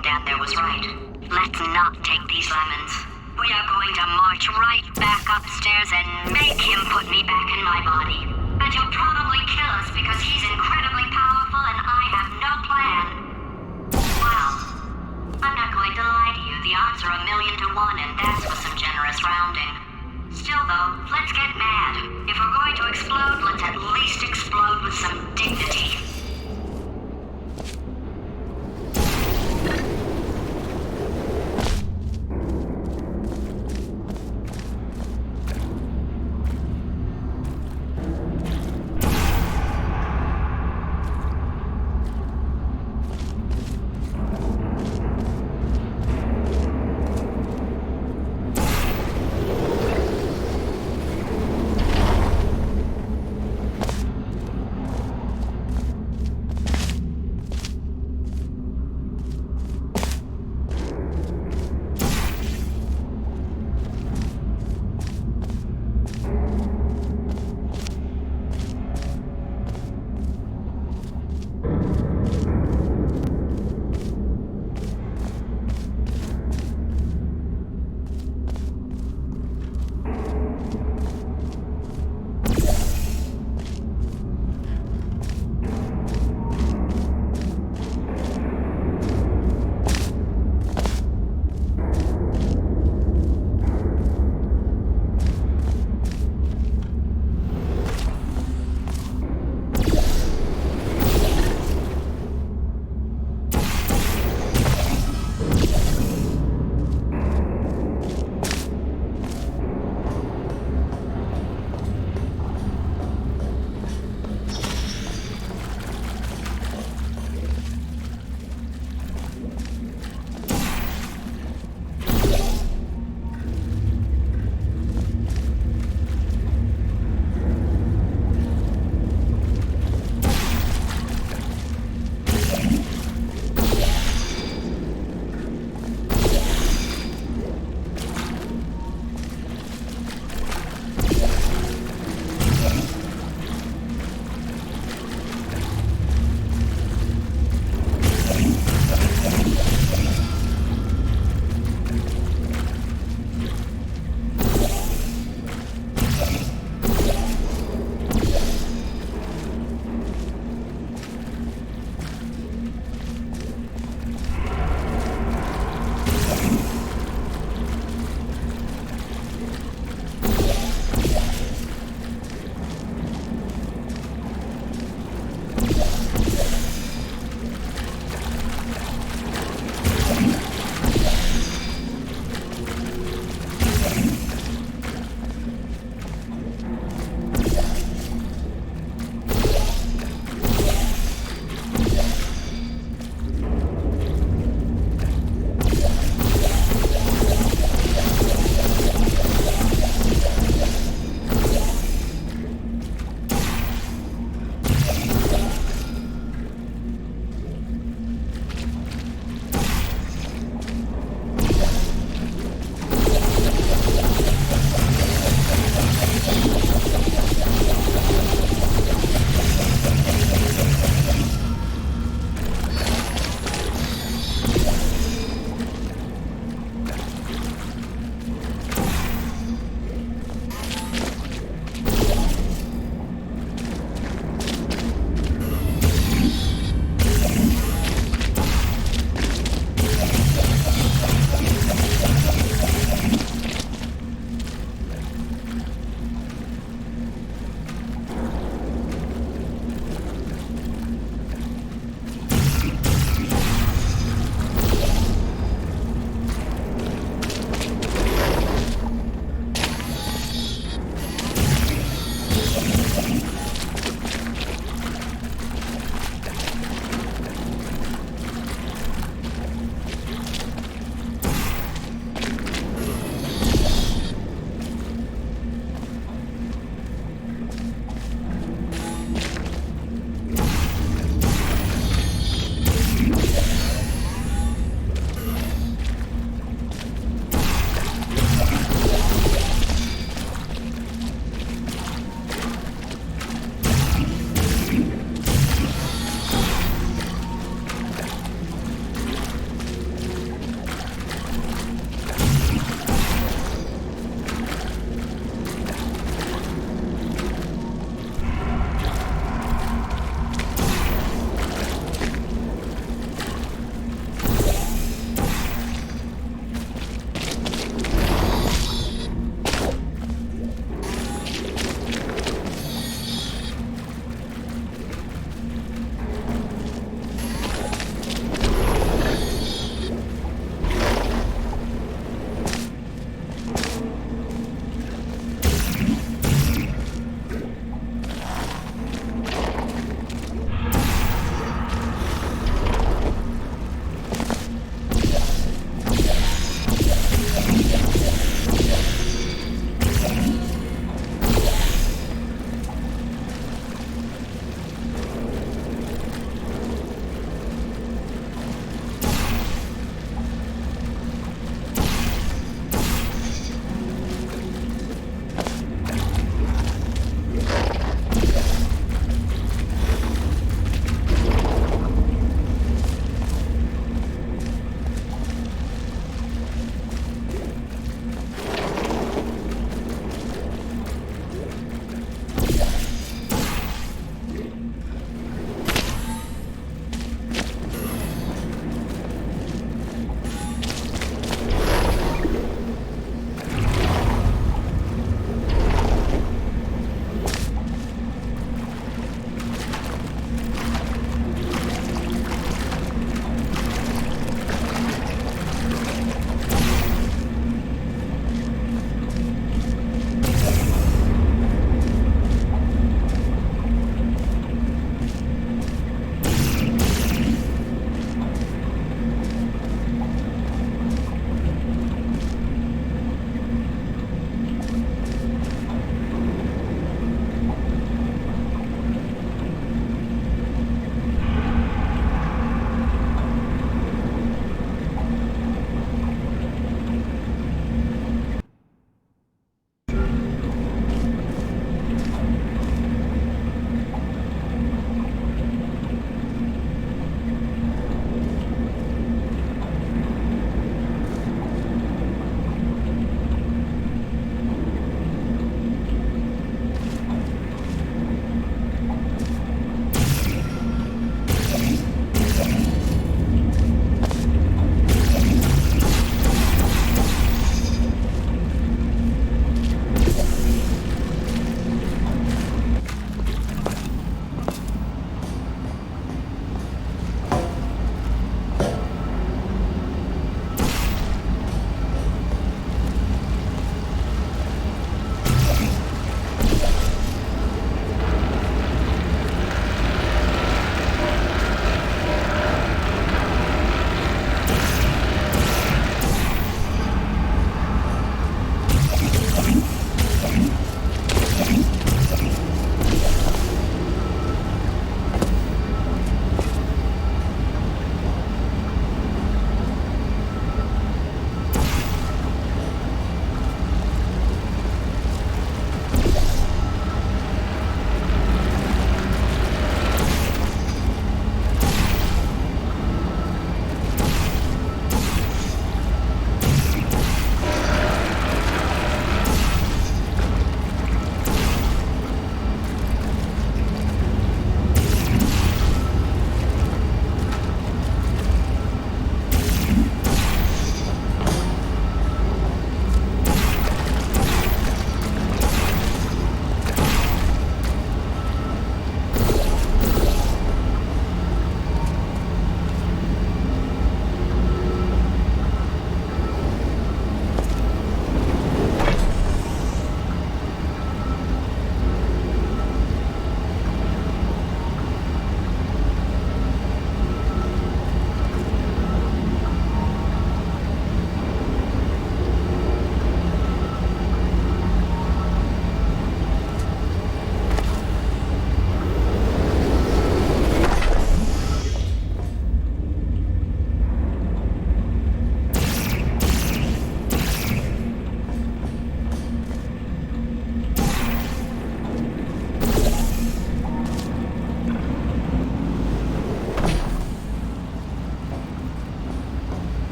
Dad there was right. Let's not take these lemons. We are going to march right back upstairs and make him put me back in my body. And he'll probably kill us because he's incredibly powerful and I have no plan. Well, I'm not going to lie to you. The odds are 1,000,000 to 1 and that's with some generous rounding. Still though, let's get mad. If we're going to explode, let's at least explode with some dignity.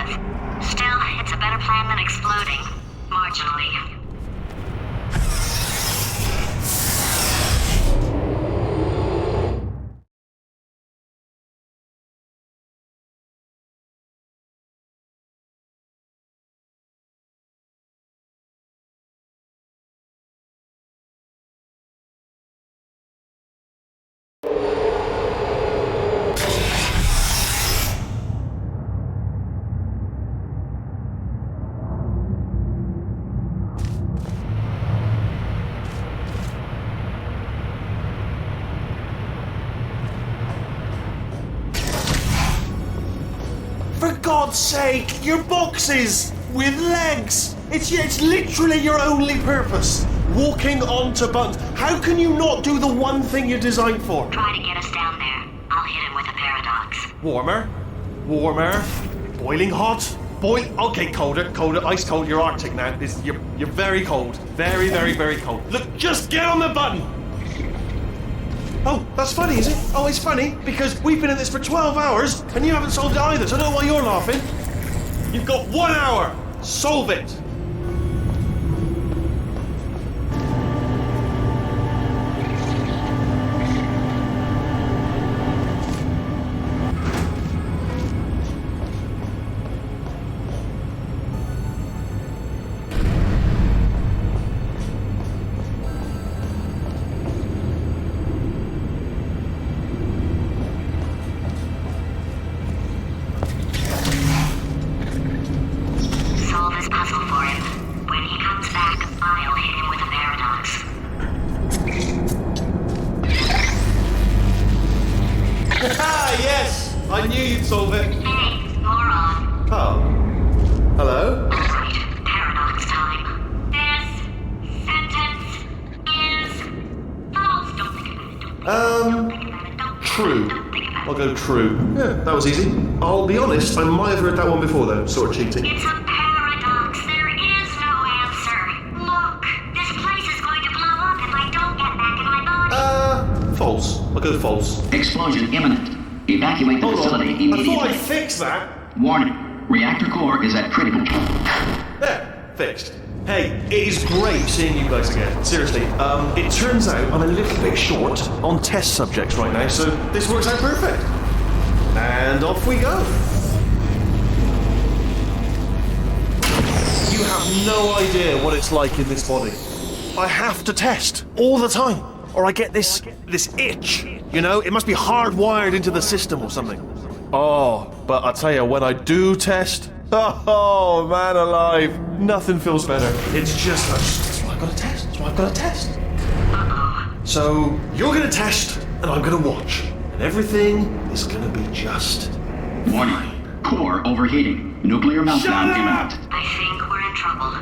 does. Still, it's a better plan than exploding. Marginally. For God's sake, your boxes with legs. It's literally your only purpose. Walking onto buttons. How can you not do the one thing you're designed for? Try to get us down there. I'll hit him with a paradox. Warmer. Boiling hot. Okay, colder. Ice cold. You're Arctic now. You're very cold. Very, very, very cold. Look, just get on the button. Oh, that's funny, is it? Oh, it's funny because we've been in this for 12 hours and you haven't solved it either, so I don't know why you're laughing. You've got 1 hour. Solve it. Solve his puzzle for him. When he comes back, I'll hit him with a paradox. Yes! I knew you'd solve it. Hey, moron. Oh. Hello? Alright, paradox time. This sentence is false. Don't think about it. Don't think about it. Don't True. Don't think about it. I'll go true. Yeah, that was easy. I'll be honest, I might have heard that one before though, sort of cheating. It's a paradox. There is no answer. Look, this place is going to blow up if I don't get back in my body. False. I'll go false. Explosion imminent. Evacuate the Hold facility on. I immediately. thought I'd fix that. Warning. Reactor core is at critical. There, fixed. Hey, it is great seeing you guys again. Seriously, it turns out I'm a little bit short on test subjects right now, so this works out perfect. And off we go. You have no idea what it's like in this body. I have to test all the time, or I get this itch. You know, it must be hardwired into the system or something. Oh, but I tell you, when I do test, oh man alive, nothing feels better. It's just that's why I've got to test. That's why I've got to test. So you're gonna test, and I'm gonna watch, and everything is gonna be just Warning. Core overheating. Nuclear meltdown imminent. I think we're in trouble.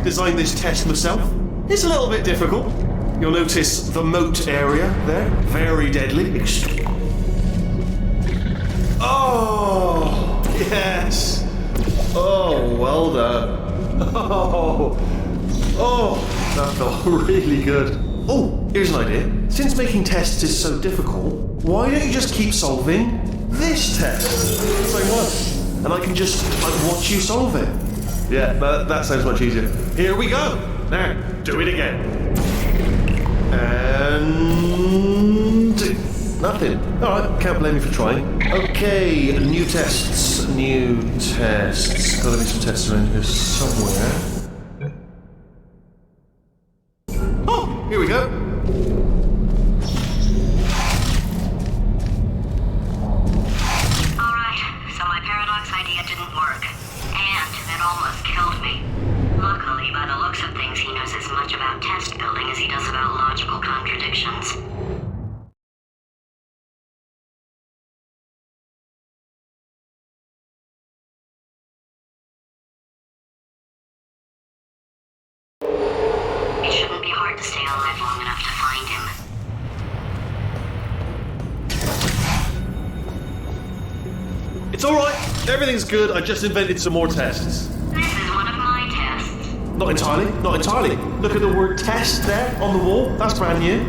designed this test myself. It's a little bit difficult. You'll notice the moat area there, very deadly. Oh, yes. Oh, well done. Oh, that felt really good. Oh, here's an idea. Since making tests is so difficult, why don't you just keep solving this test? Same one. And I can just watch you solve it. Yeah, that sounds much easier. Here we go. Now, do it again. And nothing. Alright, can't blame me for trying. Okay, new tests. Gotta be some tests around here somewhere. Oh, here we go. Alright, so my paradox idea didn't work. And it almost killed me. Luckily, by the looks of things, he knows as much about test building as he does about logical contradictions. It shouldn't be hard to stay alive long enough to find him. It's alright. Everything's good. I just invented some more tests. This is one of my tests. Not entirely. Look at the word test there on the wall. That's brand new.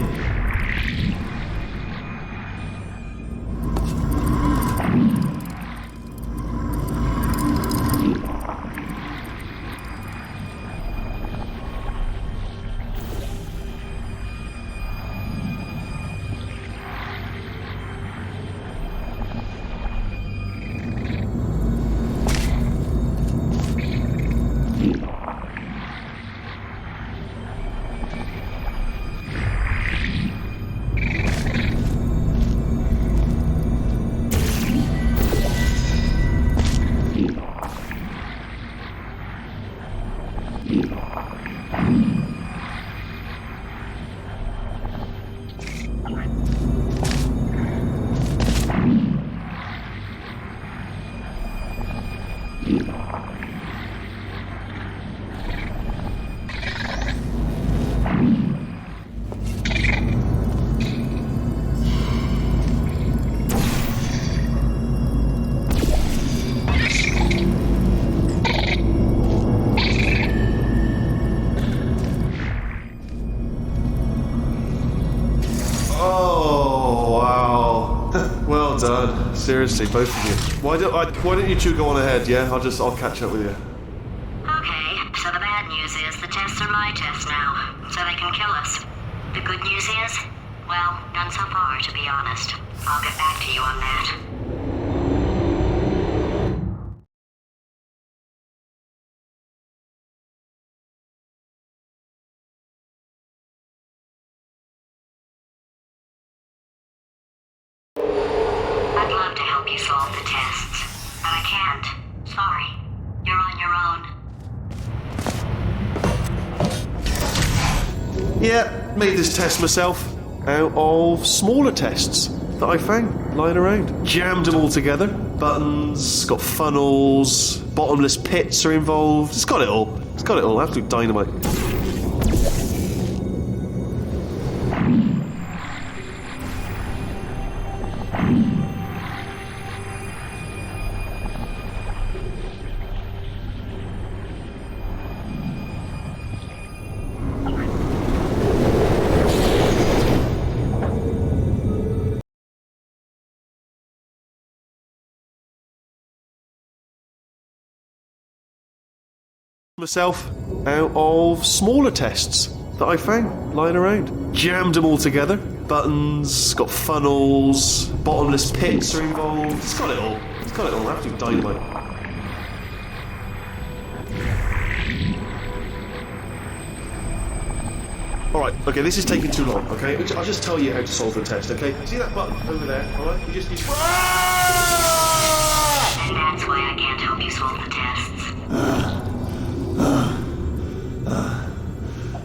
seriously, both of you. Why don't you two go on ahead, yeah? I'll catch up with you. Okay, so the bad news is the tests are my tests now, so they can kill us. The good news is, well, none so far, to be honest. I'll get back to you on that. I'd love to help you solve the tests, but I can't. Sorry. You're on your own. Yeah, made this test myself out of smaller tests that I found lying around. Jammed them all together. Buttons, got funnels, bottomless pits are involved. It's got it all. It's got it all. Absolute dynamite. Myself out of smaller tests that I found lying around. Jammed them all together. Buttons, got funnels, bottomless pits are involved. It's got it all. It's got it all. Absolute dynamite. Alright, okay, this is taking too long, okay? I'll just tell you how to solve the test, okay? See that button over there, alright? You just... And that's why I can't help you solve the tests.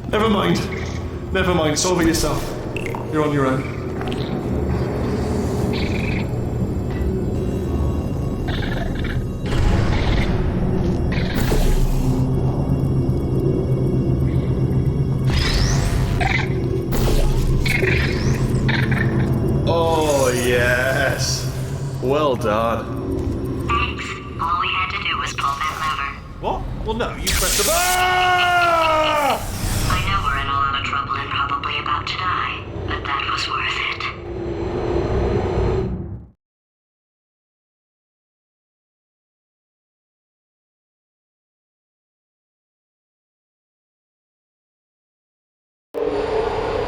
Never mind. Never mind. Solve it yourself. You're on your own. Oh, yes. Well done. Thanks. All we had to do was pull that lever. What? Well, no, you pressed the... I know we're in a lot of trouble and probably about to die, but that was worth it.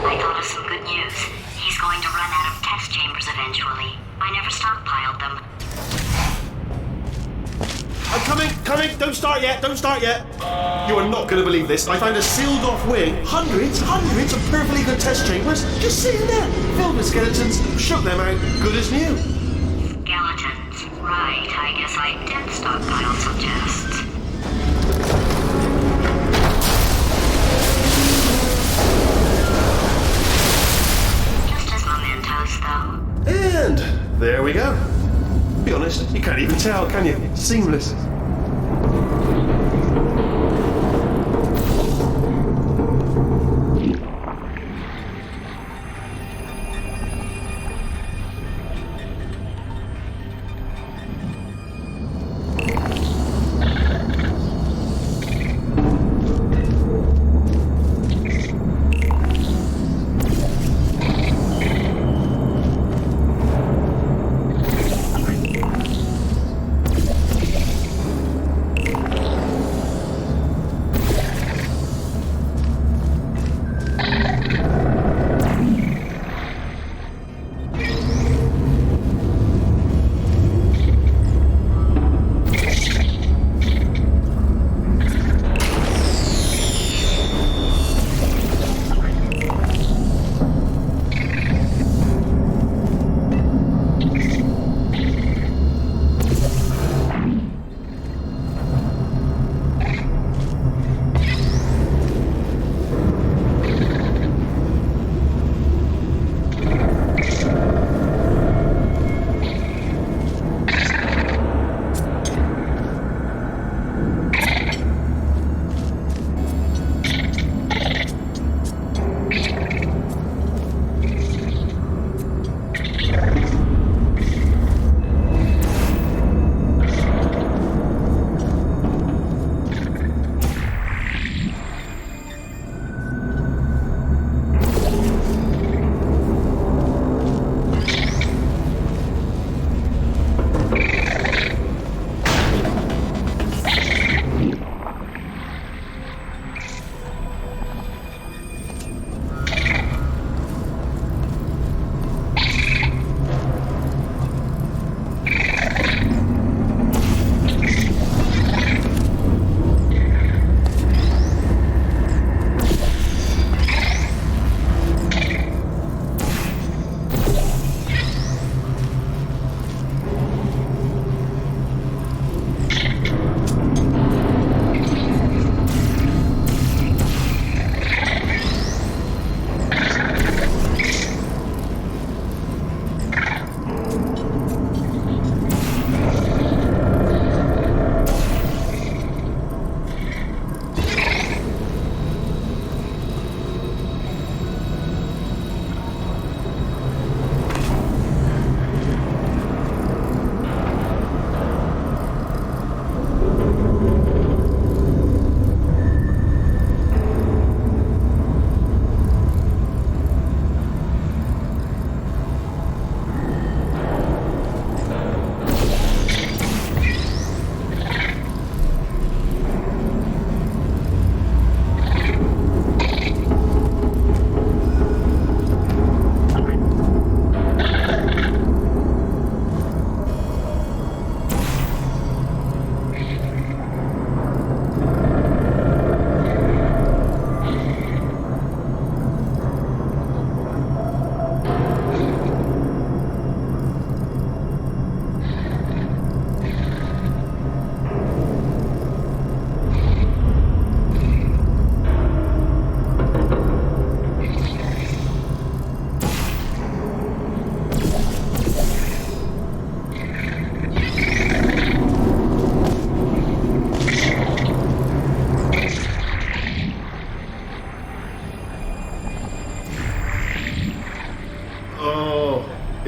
I thought of some good news. He's going to run out of test chambers eventually. I never stockpiled them. I'm coming! Don't start yet! You are not going to believe this. I found a sealed off wing. Hundreds of perfectly good test chambers just sitting there, filled with skeletons. Shook them out, good as new. Skeletons. Right, I guess I did stockpile some tests. Just as mementos, though. And there we go. Be honest, you can't even tell, can you? Seamless.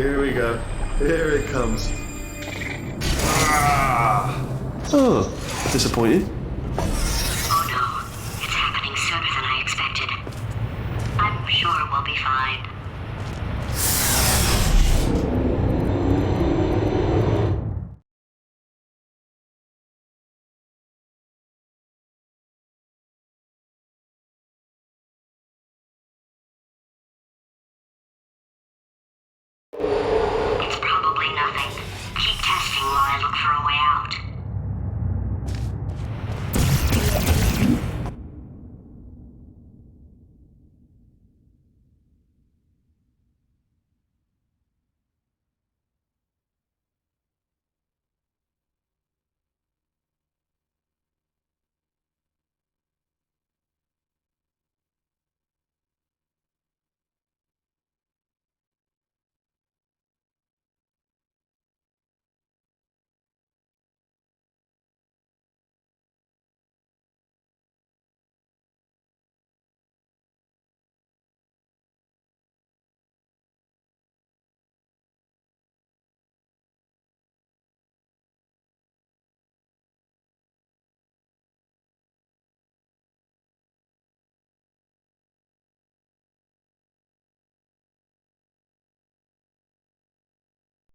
Here we go. Here it comes. Oh, disappointing. Oh no, it's happening sooner than I expected. I'm sure we'll be fine.